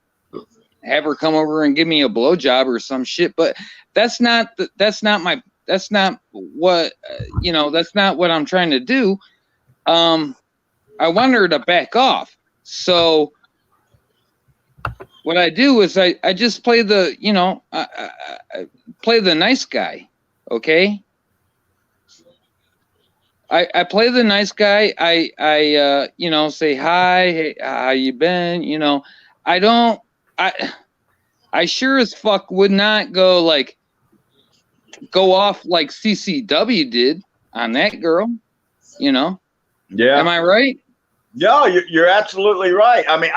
have her come over and give me a blowjob or some shit. But that's not what you know. That's not what I'm trying to do. I want her to back off. So what I do is I just play the, you know, I play the nice guy. Okay. I play the nice guy. I you know, say hi, hey, how you been? You know, I sure as fuck would not go off like CCW did on that girl. You know? Yeah. Am I right? No, you're absolutely right. I mean,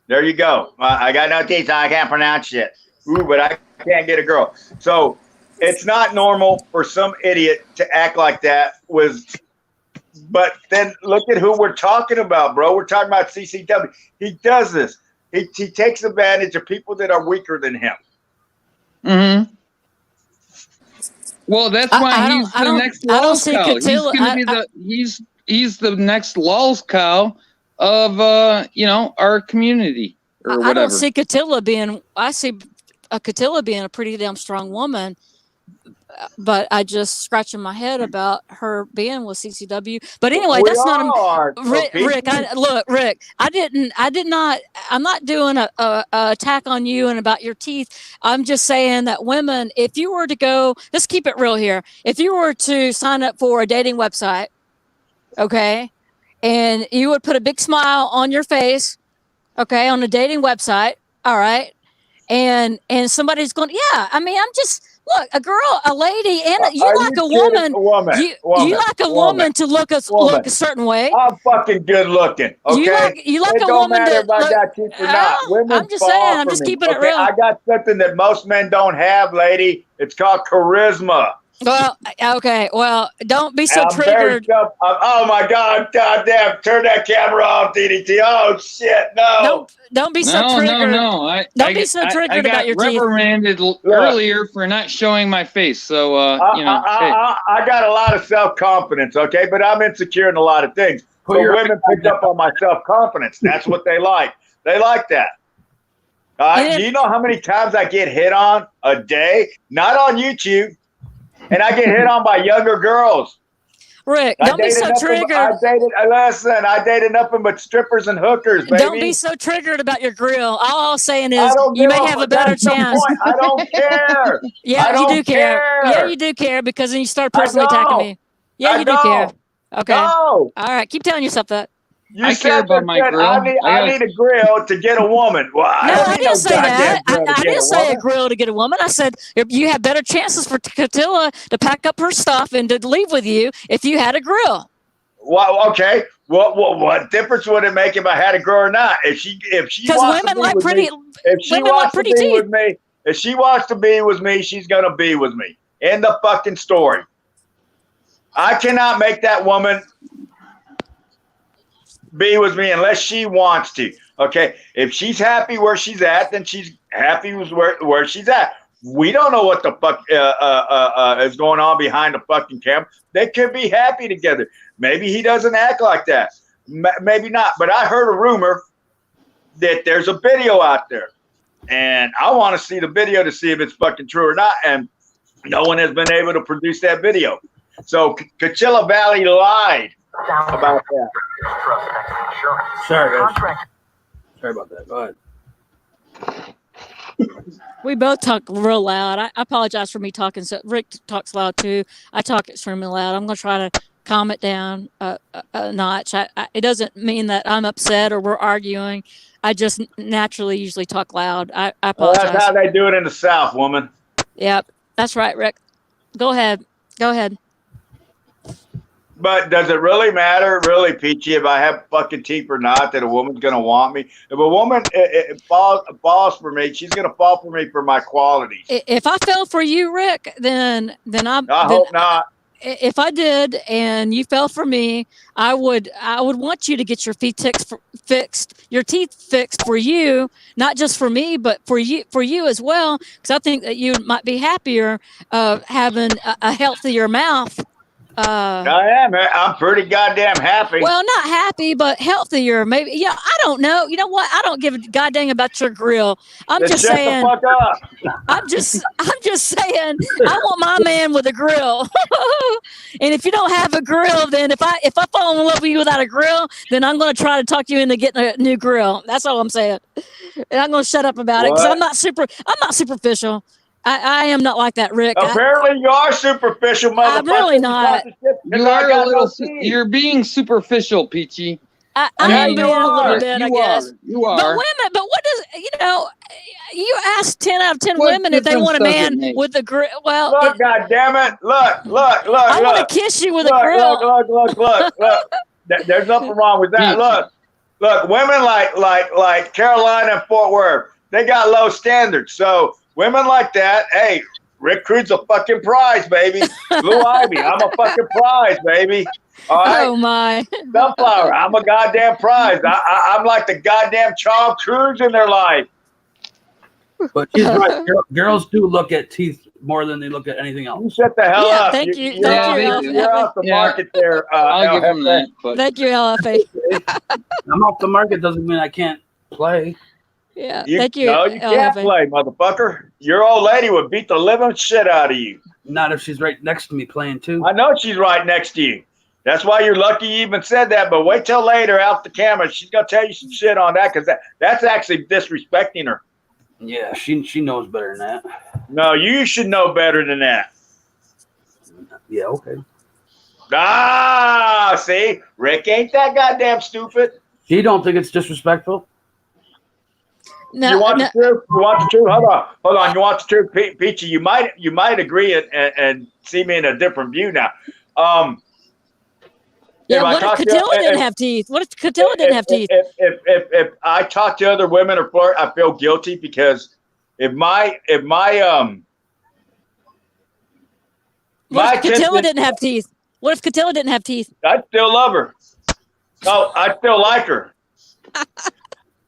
there you go. I got no teeth, so I can't pronounce shit. Ooh, but I can't get a girl. So it's not normal for some idiot to act like that. But then look at who we're talking about, bro. We're talking about CCW. He does this. He takes advantage of people that are weaker than him. Mm-hmm. Well, that's why he's the next Lulz cow. He's going to be he's the next Lulz cow of you know, our community or whatever. I don't see Catilla being. I see Catilla being a pretty damn strong woman, but I just scratching my head about her being with CCW. But anyway, that's not Rick. Rick, I'm not doing a attack on you and about your teeth. I'm just saying that women, if you were to go, let's keep it real here. If you were to sign up for a dating website, okay, and you would put a big smile on your face, okay, on a dating website, all right, and somebody's going, yeah, I mean, I'm just, look, a girl, a lady, and you like a woman. You like a woman to look a certain way. I'm fucking good looking. Okay, you like it a don't woman matter that if I got teeth or not. Women I'm just saying. I'm just keeping it real. I got something that most men don't have, lady. It's called charisma. Well, okay. Well, don't be so triggered. Oh my God! Goddamn! Turn that camera off, DDT. Oh shit! No. Don't be so triggered. No. Don't be so triggered about your teeth. I got reprimanded earlier for not showing my face. So you know, I got a lot of self-confidence. Okay, but I'm insecure in a lot of things. So women picked up on my self-confidence. That's what they like. They like that. Do you know how many times I get hit on a day? Not on YouTube. And I get hit on by younger girls. Rick, don't be so triggered. I dated nothing but strippers and hookers, baby. Don't be so triggered about your grill. All I'm saying is you may have a better chance. I don't care. Yeah, you do care. Yeah, you do care because then you start personally attacking me. Yeah, you do care. Okay. All right, keep telling yourself that. I care about my grill. I need a grill to get a woman. Well, I didn't say that. I didn't say a grill to get a woman. I said you have better chances for Catilla to pack up her stuff and to leave with you if you had a grill. Well, okay. What difference would it make if I had a grill or not? If she wants women to be like with pretty. me, if she wants to be with me, if she wants to be with me, she's gonna be with me. End the fucking story. I cannot make that woman be with me unless she wants to. Okay, if she's happy where she's at, then she's happy with where she's at. We don't know what the fuck is going on behind the fucking camera. They could be happy together. Maybe he doesn't act like that. Maybe not. But I heard a rumor that there's a video out there, and I want to see the video to see if it's fucking true or not. And no one has been able to produce that video. So Coachella Valley lied about that. Sorry, guys. Sorry about that. Go ahead. We both talk real loud. I apologize for me talking. So Rick talks loud too. I talk extremely loud. I'm going to try to calm it down a notch. It doesn't mean that I'm upset or we're arguing. I just naturally usually talk loud. I Well, apologize. that's how they do it in the South, woman. Yep, that's right, Rick. Go ahead. But does it really matter, really, Peachy, if I have fucking teeth or not, that a woman's going to want me? If a woman falls for me, she's going to fall for me for my qualities. If I fell for you, Rick, then I hope not. If I did and you fell for me, I would want you to get your teeth fixed for you, not just for me, but for you as well, because I think that you might be happier having a healthier mouth. I am. I'm pretty goddamn happy. Well, not happy, but healthier. Maybe. Yeah, I don't know. You know what? I don't give a goddamn about your grill. I'm just saying. Shut the fuck up. I'm just saying. I want my man with a grill. And if you don't have a grill, then if I fall in love with you without a grill, then I'm going to try to talk you into getting a new grill. That's all I'm saying. And I'm going to shut up about it because I'm not superficial. I am not like that, Rick. Apparently, you are superficial, motherfucker. I'm really not. You are a little. You're being superficial, Peachy. I am being a little bit, I guess. You are. But women, what does you ask 10 out of 10 women if they want a man with a grill. Well, look, goddammit, look. I want to kiss you with a grill. Look. There's nothing wrong with that. Look, women like Carolina and Fort Worth, they got low standards. So women like that, hey, Rick Crude's a fucking prize, baby. Blue Ivy, I'm a fucking prize, baby. All right? Oh my. Sunflower, I'm a goddamn prize. I'm like the goddamn Charles Cruise in their life. But she's right. Girls do look at teeth more than they look at anything else. You shut the hell up. Thank you. You're off the market there. I'll give them that. Thank you, LFA. I'm off the market doesn't mean I can't play. Yeah, thank you. No, you can't play, motherfucker. Your old lady would beat the living shit out of you. Not if she's right next to me playing too. I know she's right next to you. That's why you're lucky you even said that. But wait till later, out the camera, she's gonna tell you some shit on that because that's actually disrespecting her. Yeah, she knows better than that. No, you should know better than that. Yeah, okay. See, Rick ain't that goddamn stupid. You don't think it's disrespectful? No, you want the truth? You want the truth? Hold on. You want the truth, Peachy? You might agree and see me in a different view now. Yeah, what if Catilla didn't have teeth? What if Catilla didn't have teeth? If I talk to other women or flirt, I feel guilty because what if Catilla didn't have teeth? What if Catilla didn't have teeth? I'd still love her. No, I still like her.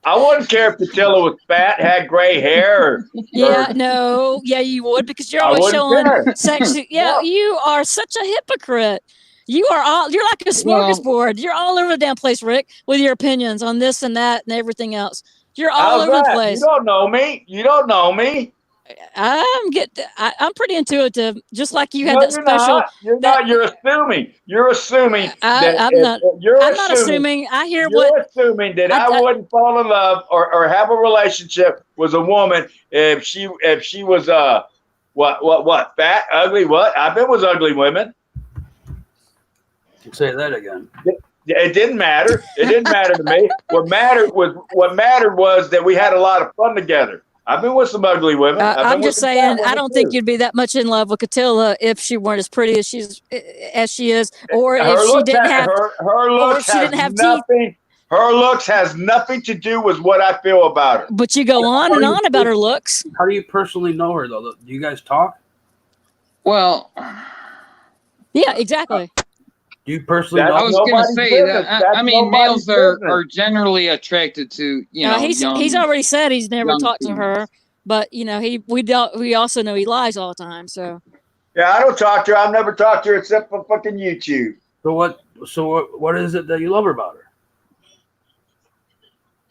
I wouldn't care if Catilla was fat, had gray hair. Yeah, you would because you're always showing sexy. Yeah, you are such a hypocrite. You're like a smorgasbord. You're all over the damn place, Rick, with your opinions on this and that and everything else. You're all over the place. You don't know me. I'm pretty intuitive, just like you had that special. You're not. You're assuming. You're assuming. I'm not assuming. I hear you're assuming that I wouldn't fall in love or have a relationship with a woman if she was what fat, ugly, what? I've been with ugly women. Say that again. It didn't matter. It didn't matter to me. What mattered was that we had a lot of fun together. I've been with some ugly women. I'm just saying, I don't think you'd be that much in love with Catilla if she weren't as pretty as she is, or if she didn't have her looks. She didn't have teeth. Her looks has nothing to do with what I feel about her. But you go on and on about her looks. How do you personally know her, though? Do you guys talk? Well, yeah, exactly. Do you personally know? I was going to say that. I mean, males are generally attracted to, he's already said he's never talked to her, but we also know he lies all the time. So yeah, I don't talk to her. I've never talked to her except for fucking YouTube. So what is it that you love about her?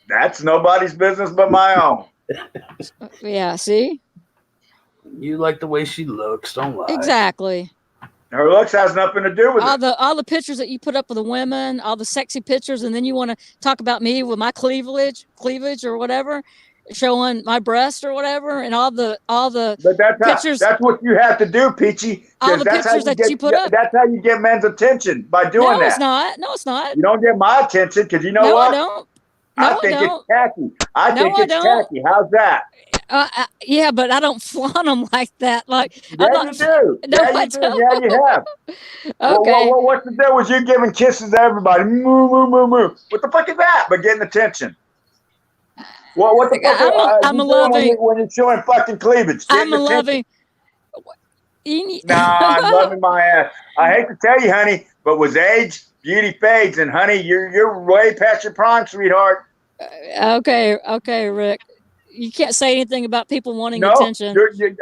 That's nobody's business but my own. Yeah, see? You like the way she looks, don't lie. Exactly. Her looks has nothing to do with it. All the pictures that you put up with the women, all the sexy pictures, and then you want to talk about me with my cleavage or whatever. showing my breast or whatever, and all the But pictures. that's what you have to do, Peachy. All the That's pictures how that you put up. That's how you get men's attention, by doing No, that. it's not. No, it's not. You don't get my attention because you know No, what? I don't. No, I think I don't. it's tacky. I No, think I it's don't. tacky. How's that? Yeah, but I don't flaunt them like that. Like Yeah, I'm not. you do. No, Yeah, I you do. don't. Yeah, you have. Okay. What's the deal with you giving kisses to everybody? Moo, moo, moo, moo. What the fuck is that? But getting attention. What the fuck I'm you a doing loving. when you're showing fucking cleavage? I'm Getting a attention. loving. Nah, I'm loving my ass. I hate to tell you, honey, but with age, beauty fades, and honey, you're way past your prime, sweetheart. Okay, Rick. You can't say anything about people wanting No, attention.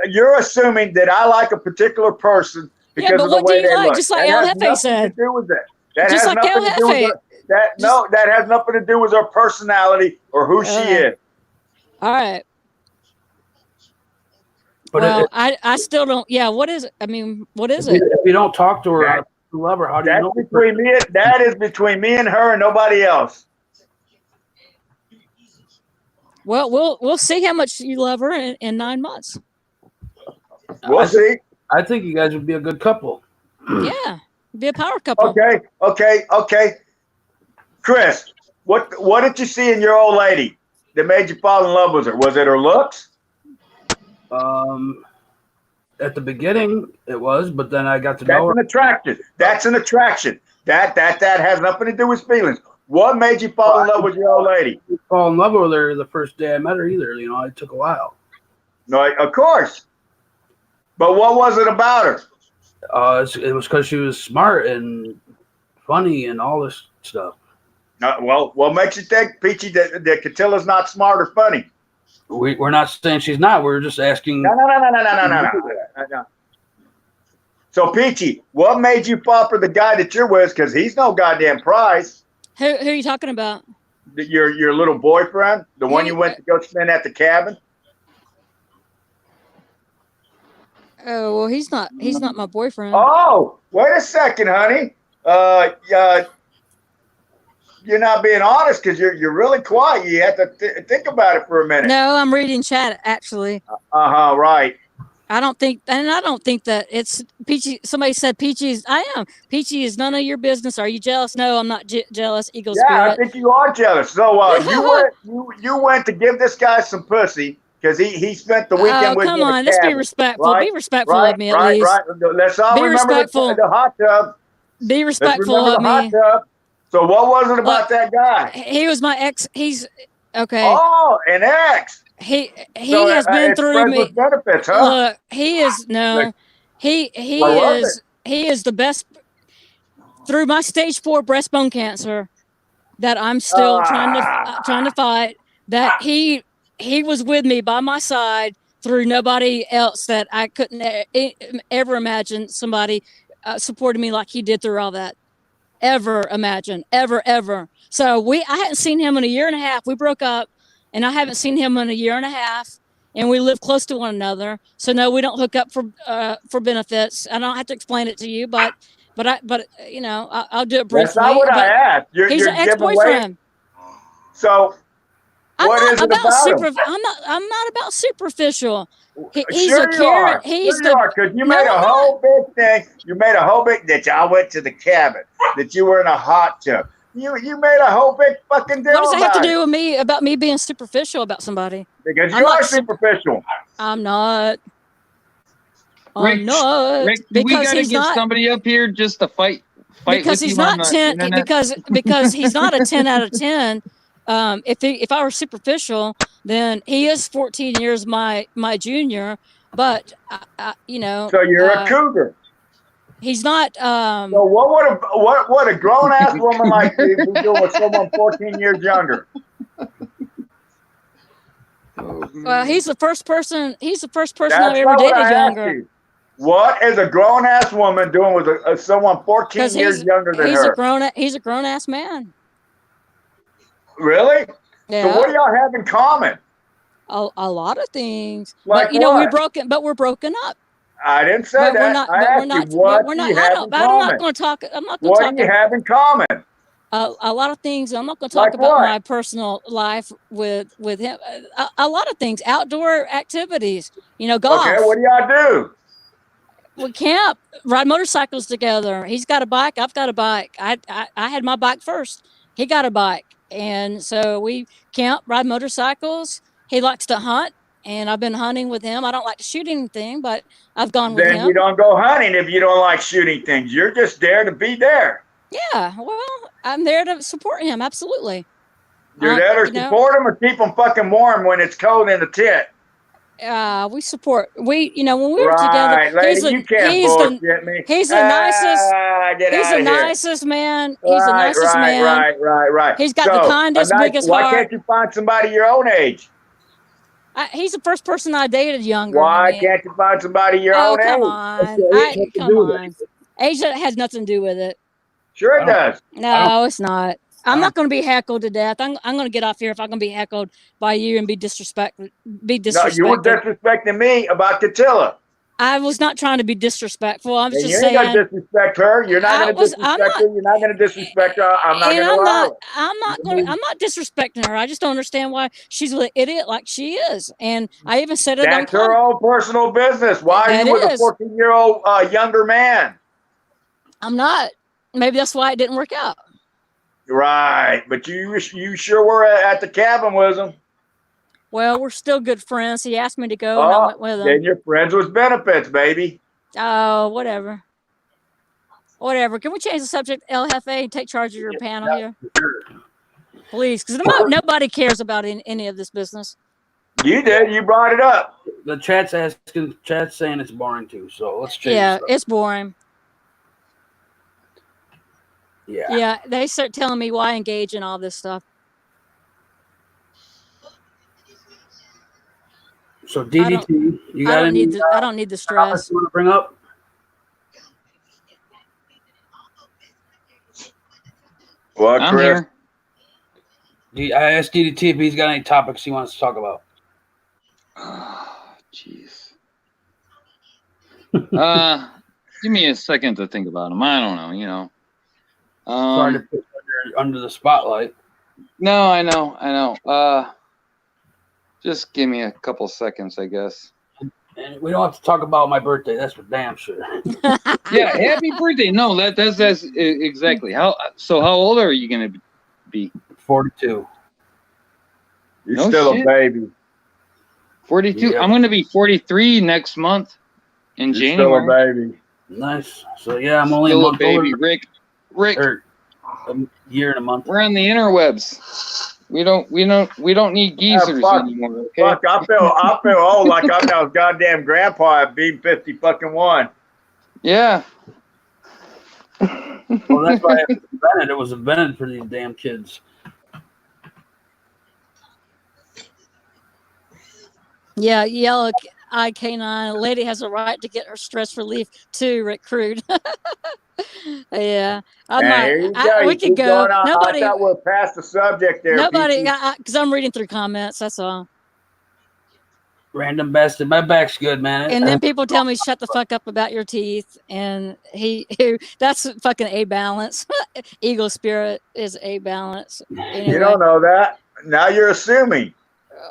you're assuming that I like a particular person because but of the what do way you they like? look. Just like that El has Jefe nothing said. to do with that. That Just has like El nothing to do with Jefe. that has nothing to do with her personality or who she is. All right. But well, I still don't. Yeah. What is it? I mean, what is it? If you don't talk to her, love her. How do you know? That is between me and her and nobody else. Well, we'll see how much you love her in 9 months. We'll see. I think you guys would be a good couple. Yeah, be a power couple. Okay. Chris, what did you see in your old lady that made you fall in love with her? Was it her looks? At the beginning it was, but then I got to know her. That's an attraction. That has nothing to do with feelings. What made you fall in love with your old lady? I didn't fall in love with her the first day I met her either. You know, it took a while. No, of course. But what was it about her? It was because she was smart and funny and all this stuff. What makes you think, Peachy, that Catilla's not smart or funny? We're not saying she's not. We're just asking. No. So, Peachy, what made you fall for the guy that you're with? Because he's no goddamn prize. Who are you talking about? Your little boyfriend, the one you went to go spend at the cabin. Oh well, he's not my boyfriend. Oh, wait a second, honey. You're not being honest because you're really quiet. You have to think about it for a minute. No, I'm reading chat actually. Right. I don't think that it's Peachy. Somebody said Peachy is none of your business. Are you jealous? No, I'm not jealous. Eagle spirit. Yeah, I think you are jealous. So you went to give this guy some pussy because he spent the weekend with you. Come on, let's be respectful. Right? Be respectful of me at least. Right. Let's all remember the hot tub. Be respectful of me. Hot tub. So what was it about that guy? He was my ex. He's okay. Oh, an ex. He has been through me. With benefits, huh? Look, he is he is the best through my stage 4 breast bone cancer that I'm still trying to fight. That he was with me by my side through nobody else that I couldn't ever imagine somebody supported me like he did through all that. Ever imagine, ever. So I hadn't seen him in a year and a half. We broke up. And I haven't seen him in a year and a half, and we live close to one another. So no, we don't hook up for benefits. I don't have to explain it to you, but you know, I'll do it briefly. That's not what I asked. He's an ex-boyfriend. So what is it about him? I'm not about superficial. He's Sure a carrot. He's because you made a whole big thing. You made a whole big that I went to the cabin, that you were in a hot tub. You made a whole big fucking deal. What does it have to do with me about me being superficial about somebody? Because you are superficial. I'm not. Rick, we gotta get somebody up here just to fight because he's not 10. Because he's not a 10 out of 10. If I were superficial, then he is 14 years my junior. But you know. So you're a cougar. He's not. So what would a grown ass woman like you be doing with someone 14 years younger? Well, he's the first person I ever dated younger. What is a grown ass woman doing with someone 14 years younger than her? He's a grown ass man. Really? Yeah. So what do y'all have in common? A lot of things. Like but you know, what? we're broken up. I didn't say that. I'm not going to talk. I'm not going to talk. What do you have in common? a lot of things. I'm not going to talk Like about what? my personal life with him. A lot of things, outdoor activities. Golf. Okay, what do y'all do? We camp, ride motorcycles together. He's got a bike. I've got a bike. I had my bike first. He got a bike, and so we camp, ride motorcycles. He likes to hunt, and I've been hunting with him. I don't like to shoot anything, but I've gone with Then him. you don't go hunting if you don't like shooting things. You're just there to be there. Yeah, well, I'm there to support him. Absolutely. You're there to support him or keep him fucking warm when it's cold in the tent. We support. When we were Right, together, lady, you can't bullshit me. He's the nicest. Get He's out the of here. nicest man. He's the nicest man. Right. He's got the kindest, biggest why heart. can't you find somebody your own age? He's the first person I dated younger. Why can't you find somebody your own age? Come on. Come on. Age has nothing to do with it. Sure it does. No, it's not. I'm not going to be heckled to death. I'm going to get off here if I'm going to be heckled by you and be disrespected. No, you were disrespecting me about Catilla. I was not trying to be disrespectful. I was And just you saying. You're going to disrespect her. You're not going to disrespect her. You're not going to disrespect her. I'm not going to allow it. I'm not disrespecting her. I just don't understand why she's an idiot like she is. And I even said it on That's her own personal business. Why are you with a 14-year-old younger man? I'm not. Maybe that's why it didn't work out. Right, but you sure were at the cabin with him. Well, we're still good friends. He asked me to go, and I went with him. Then you're friends with benefits, baby. Oh, whatever. Whatever. Can we change the subject, El Jefe, and take charge of your panel here? Please, because nobody cares about any of this business. You did. You brought it up. The chat's saying it's boring too, so let's change Yeah, it's boring. Yeah, they start telling me why engage in all this stuff. So DDT, you got I don't need the stress. You want to bring up? What, I'm Chris? here. I asked DDT if he's got any topics he wants to talk about. Oh, jeez. Give me a second to think about him. I don't know. Sorry to put you under the spotlight. No, I know. Just give me a couple seconds, I guess. And we don't have to talk about my birthday. That's for damn sure. Yeah, happy birthday. No, that's exactly. How old are you going to be? 42. You're still a baby. 42. Yeah. I'm going to be 43 next month in January. Still a baby. Nice. So yeah, I'm only Still a month baby. older. Rick. Or a year and a month. We're on the interwebs. We don't need geezers anymore. Okay? Fuck, I feel old like I'm now goddamn grandpa at being 50-fucking-1. Yeah. Well, that's why it was invented. It was invented for these damn kids. Yeah, yellow eye canine. A lady has a right to get her stress relief too, Rick Crude. Yeah, we could go. Nobody. I thought we're past the subject there. Nobody, because I'm reading through comments. That's all. Random bastard. My back's good, man. And then people tell me shut the fuck up about your teeth, and that's fucking A balance. Eagle spirit is A balance. Anyway. You don't know that. Now you're assuming.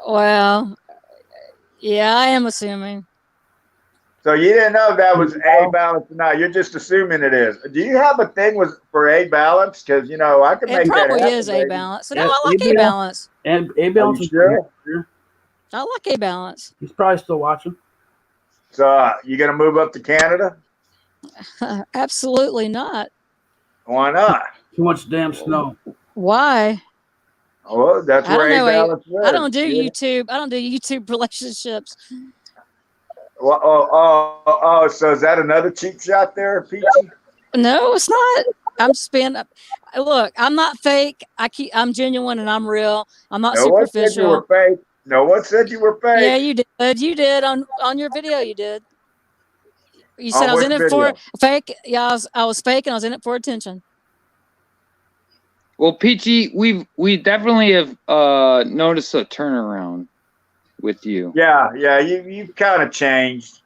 Well, yeah, I am assuming. So you didn't know that was A balance or not. You're just assuming it is. Do you have a thing for A balance? Because I can make that happen. It probably is A balance. So no, I like A balance. And A balance is sure? I like A balance. He's probably still watching. So you gonna move up to Canada? Absolutely not. Why not? Too much damn snow. Why? Well, that's where A balance is. I don't do YouTube. I don't do YouTube relationships. Well, so is that another cheap shot there, Peachy? No, it's not. I'm just being. Look, I'm not fake. I'm genuine and I'm real. I'm not superficial. One said you were fake. No one said you were fake. Yeah, you did. You did on your video. You did. You said I was in it for fake. Yeah, I was fake and I was in it for attention. Well, Peachy, we definitely have noticed a turnaround with you. Yeah, you've kind of changed.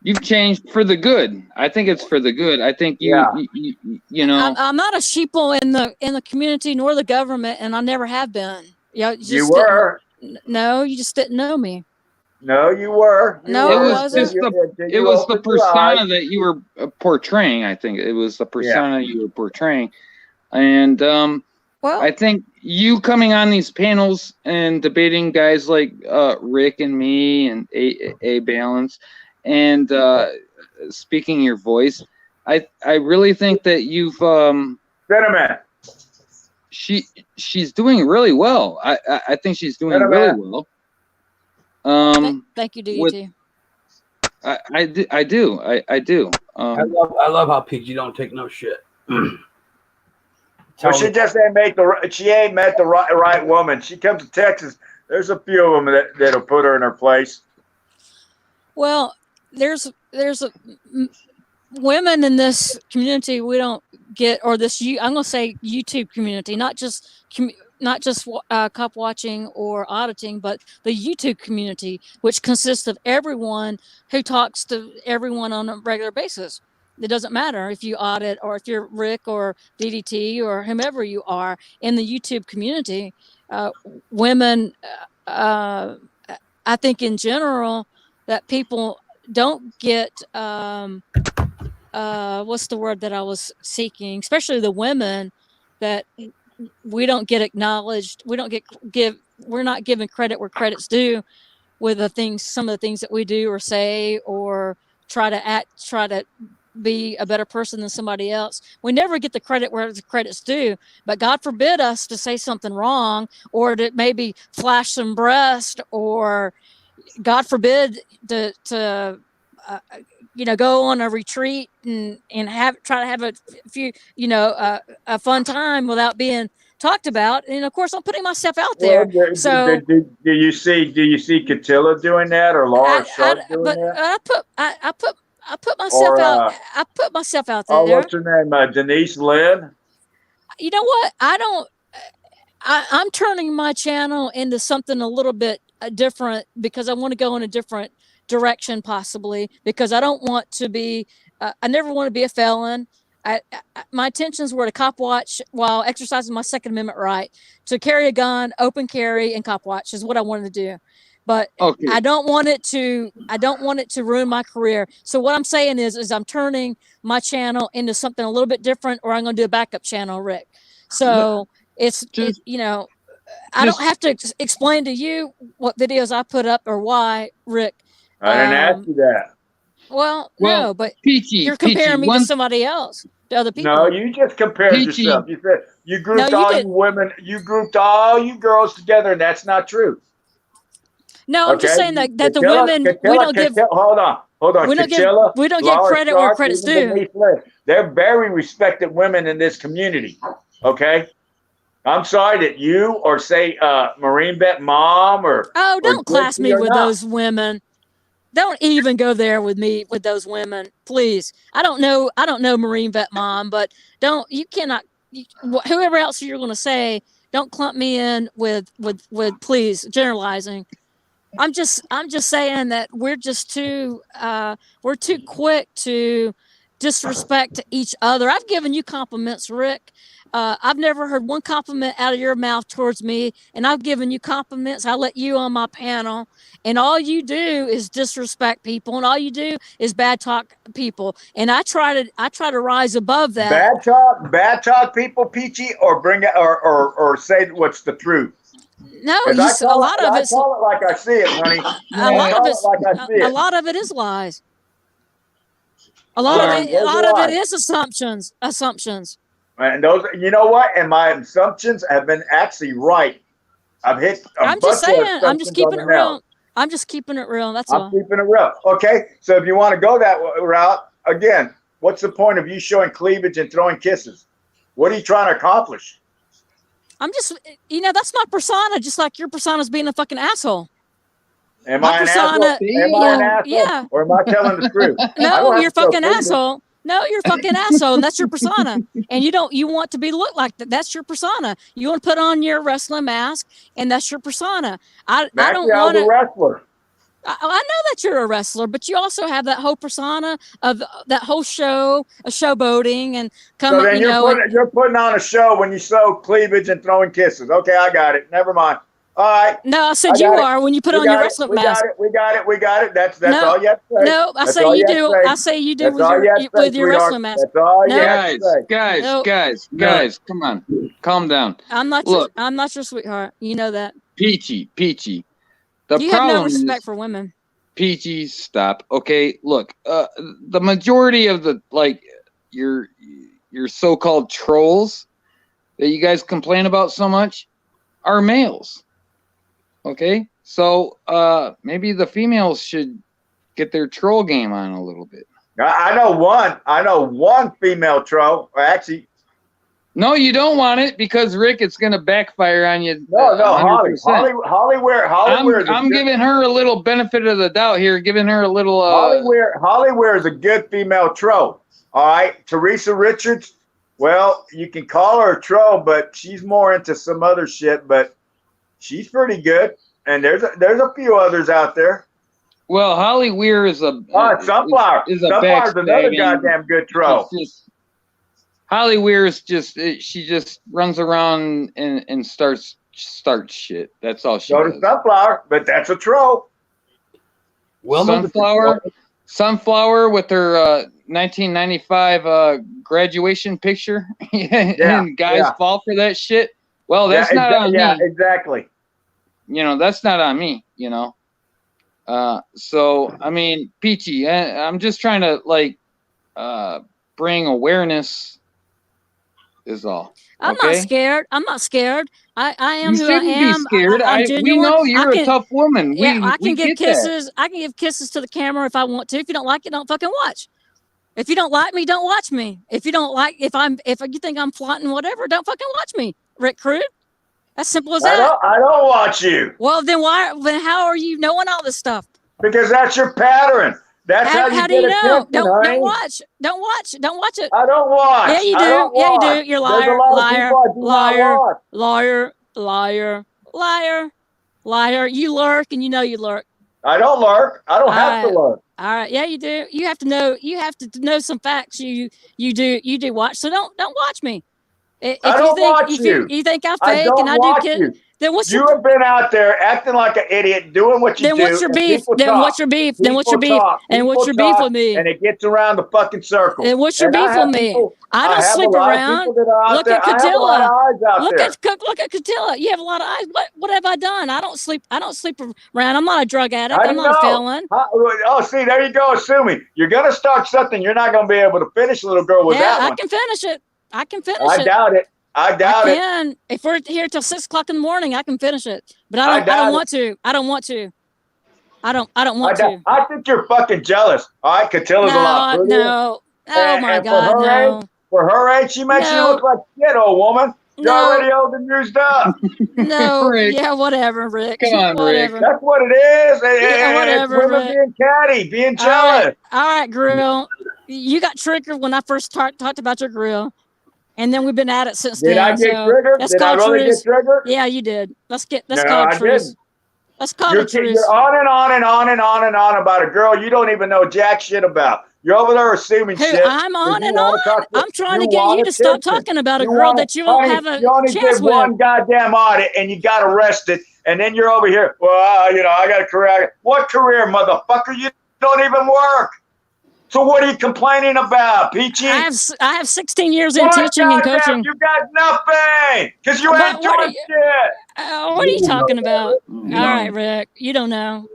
you've changed for the good. I think it's for the good. I think you know. I'm not a sheeple in the community nor the government, and I never have been. Yeah, You were. No, you just didn't know me. No, you were. No, it it was wasn't. just it was the persona that you were portraying. I think it was the persona you were portraying, and well, I think you coming on these panels and debating guys like Rick and me and A Balance, and speaking your voice, I really think that you've Cinnamon. She's doing really well. I think she's doing really well. Thank you, DDT. I do. I love how PG don't take no shit. Well, she just ain't met the right woman. She comes to Texas. There's a few of them that'll put her in her place. Well, there's women in this community we don't get, or this I'm gonna say YouTube community, not just cop watching or auditing, but the YouTube community, which consists of everyone who talks to everyone on a regular basis. It doesn't matter if you audit or if you're Rick or DDT or whomever you are in the YouTube community. Women, I think in general, that people don't get what's the word that I was seeking, especially the women, that we don't get acknowledged. We don't we're not given credit where credit's due with some of the things that we do or say or try to be a better person than somebody else. We never get the credit where the credit's due, but God forbid us to say something wrong or to maybe flash some breast, or God forbid to go on a retreat and try to have a few, a fun time without being talked about. And of course, I'm putting myself out there. Do you see Catilla doing that or Laura Sharp doing that? I put myself out. I put myself out there. Oh, what's her name? Denise Lynn. You know what? I'm turning my channel into something a little bit different because I want to go in a different direction, possibly, because I don't want to be. I never want to be a felon. My intentions were to cop watch while exercising my Second Amendment right to carry a gun, open carry, and cop watch is what I wanted to do. But I don't want it to ruin my career. So what I'm saying is I'm turning my channel into something a little bit different, or I'm going to do a backup channel, Rick. So I don't have to explain to you what videos I put up or why, Rick. I didn't ask you that. Well, no, but you're comparing me to somebody else, to other people. No, you just compared yourself. You said you grouped you women, you grouped all you girls together, and that's not true. No, I'm just saying that the women, we don't give. Hold on. We don't give credit where credit's due. They're very respected women in this community. Okay. I'm sorry that you or say Marine Vet Mom or don't class me with those women. Don't even go there with me with those women, please. I don't know Marine Vet Mom, but whoever else you're going to say, don't clump me in with please generalizing. I'm just saying that we're too quick to disrespect each other. I've given you compliments, Rick. I've never heard one compliment out of your mouth towards me, and I've given you compliments. I let you on my panel, and all you do is disrespect people, and all you do is bad talk people. And I try to rise above that. Bad talk people, Peachy, or bring it or say what's the truth. No, a lot of it's. I call it like I see it, honey. A lot of it is lies. A lot of it is assumptions. And those, you know what? And my assumptions have been actually right. I've hit. I'm just saying. I'm just keeping it real. I'm just keeping it real. That's all. I'm keeping it real. Okay. So if you want to go that route, again, what's the point of you showing cleavage and throwing kisses? What are you trying to accomplish? I'm just, that's my persona. Just like your persona is being a fucking asshole. Am I an asshole? Yeah. Or am I telling the truth? No, you're fucking asshole. No, you're fucking asshole, and that's your persona. And you want to be looked like that. That's your persona. You want to put on your wrestling mask, and that's your persona. I don't want to. wrestler. I know that you're a wrestler, but you also have that whole persona of that whole show, a showboating and coming. So then you're putting on a show when you show cleavage and throwing kisses. Okay, I got it. Never mind. All right. No, I said you are when you put on your wrestler mask. We got it. That's all you have to say. No, I say you do. I say you do with your wrestler mask. That's all you have to say. Guys, come on, calm down. I'm not your sweetheart. You know that. Peachy. You have no respect for women. Peachy, stop. Okay, look, the majority of the your so-called trolls that you guys complain about so much are males. Okay, so maybe the females should get their troll game on a little bit. I know one female troll. Or actually, no, you don't want it because Rick, it's going to backfire on you. No, Holly Weir. I'm giving her a little benefit of the doubt here, giving her a little. Holly Weir is a good female troll. All right, Teresa Richards. Well, you can call her a troll, but she's more into some other shit. But she's pretty good, and there's a few others out there. Well, Holly Weir is a Sunflower. Sunflower's another goddamn good troll. Holly Weir is she just runs around and starts shit. That's all she does. So does Sunflower, but that's a troll. Well, Sunflower with her 1995 graduation picture, and guys fall for that shit. Well, that's not on me. Yeah, exactly. That's not on me. So I mean, Peachy, I'm just trying to bring awareness. Is all. I'm not scared. I am you who I am. Be scared. I'm we know you're a tough woman. I can give kisses. That. I can give kisses to the camera if I want to. If you don't like it, don't fucking watch. If you don't like me, don't watch me. If you don't like, if you think I'm flaunting whatever, don't fucking watch me. Rick Crude. That's simple as that. I don't watch you. Well, then why? Then how are you knowing all this stuff? Because that's your pattern. That's how do you know? Don't watch. Don't watch it. I don't watch. Yeah, you do. Yeah, you do. You're liar, liar. You lurk, and you know you lurk. I don't lurk. I don't have to lurk. All right. Yeah, you do. You have to know. You have to know some facts. You do watch. So don't watch me. I don't watch you. You think I fake and I do kids? Then what's you have been out there acting like an idiot, doing what you do. Then what's your beef? Then what's your beef? Then what's your beef? And what's your beef with me? And it gets around the fucking circle. And what's your beef with me? I don't sleep around. Look at Catilla. Look at Catilla. You have a lot of eyes. What have I done? I don't sleep around. I'm not a drug addict. I'm not a felon. Oh, see, there you go. Assuming you're gonna start something, you're not gonna be able to finish, little girl, with that one. I can finish it. I doubt it. I doubt it. If we're here till 6 o'clock in the morning, I can finish it. But I don't want to. I don't want to. I think you're fucking jealous. All right, Catilla's a lot prettier. No. Oh my God, no. For her age, she makes you look like shit, old woman. You're already old and used up. No. Yeah, whatever, Rick. Come on, whatever. Rick. That's what it is. Whatever, it's women being catty, being jealous. All right, Grill. You got triggered when I first talked about your grill. And then we've been at it since then. Did I get triggered? Did I really get triggered? Yeah, you did. Let's call it truth. Let's call it truth. You're on and on and on and on and on about a girl you don't even know jack shit about. You're over there assuming shit. I'm on and on. I'm trying to get you to stop talking about a girl that you don't have a chance with. You only did one goddamn audit and you got arrested. And then you're over here, well, I got a career. What career, motherfucker? You don't even work. So what are you complaining about, Peachy? I have 16 years in teaching and coaching. You got nothing because you ain't doing shit. What are you talking about? All right, Rick. You don't know.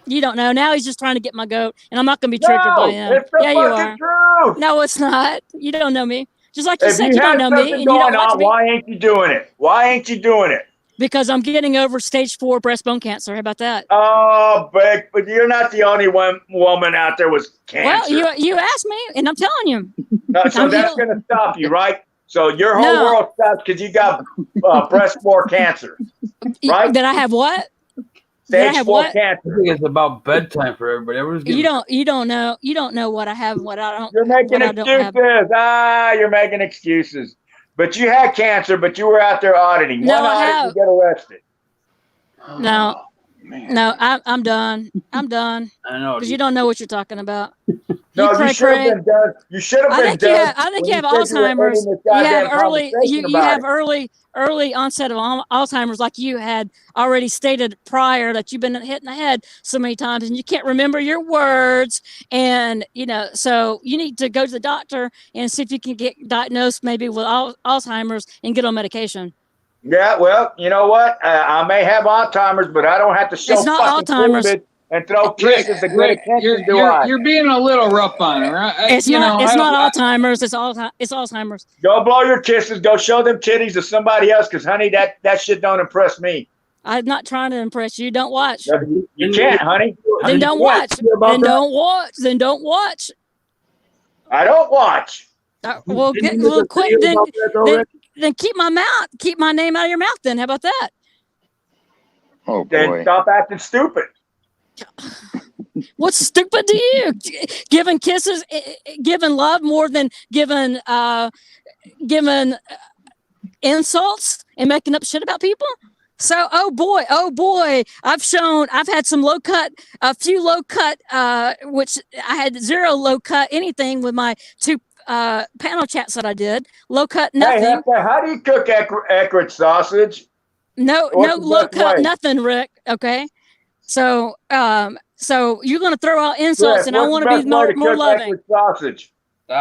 Now he's just trying to get my goat, and I'm not going to be triggered by him. It's the fucking truth. No, it's not. You don't know me. Just like you said, you don't know me, and you don't watch me. Why ain't you doing it? Why ain't you doing it? Because I'm getting over stage 4 breast bone cancer. How about that? Oh, but you're not the only woman out there with cancer. Well, you asked me, and I'm telling you. So that's going to stop you, right? So your whole world stops because you got breast 4 cancer, right? That I have what? Stage 4 cancer. I think it's about bedtime for everybody. You don't know. You don't know what I have and what I don't. You're making excuses. You're making excuses. But you had cancer, but you were out there auditing. No, One audit, you get arrested. No. Man. No, I'm done. I'm done I know. because you don't know what you're talking about. No, you cray should have cray. been done. You should have I been think you done. have. I think when you have said you were ending Alzheimer's. this You have goddamn early. conversation You about have it. early onset of Alzheimer's, like you had already stated prior that you've been hit in the head so many times, and you can't remember your words. And so you need to go to the doctor and see if you can get diagnosed maybe with Alzheimer's and get on medication. Yeah, well, you know what? I may have Alzheimer's, but I don't have to show It's not fucking Alzheimer's. cleavage and throw kisses to get Rick, attention, do I? you're being a little rough on her. It's not Alzheimer's. It's Alzheimer's. Go blow your kisses. Go show them titties to somebody else, because, honey, that shit don't impress me. I'm not trying to impress you. Don't watch. You can't, honey. Then don't watch. Then don't watch. Then don't watch. I don't watch. Well, quit. Then keep my name out of your mouth. Then how about that? Oh boy. Then stop acting stupid. What's stupid to you? Giving kisses, giving love more than giving insults and making up shit about people. So, oh boy, I've had some a few low cut, which I had zero low cut anything with my 2 panel chats that I did. Low cut, nothing. Hey, how do you cook Eckrich sausage? No low cut, nothing, Rick. Okay. So, so you're going to throw out insults, and I want to be more loving. Sausage?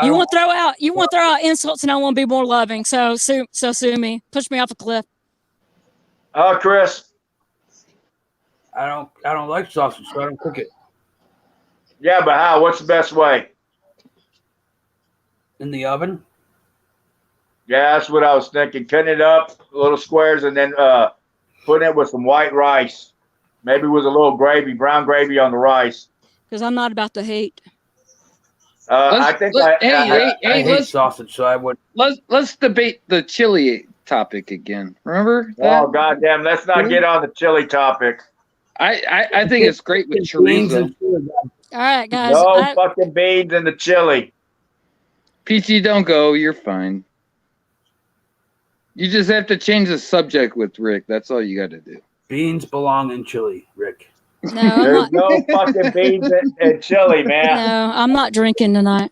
You want to throw out insults, and I want to be more loving. So sue me, push me off a cliff. Chris. I don't like sausage, so I don't cook it. Yeah, but how? What's the best way? In the oven. Yeah, that's what I was thinking. Cutting it up, little squares, and then putting it with some white rice. Maybe with a little gravy, brown gravy on the rice. Because I'm not about to hate. I hate sausage, so I would. Let's debate the chili topic again. Remember that? Oh goddamn! Let's not get on the chili topic. I think it's great with chorizo. All right, guys. No fucking beans in the chili. Peachy, don't go. You're fine. You just have to change the subject with Rick. That's all you got to do. Beans belong in chili, Rick. No, there's no fucking beans in chili, man. No, I'm not drinking tonight.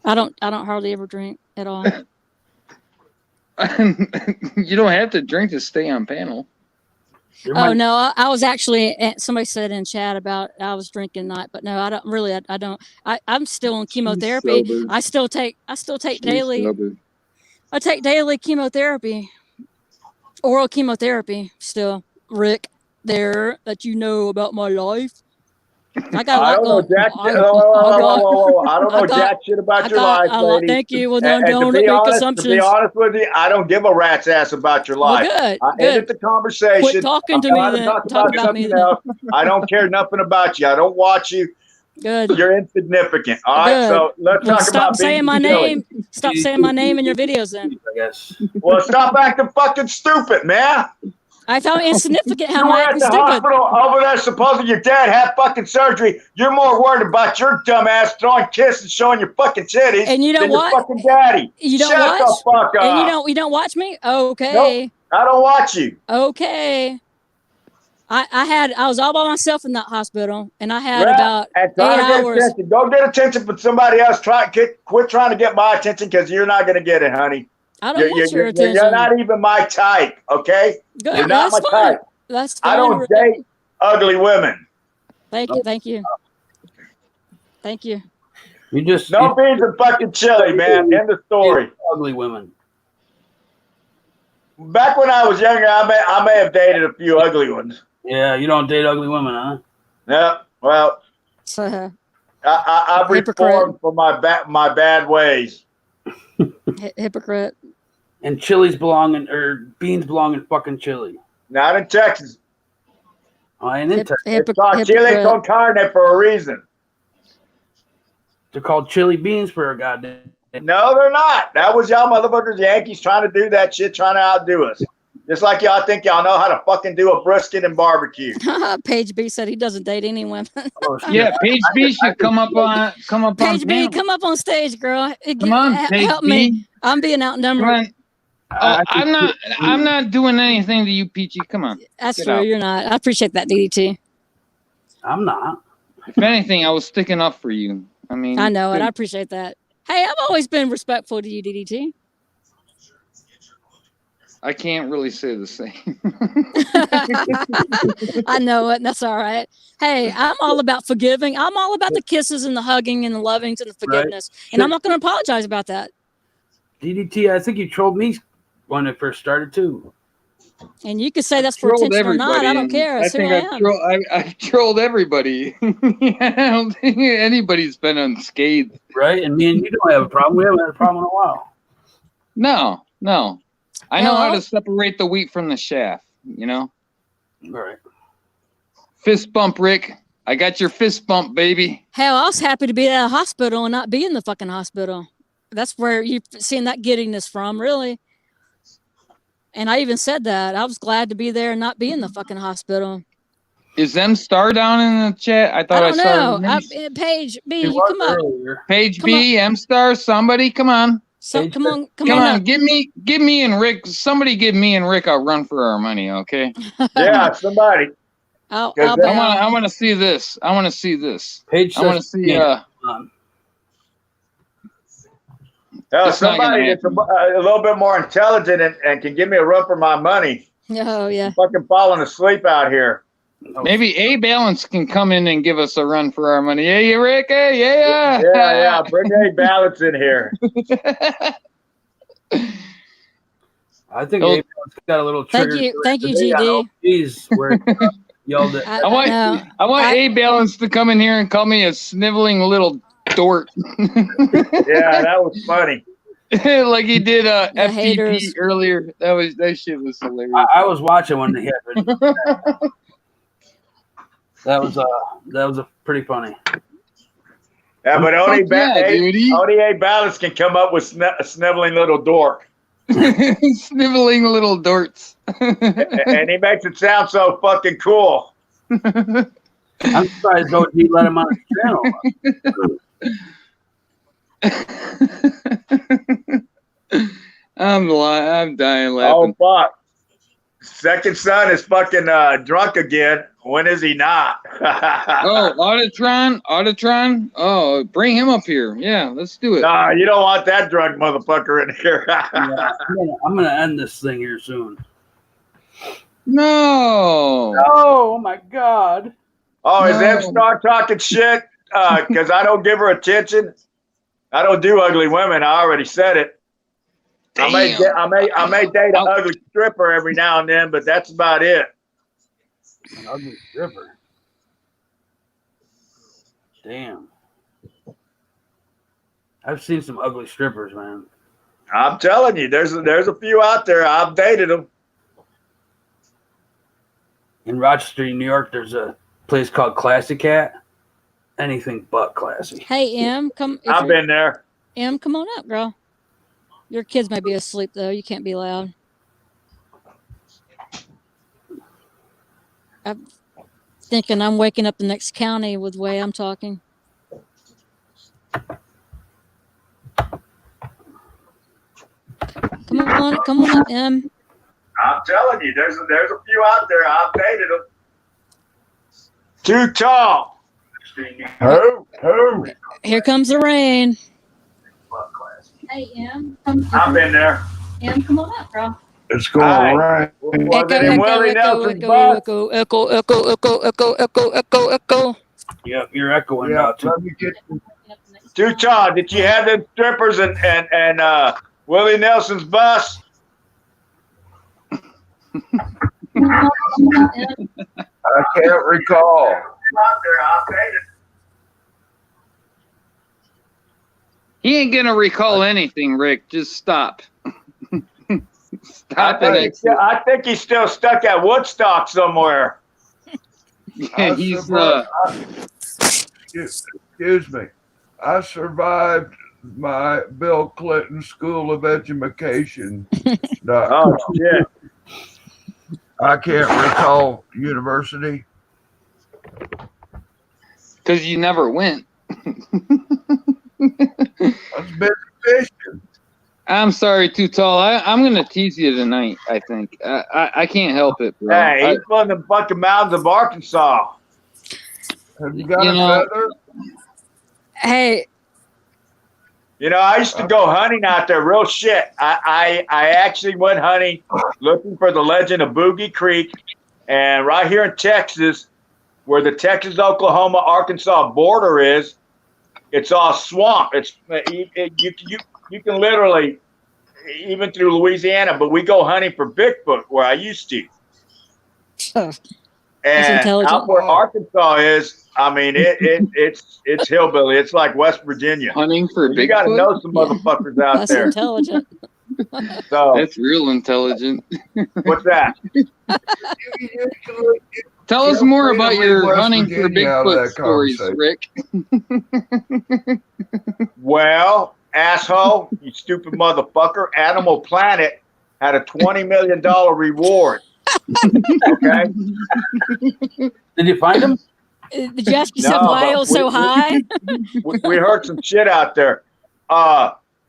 I don't hardly ever drink at all. You don't have to drink to stay on panel. Oh no, I was actually. Somebody said in chat about I was drinking tonight, but no, I don't really. I don't. I'm still on chemotherapy. I still take daily. I take daily chemotherapy, oral chemotherapy. Still, Rick, there that you know about my life. I don't know jack shit about your life, lady. Thank you. Well, don't make assumptions. To be honest with you, I don't give a rat's ass about your life. Well, I ended the conversation. Quit talking to me then. Talk about me then. I don't care nothing about you. I don't watch you. Good. You're insignificant. All right, so let's talk about saying my name. Stop saying my name in your videos then. I guess. Well, stop acting fucking stupid, man. I found insignificant how you were I'm at the stupid. hospital over there supposing your dad had fucking surgery. You're more worried about your dumb ass throwing kisses, showing your fucking titties, and you don't than watch your fucking daddy. You don't Shut watch. the fuck up. And you don't watch me. Okay. Nope, I don't watch you. Okay. I was all by myself in that hospital, and I had about 8 hours. Attention. Go get attention from somebody else. Quit trying to get my attention, because you're not going to get it, honey. I don't want your attention. You're not even my type, okay? Good. You're not my type. That's fine. I don't date ugly women. Thank you. You just no beans and fucking chili, man. End of story. Ugly women. Back when I was younger, I may have dated a few ugly ones. Yeah, you don't date ugly women, huh? Yeah. Well, I've reformed from my bad ways. Hypocrite. And beans belong in fucking chili. Not in Texas. I ain't in Texas. It's called chili con carne for a reason. They're called chili beans for a goddamn. No, they're not. That was y'all motherfuckers, Yankees, trying to do that shit, trying to outdo us. Just like y'all think y'all know how to fucking do a brisket and barbecue. Page B said he doesn't date any women. Yeah, Page B should come up Page B, come up on stage, girl. Come on, Page help B. me. I'm being outnumbered. I'm not doing anything to you, Peachy. Come on. That's true. You're not. I appreciate that, DDT. I'm not. If anything, I was sticking up for you. I mean, I know it. I appreciate that. Hey, I've always been respectful to you, DDT. I can't really say the same. I know it. And that's all right. Hey, I'm all about forgiving. I'm all about the kisses and the hugging and the lovings and the forgiveness. Right. And I'm not going to apologize about that. DDT, I think you trolled me when it first started too. And you could say that's for attention or not. I don't care. I think I've trolled everybody. I don't think anybody's been unscathed. Right? And me and you don't have a problem. We haven't had a problem in a while. No. I know how to separate the wheat from the chaff, you know? All right. Fist bump, Rick. I got your fist bump, baby. Hell, I was happy to be at a hospital and not be in the fucking hospital. That's where you've seen that giddiness from, really. And I even said that. I was glad to be there and not be in the fucking hospital. Is M Star down in the chat? I thought I saw know. Paige B, you come up. Paige B, M Star, somebody, come on. Come on. Give me and Rick. Somebody give me and Rick a run for our money, okay? Yeah, somebody. I want to see this. I want to see this. Paige, I want to see. Somebody that's a little bit more intelligent and can give me a run for my money. Oh yeah. I'm fucking falling asleep out here. Maybe A Balance can come in and give us a run for our money. Yeah, Rick. Yeah. Yeah. Bring A Balance in here. I think A Balance got a little trigger. Thank you, GD. He's where yelled at. I want A Balance to come in here and call me a sniveling little dork. Yeah, that was funny. Like he did FTP haters. earlier. That shit was hilarious. I was watching when he had that was a pretty funny. Yeah, but only A Balance can come up with a sniveling little dork. Sniveling little dorks. And he makes it sound so fucking cool. I'm surprised he let him on his channel. I'm dying Oh laughing. fuck! Second son is fucking drunk again. When is he not? Oh, Autotron. Oh, bring him up here. Yeah, let's do it. Nah, you don't want that drunk motherfucker in here. Yeah, I'm gonna end this thing here soon. No. Oh my God. Oh, is M Star talking shit? Because I don't give her attention. I don't do ugly women. I already said it. I may date an ugly stripper every now and then, but that's about it. An ugly stripper. Damn. I've seen some ugly strippers, man. I'm telling you, there's a few out there. I've dated them. In Rochester, New York, there's a place called Classy Cat. Anything but classy. Hey, M, come. I've been there. M, come on up, girl. Your kids might be asleep, though. You can't be loud. I'm thinking I'm waking up the next county with the way I'm talking. Come on up, M. I'm telling you, there's a few out there. I've dated them. Too tall. Who? Here comes the rain. Hey, M. I've been there. M, come on up, girl. It's going to rain. Echo. Yep, you're echoing now too. Too tall. Did you have them strippers and Willie Nelson's bus? I can't recall. He ain't gonna recall anything, Rick. Just stop. Stop it. I think he's still stuck at Woodstock somewhere. Yeah, he's Excuse me. I survived my Bill Clinton School of Education. Oh shit! I can't recall university. Because you never went. That's been fishing. I'm sorry, Too Tall. I'm going to tease you tonight, I think. I can't help it, bro. Hey, he's from the fucking mountains of Arkansas. Have you got You a know, feather? Hey, You know, I used to go hunting out there. Real shit. I actually went hunting, looking for the legend of Boogie Creek, and right here in Texas, where the Texas, Oklahoma, Arkansas border is, it's all swamp. You can literally even through Louisiana, but we go hunting for Bigfoot where I used to. that's And intelligent. out where Arkansas is, I mean, it's hillbilly. It's like West Virginia. hunting for You got to Bigfoot. know some Yeah. motherfuckers out That's there. intelligent. So That's real intelligent. what's that? Tell us Feel more free to about leave your West hunting for Virginia out of Bigfoot that stories, conversation. Rick. Well, asshole, you stupid motherfucker. Animal Planet had a $20 million reward. Okay. Did you find him? Did you ask yourself No, why it but was so high? we heard some shit out there.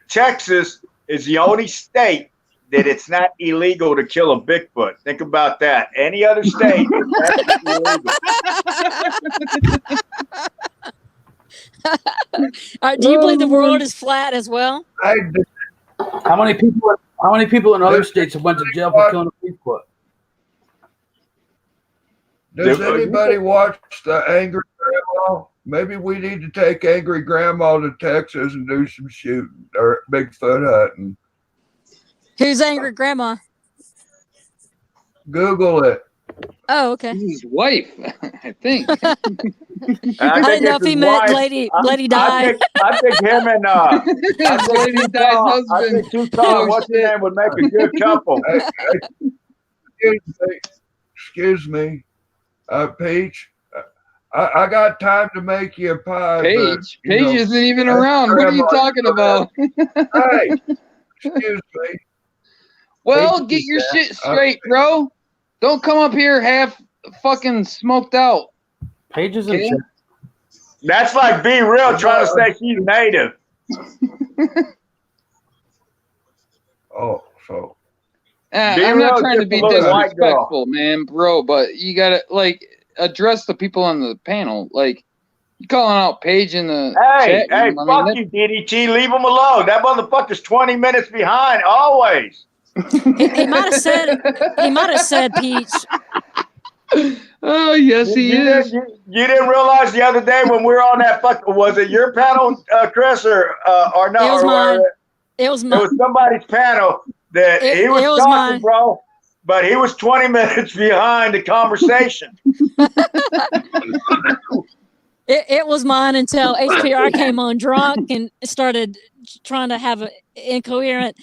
Texas is the only state that it's not illegal to kill a Bigfoot. Think about that. Any other state, that's illegal. All right, do you believe the world is flat as well? Hey, How many people in other states have went to jail for killing a Bigfoot? does anybody watch the Angry Grandma? Maybe we need to take Angry Grandma to Texas and do some shooting or Bigfoot hunting. Who's angry grandma? Google it. Oh, okay. His wife, I think. I didn't know if he meant Lady Di. I think him and It's Lady Di's I husband. think Tucson, what's his name, would make a good couple. Excuse me, Peach. I got time to make you a pie. Paige. But, you know, Paige isn't even around. What are you talking about? Hey, excuse me. Well, get your shit straight, bro. Don't come up here half fucking smoked out. Pages Okay? and That's like Be Real trying to say she's native. Oh, so I'm not trying to be just a little white girl. disrespectful, man, bro, but you gotta address the people on the panel. Like, you calling out Paige in the Hey, chat. fuck you, DDT. Leave him alone. That motherfucker's 20 minutes behind, always. He might have said Peach. Oh, yes, he is. You didn't realize the other day when we were on that was it your panel, Chris, or no? It was mine. It was mine. It was somebody's panel that he was was talking, mine. bro, but he was 20 minutes behind the conversation. It was mine until HPR came on drunk and started trying to have an incoherent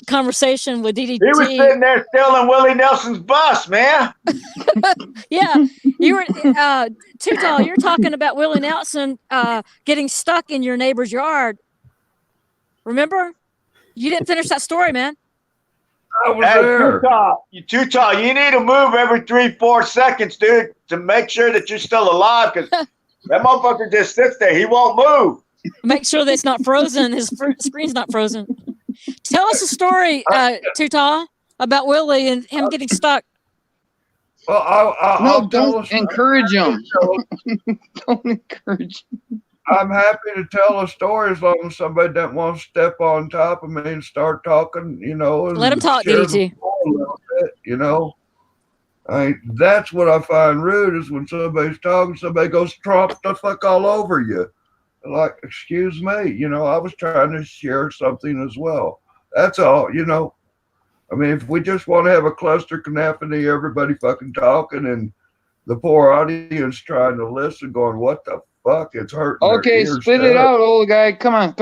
conversation with DDT. He was sitting there stealing Willie Nelson's bus, man. Yeah, you were too tall. You're talking about Willie Nelson getting stuck in your neighbor's yard. Remember? You didn't finish that story, man. I was there. You're too tall. You need to move every 3-4 seconds, dude, to make sure that you're still alive. Because that motherfucker just sits there. He won't move. Make sure that it's not frozen. His screen's not frozen. Tell us a story, Too Tall, about Willie and him getting stuck. Well, I'll don't encourage him. Don't encourage him. I'm happy to tell a story as long as somebody doesn't want to step on top of me and start talking, you know. And Let him talk, share the DDT. floor a little bit, you know. That's what I find rude is when somebody's talking, somebody goes tromp the fuck all over you. Like, excuse me, you know, I was trying to share something as well. That's all, you know. I mean, if we just want to have a cluster cacophony, everybody fucking talking and the poor audience trying to listen, going, what the fuck? It's hurting. Okay, spit it out, old guy. Come on.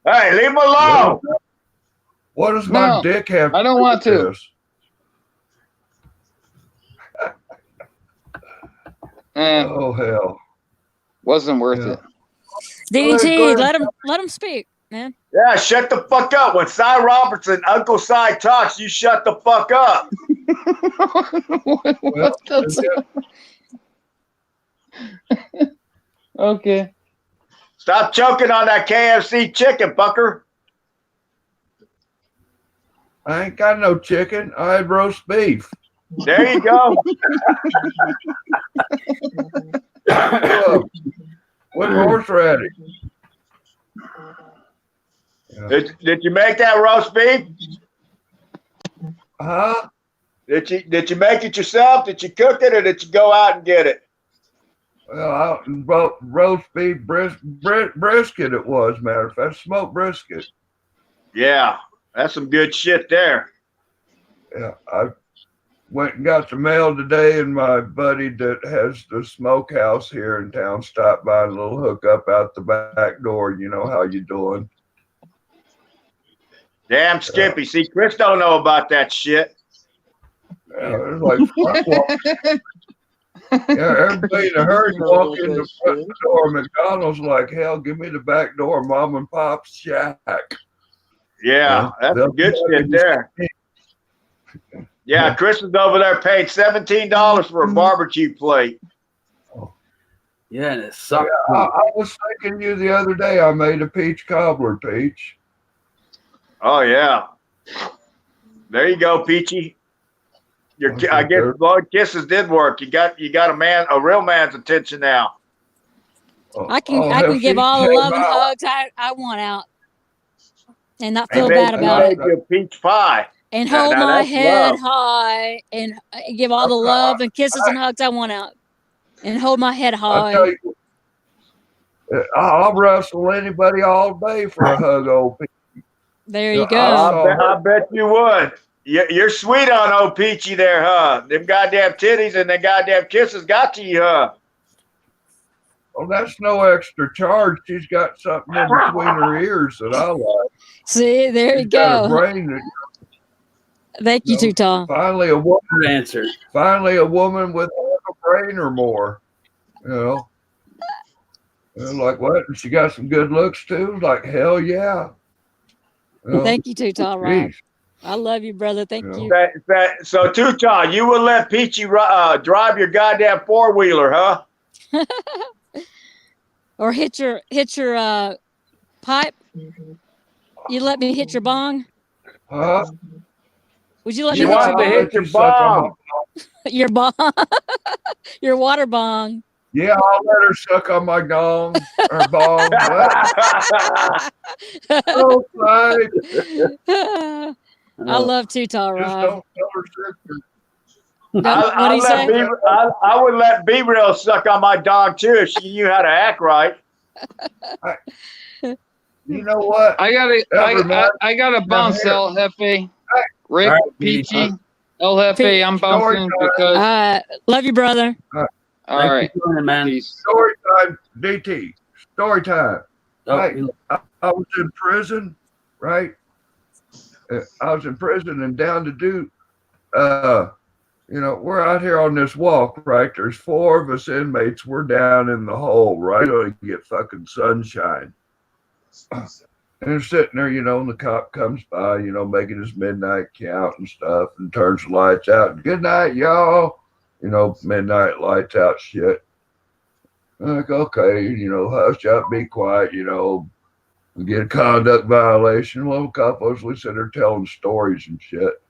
Hey, leave him alone. What does my dick have? I don't want to. Oh hell! Wasn't worth it. DDT, let him speak, man. Yeah, shut the fuck up. When Cy Robertson, Uncle Cy talks, you shut the fuck up. What the Okay. Stop choking on that KFC chicken, fucker. I ain't got no chicken. I had roast beef. There you go. With horseradish. Yeah. Did you make that roast beef? Huh? Did you make it yourself? Did you cook it, or did you go out and get it? Well, roast beef brisket it was, matter of fact, smoked brisket. Yeah, that's some good shit there. Yeah, I went and got the mail today, and my buddy that has the smokehouse here in town stopped by a little hookup out the back door. You know how you doing? Damn Skippy. See, Chris don't know about that shit. Yeah, it's like yeah, everybody in a hurry walk in the front door of McDonald's like, hell, give me the back door, mom and pop's shack. Yeah, that's some good shit there. Yeah, Chris is over there paying $17 for a barbecue plate. Yeah, and it sucked. Yeah, I was thinking you the other day. I made a peach cobbler, Peach. Oh yeah, there you go, Peachy. I guess Lord Kisses did work. You got a real man's attention now. I can give all the love and hugs I want out, and not feel bad about it. You a peach pie. And hold my head high, and give all the love and kisses and hugs I want out, and hold my head high. I'll wrestle anybody all day for a hug, old Peachy. There you go. I bet you would. You're sweet on old Peachy there, huh? Them goddamn titties and them goddamn kisses got to you, huh? Well, that's no extra charge. She's got something in between her ears that I like. See, there you go. Got a brain that, thank you, Tom. Finally, a woman answer. Finally, a woman with a brain or more. You know, like what? And she got some good looks too. Like hell yeah. Thank you, Tom. Rob. I love you, brother. Thank you. So, Tuton, you will let Peachy drive your goddamn four-wheeler, huh? Or hit your pipe? You let me hit your bong? Huh? Would you let me hit your bong? Your bong? Your water bong. Yeah, I'll let her suck on my gong or bong. Oh, I love Tutal, Rob. Don't tell her sister. I would let B-Real suck on my dog too if she knew how to act right. You know what? I gotta bounce, El Jefe. Rick, Peachy, El Jefe, I'm bouncing because love you, brother. All right, man. Story time, DT. Story time. Right. I was in prison, right? I was in prison and down to do, we're out here on this walk, right? There's 4 of us inmates. We're down in the hole, right? We get fucking sunshine. And they're sitting there, and the cop comes by, making his midnight count and stuff and turns the lights out. Good night, y'all. Midnight lights out shit. I'm like, okay, hush up, be quiet, we get a conduct violation. Well, a couple of us, we sit there telling stories and shit.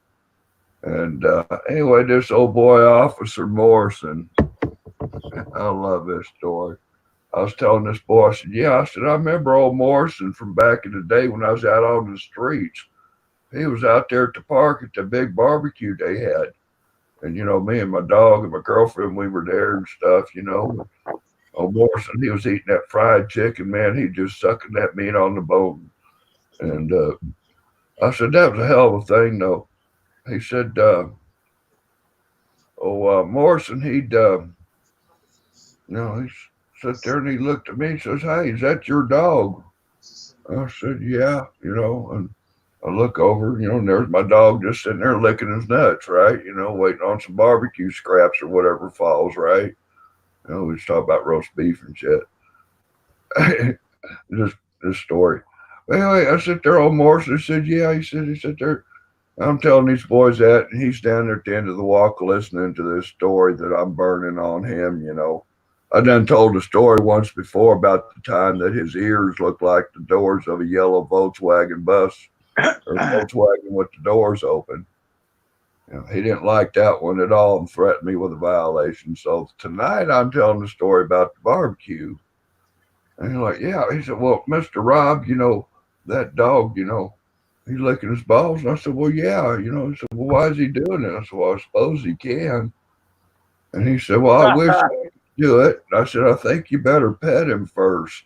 And anyway, this old boy, Officer Morrison, I love this story. I was telling this boy, I remember old Morrison from back in the day when I was out on the streets. He was out there at the park at the big barbecue they had. And, me and my dog and my girlfriend, we were there and stuff, Old Morrison, he was eating that fried chicken, man. He just sucking that meat on the bone. And I said, that was a hell of a thing, though. He said, Morrison, he'd, he sat there and he looked at me and says, hey, is that your dog? I said, yeah, and I look over, and there's my dog just sitting there licking his nuts, right? Waiting on some barbecue scraps or whatever falls, right? We was talking about roast beef and shit. this story. Anyway, I sit there, old Morrison said, yeah, he said there. I'm telling these boys that, and he's down there at the end of the walk listening to this story that I'm burning on him, I done told the story once before about the time that his ears looked like the doors of a yellow Volkswagen bus or Volkswagen with the doors open. He didn't like that one at all and threatened me with a violation. So tonight I'm telling the story about the barbecue. And he's like, yeah. He said, well, Mr. Rob, that dog, he's licking his balls. And I said, well, yeah. He said, well, why is he doing it? I said, well, I suppose he can. And he said, well, I wish I could do it. And I said, I think you better pet him first.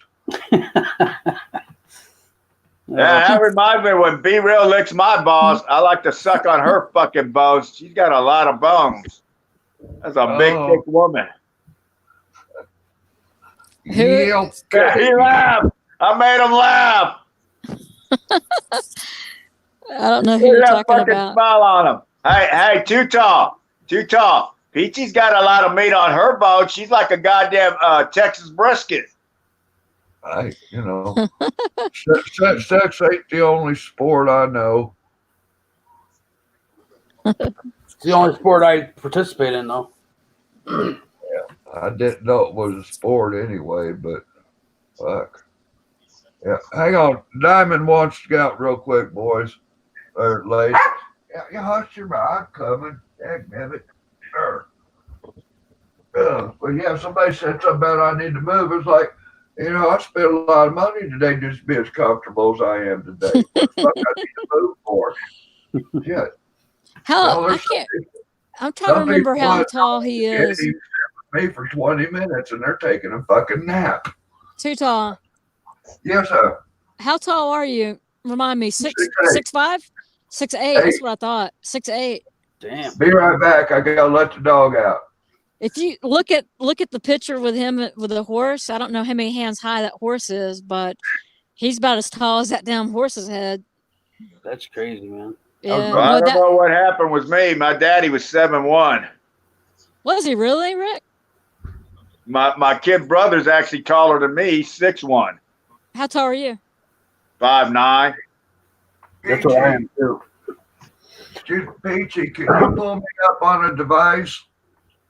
Yeah, that reminds me when B Real licks my balls, I like to suck on her fucking bones. She's got a lot of bones. That's a big, thick woman. Yeah, he laughed. I made him laugh. I don't know who you're talking about. Smile on him. Hey, too tall. Peachy's got a lot of meat on her bone. She's like a goddamn Texas brisket. Sex ain't the only sport I know. It's the only sport I participate in, though. Yeah, I didn't know it was a sport anyway, but fuck. Yeah, hang on. Diamond wants to go out real quick, boys. Or ladies. Yeah, hush your mouth. I'm coming. Dagnabbit. But yeah, somebody said something about I need to move. It's like, I spent a lot of money today just to be as comfortable as I am today. What the fuck I need to move for? Yeah. I'm trying to remember how tall he is. Me for 20 minutes and they're taking a fucking nap. Too tall. Yes, sir. How tall are you? Remind me. 6'5"? 6'8". That's what I thought. 6'8". Damn. Be right back. I gotta let the dog out. If you look at the picture with him with the horse, I don't know how many hands high that horse is, but he's about as tall as that damn horse's head. That's crazy, man. Yeah. I don't know what happened with me. My daddy was 7'1". Was he really, Rick? My kid brother's actually taller than me. He's 6'1". How tall are you? 5'9". That's what I am too. Peachy, can you pull me up on a device?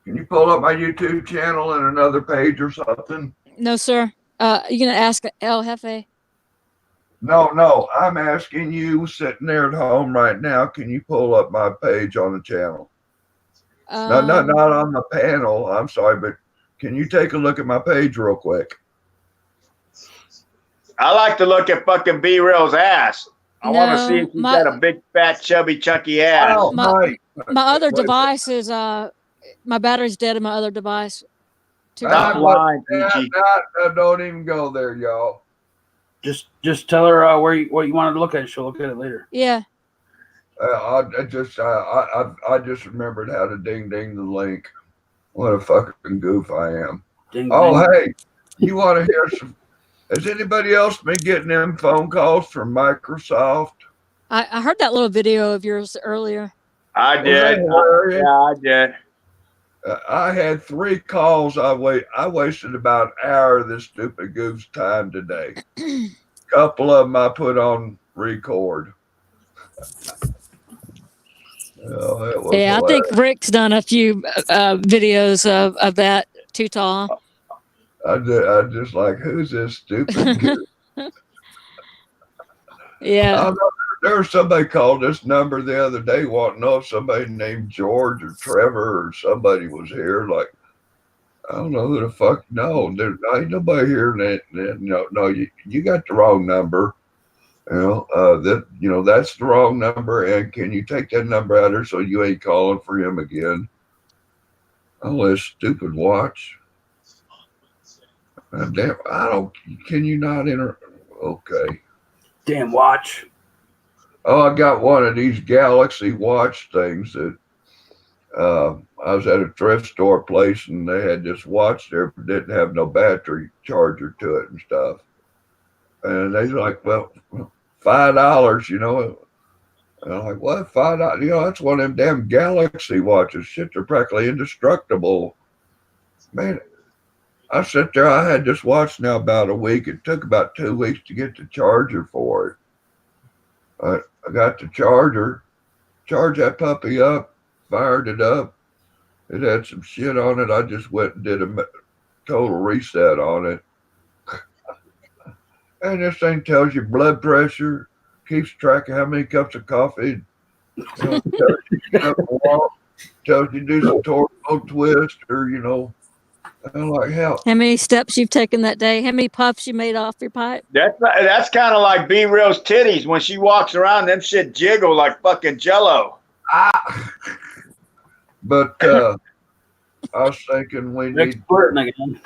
Can you pull up my YouTube channel and another page or something? No, sir. You gonna ask El Jefe? No. I'm asking you, sitting there at home right now. Can you pull up my page on the channel? Not on the panel. I'm sorry, but can you take a look at my page real quick? I like to look at fucking B Real's ass. I want to see if he's got a big, fat, chubby, chunky ass. Oh, my other device is my battery's dead in my other device. Stop lying, Peachy. Don't even go there, y'all. Just tell her what you wanted to look at. She'll look at it later. Yeah. I just remembered how to ding the link. What a fucking goof I am. Ding. Hey, you want to hear some? Has anybody else been getting them phone calls from Microsoft? I heard that little video of yours earlier. I did. I did. I had 3 calls. I wasted about an hour of this stupid goof's time today. A couple of them I put on record. I think Rick's done a few videos of that. Too tall. I just like, who's this stupid goof? Yeah. There was somebody called this number the other day wanting to know if somebody named George or Trevor or somebody was here. Like, I don't know who the fuck. No, there ain't nobody here. No, you got the wrong number. That's the wrong number. And can you take that number out of there so you ain't calling for him again? Oh, this stupid watch. Damn, can you not enter? Okay. Damn watch. Oh, I got one of these Galaxy watch things that I was at a thrift store place and they had this watch there, but didn't have no battery charger to it and stuff. And they're like, well, $5, And I'm like, what, $5? That's one of them damn Galaxy watches. Shit, they're practically indestructible. Man, I sat there, I had this watch now about a week. It took about 2 weeks to get the charger for it. I got the charger, charged that puppy up, fired it up. It had some shit on it. I just went and did a total reset on it. And this thing tells you blood pressure, keeps track of how many cups of coffee, tells you get up and walk, tells you to do some torso twist, or I'm like, hell. How many steps you've taken that day? How many puffs you made off your pipe? That's kind of like B Real's titties when she walks around. Them shit jiggle like fucking Jello. But I was thinking we Rick's need. flirting again.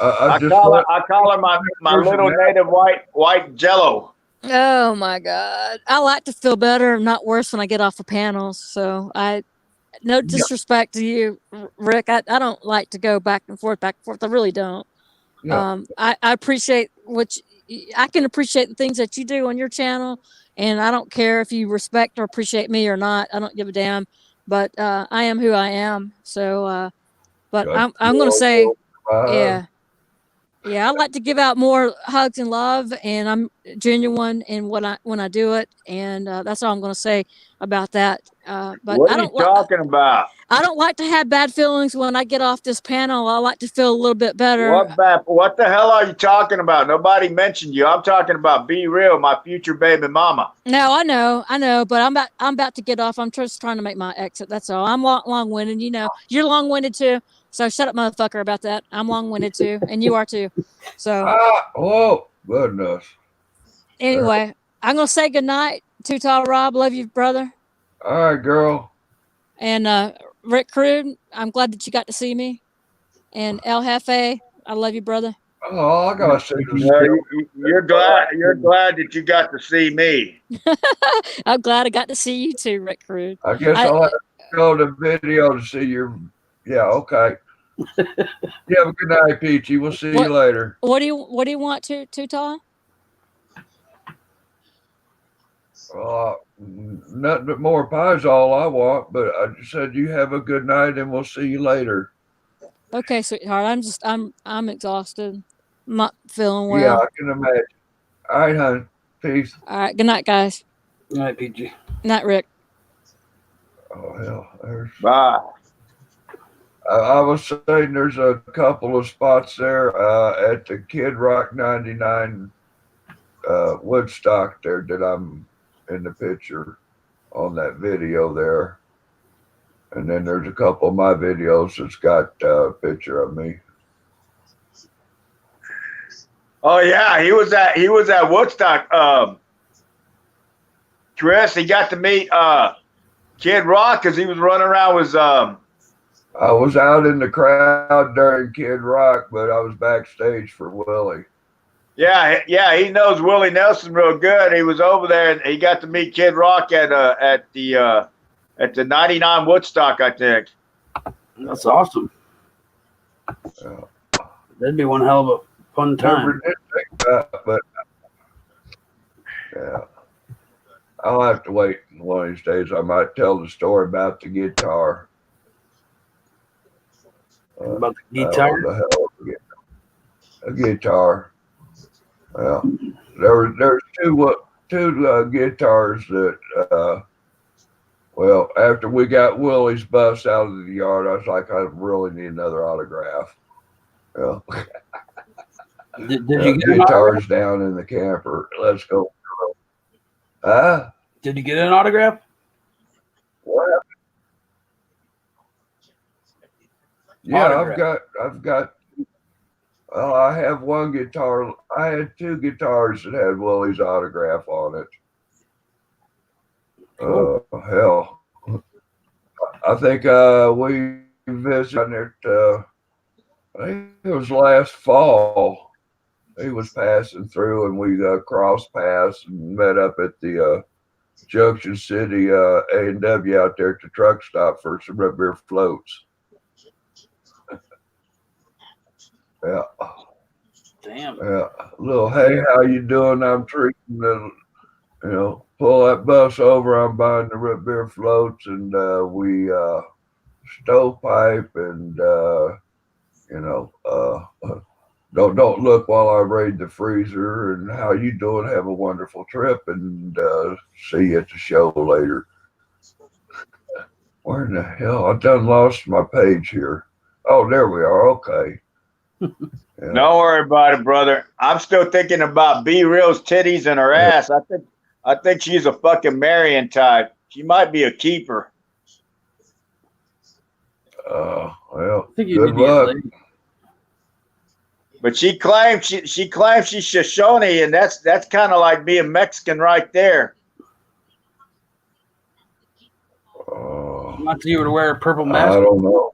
I call her my little native white Jello. Oh my God. I like to feel better, not worse when I get off of panels. So no disrespect to you, Rick. I don't like to go back and forth. I really don't. Yeah. I appreciate I can appreciate the things that you do on your channel, and I don't care if you respect or appreciate me or not. I don't give a damn. But I am who I am. So, but I'm going to say, yeah. Yeah, I like to give out more hugs and love, and I'm genuine in when I do it, and that's all I'm going to say about that. But what are you talking about? I don't like to have bad feelings when I get off this panel. I like to feel a little bit better. What the hell are you talking about? Nobody mentioned you. I'm talking about Be Real, my future baby mama. No, I know, but I'm about to get off. I'm just trying to make my exit. That's all. I'm long-winded. You're long-winded too. So shut up, motherfucker, about that. I'm long-winded too, and you are too. So. Oh goodness. Anyway, I'm gonna say goodnight. Too Tall Rob, love you, brother. All right, girl. And Rick Crude, I'm glad that you got to see me. And El Jefe, I love you, brother. Oh, I gotta see you're glad that you got to see me. I'm glad I got to see you too, Rick Crude. I guess I'll have to go to video to see your. Yeah, okay. You have a good night, Peachy. We'll see you later. What do you want to Tall? Nothing but more pie is all I want. But I just said you have a good night, and we'll see you later. Okay, sweetheart. I'm exhausted. I'm not feeling well. Yeah, I can imagine. All right, hon. Peace. All right. Good night, guys. Good night, PG. Good night, Rick. Oh hell. Bye. I was saying there's a couple of spots there at the Kid Rock 99 Woodstock there that I'm in the picture on that video there. And then there's a couple of my videos that's got a picture of me. Oh yeah, he was at Woodstock. Chris, he got to meet Kid Rock because he was running around with I was out in the crowd during Kid Rock, but I was backstage for Willie. Yeah, he knows Willie Nelson real good. He was over there, and he got to meet Kid Rock at the 99 Woodstock, I think. That's awesome. That'd be one hell of a fun time. Never did think that, but yeah. I'll have to wait one of these days. I might tell the story about the guitar. About the guitar? The hell a guitar. Well, there's two guitars that well, after we got Willie's bus out of the yard, I was like, I really need another autograph. Yeah. Did you get guitars down in the camper? Let's go. Did you get an autograph? What? Yeah, autograph. I've got. Well, I have one guitar. I had two guitars that had Willie's autograph on it. Cool. Hell, I think we visited it. I think it was last fall. He was passing through, and we crossed paths and met up at the Junction City A&W out there at the truck stop for some root beer floats. Yeah. Damn. Yeah. Little, hey, how you doing? I'm treating the, pull that bus over. I'm buying the root beer floats, and we stovepipe, and don't look while I raid the freezer. And how you doing? Have a wonderful trip, and see you at the show later. Where in the hell? I done lost my page here. Oh, there we are. Okay. Yeah. Don't worry about it, brother. I'm still thinking about B Real's titties and her ass. I think she's a fucking Marion type. She might be a keeper. Well, I think you good need to get luck. laid. But she claims she claims she's Shoshone, and that's kind of like being Mexican right there. Wants you to wear a purple I mask. don't know.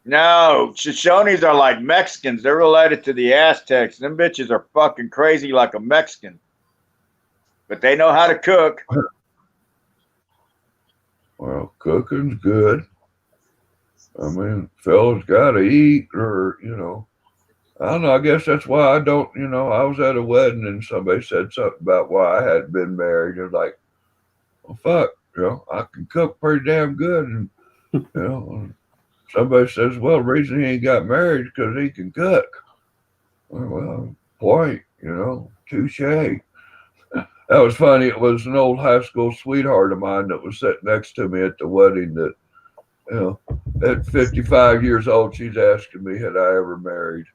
No, Shoshones are like Mexicans. They're related to the Aztecs. Them bitches are fucking crazy like a Mexican. But they know how to cook. Well, cooking's good. I mean, fellas got to eat, or I don't know. I guess that's why I don't. I was at a wedding and somebody said something about why I hadn't been married. It was like, well, fuck, I can cook pretty damn good, and somebody says, well, the reason he ain't got married is because he can cook. Well, point, touche. That was funny. It was an old high school sweetheart of mine that was sitting next to me at the wedding that, at 55 years old, she's asking me, had I ever married?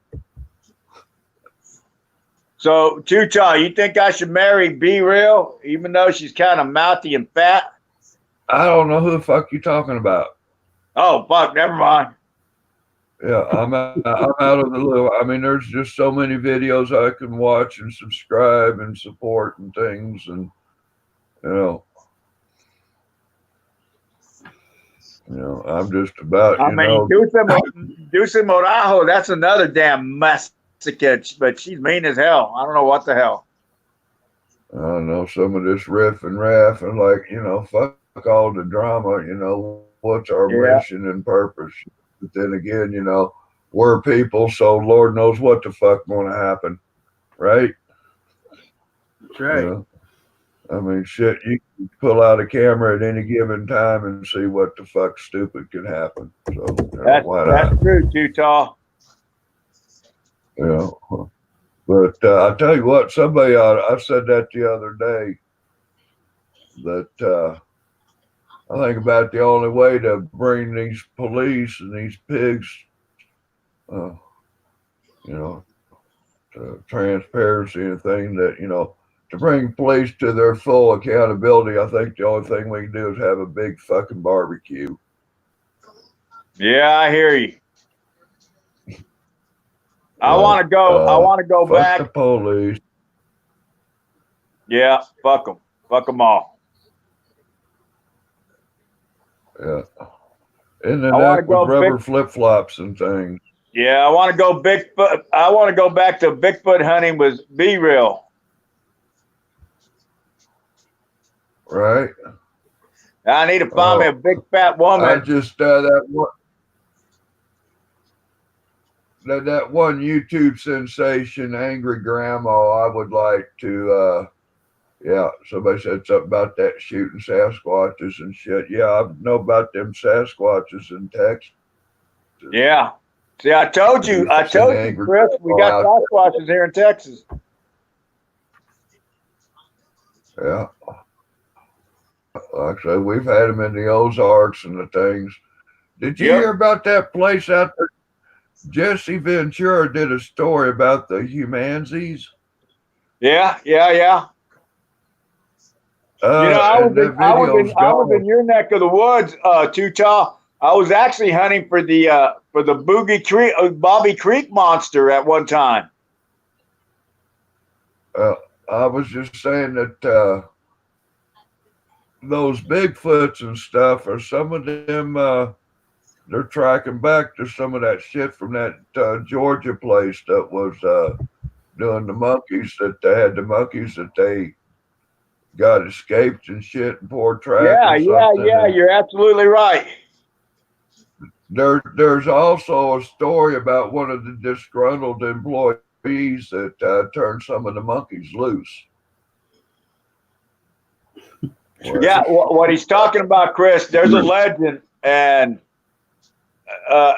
So, Tuta, you think I should marry Be Real, even though she's kind of mouthy and fat? I don't know who the fuck you talking about. Oh, fuck, never mind. Yeah, I'm out of the loop. I mean, there's just so many videos I can watch and subscribe and support and things, and I'm just about, I mean, Dulce Morajo, that's another damn Mexican, but she's mean as hell. I don't know what the hell. I don't know, some of this riff and raff and fuck all the drama, what's our mission and purpose? But then again, we're people, so Lord knows what the fuck going to happen, right? That's right. I mean, shit, you can pull out a camera at any given time and see what the fuck stupid can happen. So that's true, Tuta. But I tell you what, somebody I said that the other day, that I think about the only way to bring these police and these pigs, to transparency and thing that, to bring police to their full accountability, I think the only thing we can do is have a big fucking barbecue. Yeah, I hear you. I want to go. I want to go fuck back. The police. Yeah, fuck them. Fuck them all. Yeah. In the neck with rubber flip-flops and things. Yeah, I want to go Bigfoot. I want to go back to Bigfoot hunting with Be Real. Right. I need to find me a big fat woman. I just that one YouTube sensation, Angry Grandma. I would like to. Somebody said something about that shooting Sasquatches and shit. Yeah, I know about them Sasquatches in Texas. Yeah. See, I told you, Chris, we got Sasquatches here in Texas. Yeah. Like I said, we've had them in the Ozarks and the things. Did you hear about that place out there? Jesse Ventura did a story about the Humanzees. Yeah. I was in your neck of the woods, Tuta. I was actually hunting for the Bobby Creek monster at one time. I was just saying that those Bigfoots and stuff are some of them. They're tracking back to some of that shit from that Georgia place that was doing the monkeys. That they had the monkeys that they got escaped and shit and poor track. Yeah. You're absolutely right. There's also a story about one of the disgruntled employees that turned some of the monkeys loose. Yeah, what he's talking about, Chris, there's a legend, and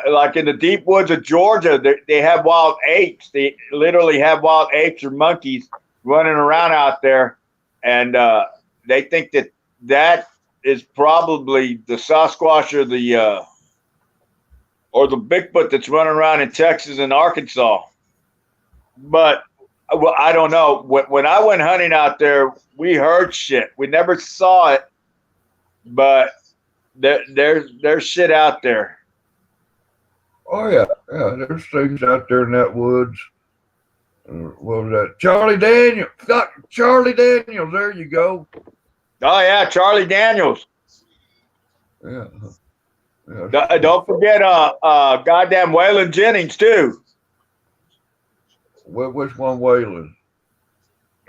like in the deep woods of Georgia, they have wild apes. They literally have wild apes or monkeys running around out there, and they think that is probably the Sasquatch or the Bigfoot that's running around in Texas and Arkansas. But I don't know. When I went hunting out there, we heard shit. We never saw it, but there's shit out there. Oh yeah, yeah. There's things out there in that woods. What was that? Charlie Daniels. Charlie Daniels. There you go. Oh yeah, Charlie Daniels. Yeah. Yeah. Don't forget goddamn Waylon Jennings too. Which one, Waylon?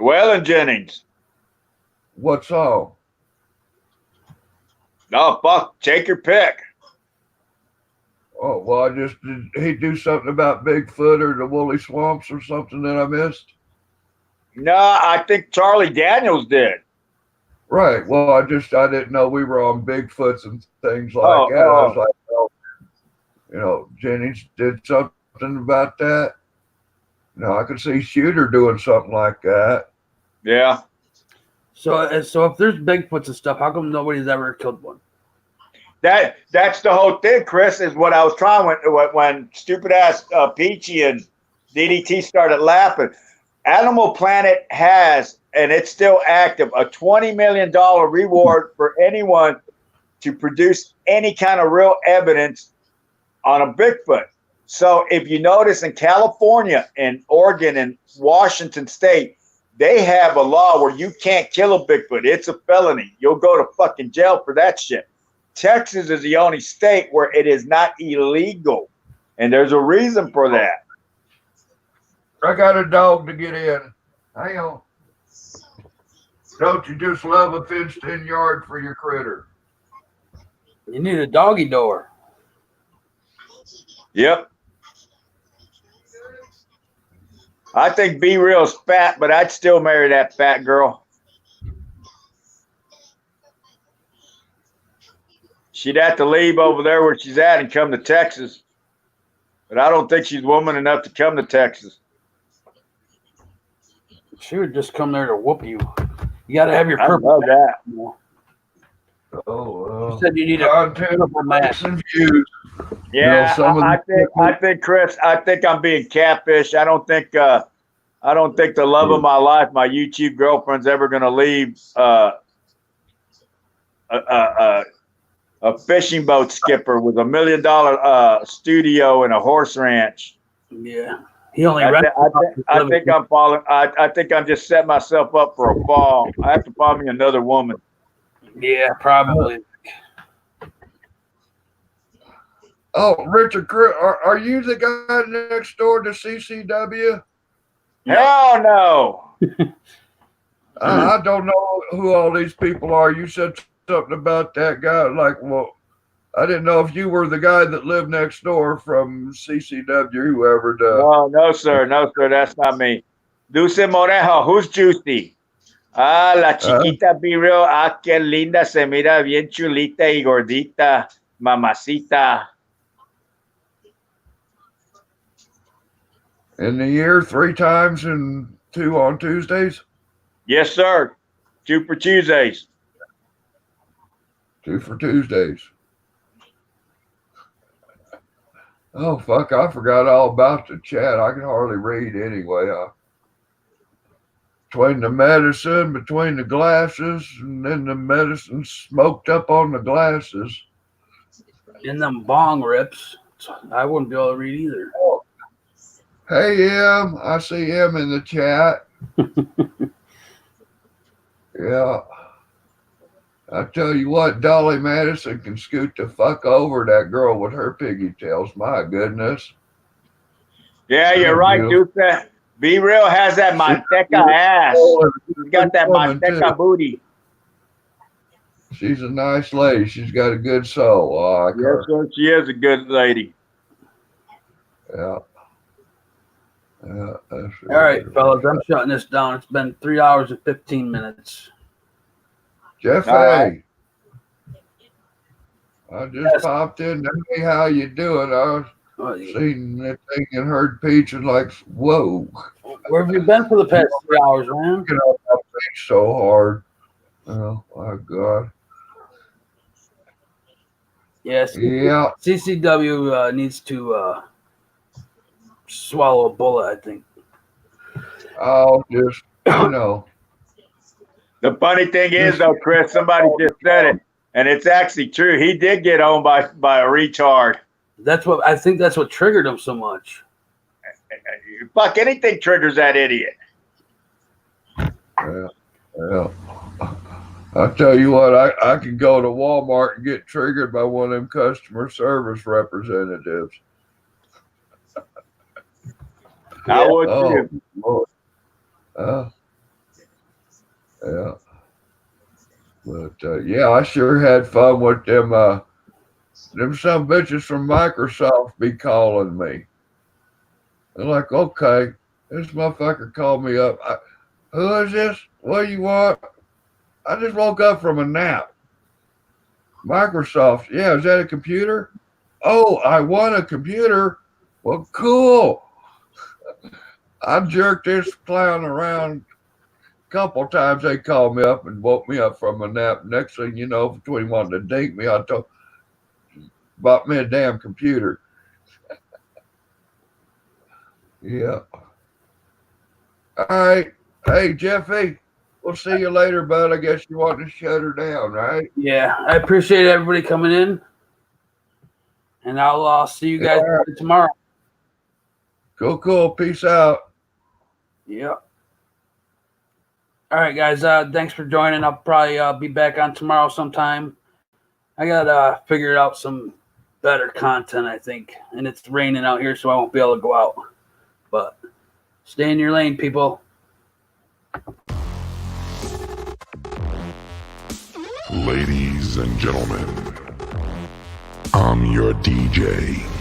Waylon Jennings. What song? Oh fuck, take your pick. Oh well, did he do something about Bigfoot or the woolly swamps or something that I missed? No, I think Charlie Daniels did. Right. Well, I didn't know we were on Bigfoots and things like that. I was like, well, Jennings did something about that. I could see Shooter doing something like that. Yeah. So if there's Bigfoots and stuff, how come nobody's ever killed one? That's the whole thing, Chris, is what I was trying when stupid ass Peachy and DDT started laughing. Animal Planet has, and it's still active, a $20 million reward for anyone to produce any kind of real evidence on a Bigfoot. So if you notice in California and Oregon and Washington State, they have a law where you can't kill a Bigfoot. It's a felony. You'll go to fucking jail for that shit. Texas is the only state where it is not illegal. And there's a reason for that. I got a dog to get in. Hang on. Don't you just love a fenced-in yard for your critter? You need a doggy door. Yep. I think Be Real's fat, but I'd still marry that fat girl. She'd have to leave over there where she's at and come to Texas. But I don't think she's woman enough to come to Texas. She would just come there to whoop you. You got to have your purple. I love that. You said you need a purple mask. Yeah, I think, Chris. I think I'm being catfish. I don't think the love of my life, my YouTube girlfriend's ever going to leave a fishing boat skipper with $1 million studio and a horse ranch. Yeah, he only. I think I'm falling. I think I'm just setting myself up for a fall. I have to find me another woman. Yeah, probably. Oh, Richard, are you the guy next door to CCW? Hell no. I don't know who all these people are. You said something about that guy. Like, well, I didn't know if you were the guy that lived next door from CCW, whoever does. No, sir. No, sir. That's not me. Dulce Morejo, who's Juicy? Ah, la chiquita Be Real. Ah, qué linda. Se mira bien chulita y gordita. Mamacita. In the year, 3 times and 2 on Tuesdays? Yes, sir. 2 for Tuesdays. 2 for Tuesdays. Oh, fuck. I forgot all about the chat. I can hardly read anyway. Between the medicine, between the glasses, and then the medicine smoked up on the glasses. In them bong rips, I wouldn't be able to read either. Oh. Hey, Em. I see him in the chat. Yeah. I tell you what, Dolly Madison can scoot the fuck over that girl with her pigtails. My goodness. Yeah, you're right, Dulce. Be Real has that manteca ass. She's got that manteca booty. She's a nice lady. She's got a good soul. Oh, yes, sir. She is a good lady. Yeah. All right, fellas, I'm shutting this down. It's been 3 hours and 15 minutes. Jeffy, right. I just popped in. Hey, how you doing? I was seeing that thing and heard Peach and like, whoa. Where have you been for the past 3 hours, man? Get off my face so hard. Oh my God. Yes. Yeah. CCW needs to swallow a bullet, I think. I'll just, The funny thing is, though, Chris, somebody just said it, and it's actually true. He did get owned by a retard. That's what I think. That's what triggered him so much. Fuck, anything triggers that idiot. Yeah. I tell you what, I could go to Walmart and get triggered by one of them customer service representatives. I would Oh, too. Lord. Yeah. But yeah, I sure had fun with them. Them some bitches from Microsoft be calling me. They're like, okay, this motherfucker called me up. Who is this? What do you want? I just woke up from a nap. Microsoft, yeah, is that a computer? Oh, I want a computer. Well, cool. I jerked this clown around a couple times. They called me up and woke me up from a nap. Next thing you know, between wanting to dink me, I told bought me a damn computer. Yeah. All right. Hey, Jeffy, we'll see you later, bud. I guess you want to shut her down, right? Yeah, I appreciate everybody coming in, and I'll see you guys tomorrow. Cool. Peace out. Yep. All right, guys. Thanks for joining. I'll probably be back on tomorrow sometime. I gotta figure out some better content, I think, and it's raining out here, so I won't be able to go out. But stay in your lane, people. Ladies and gentlemen, I'm your DJ.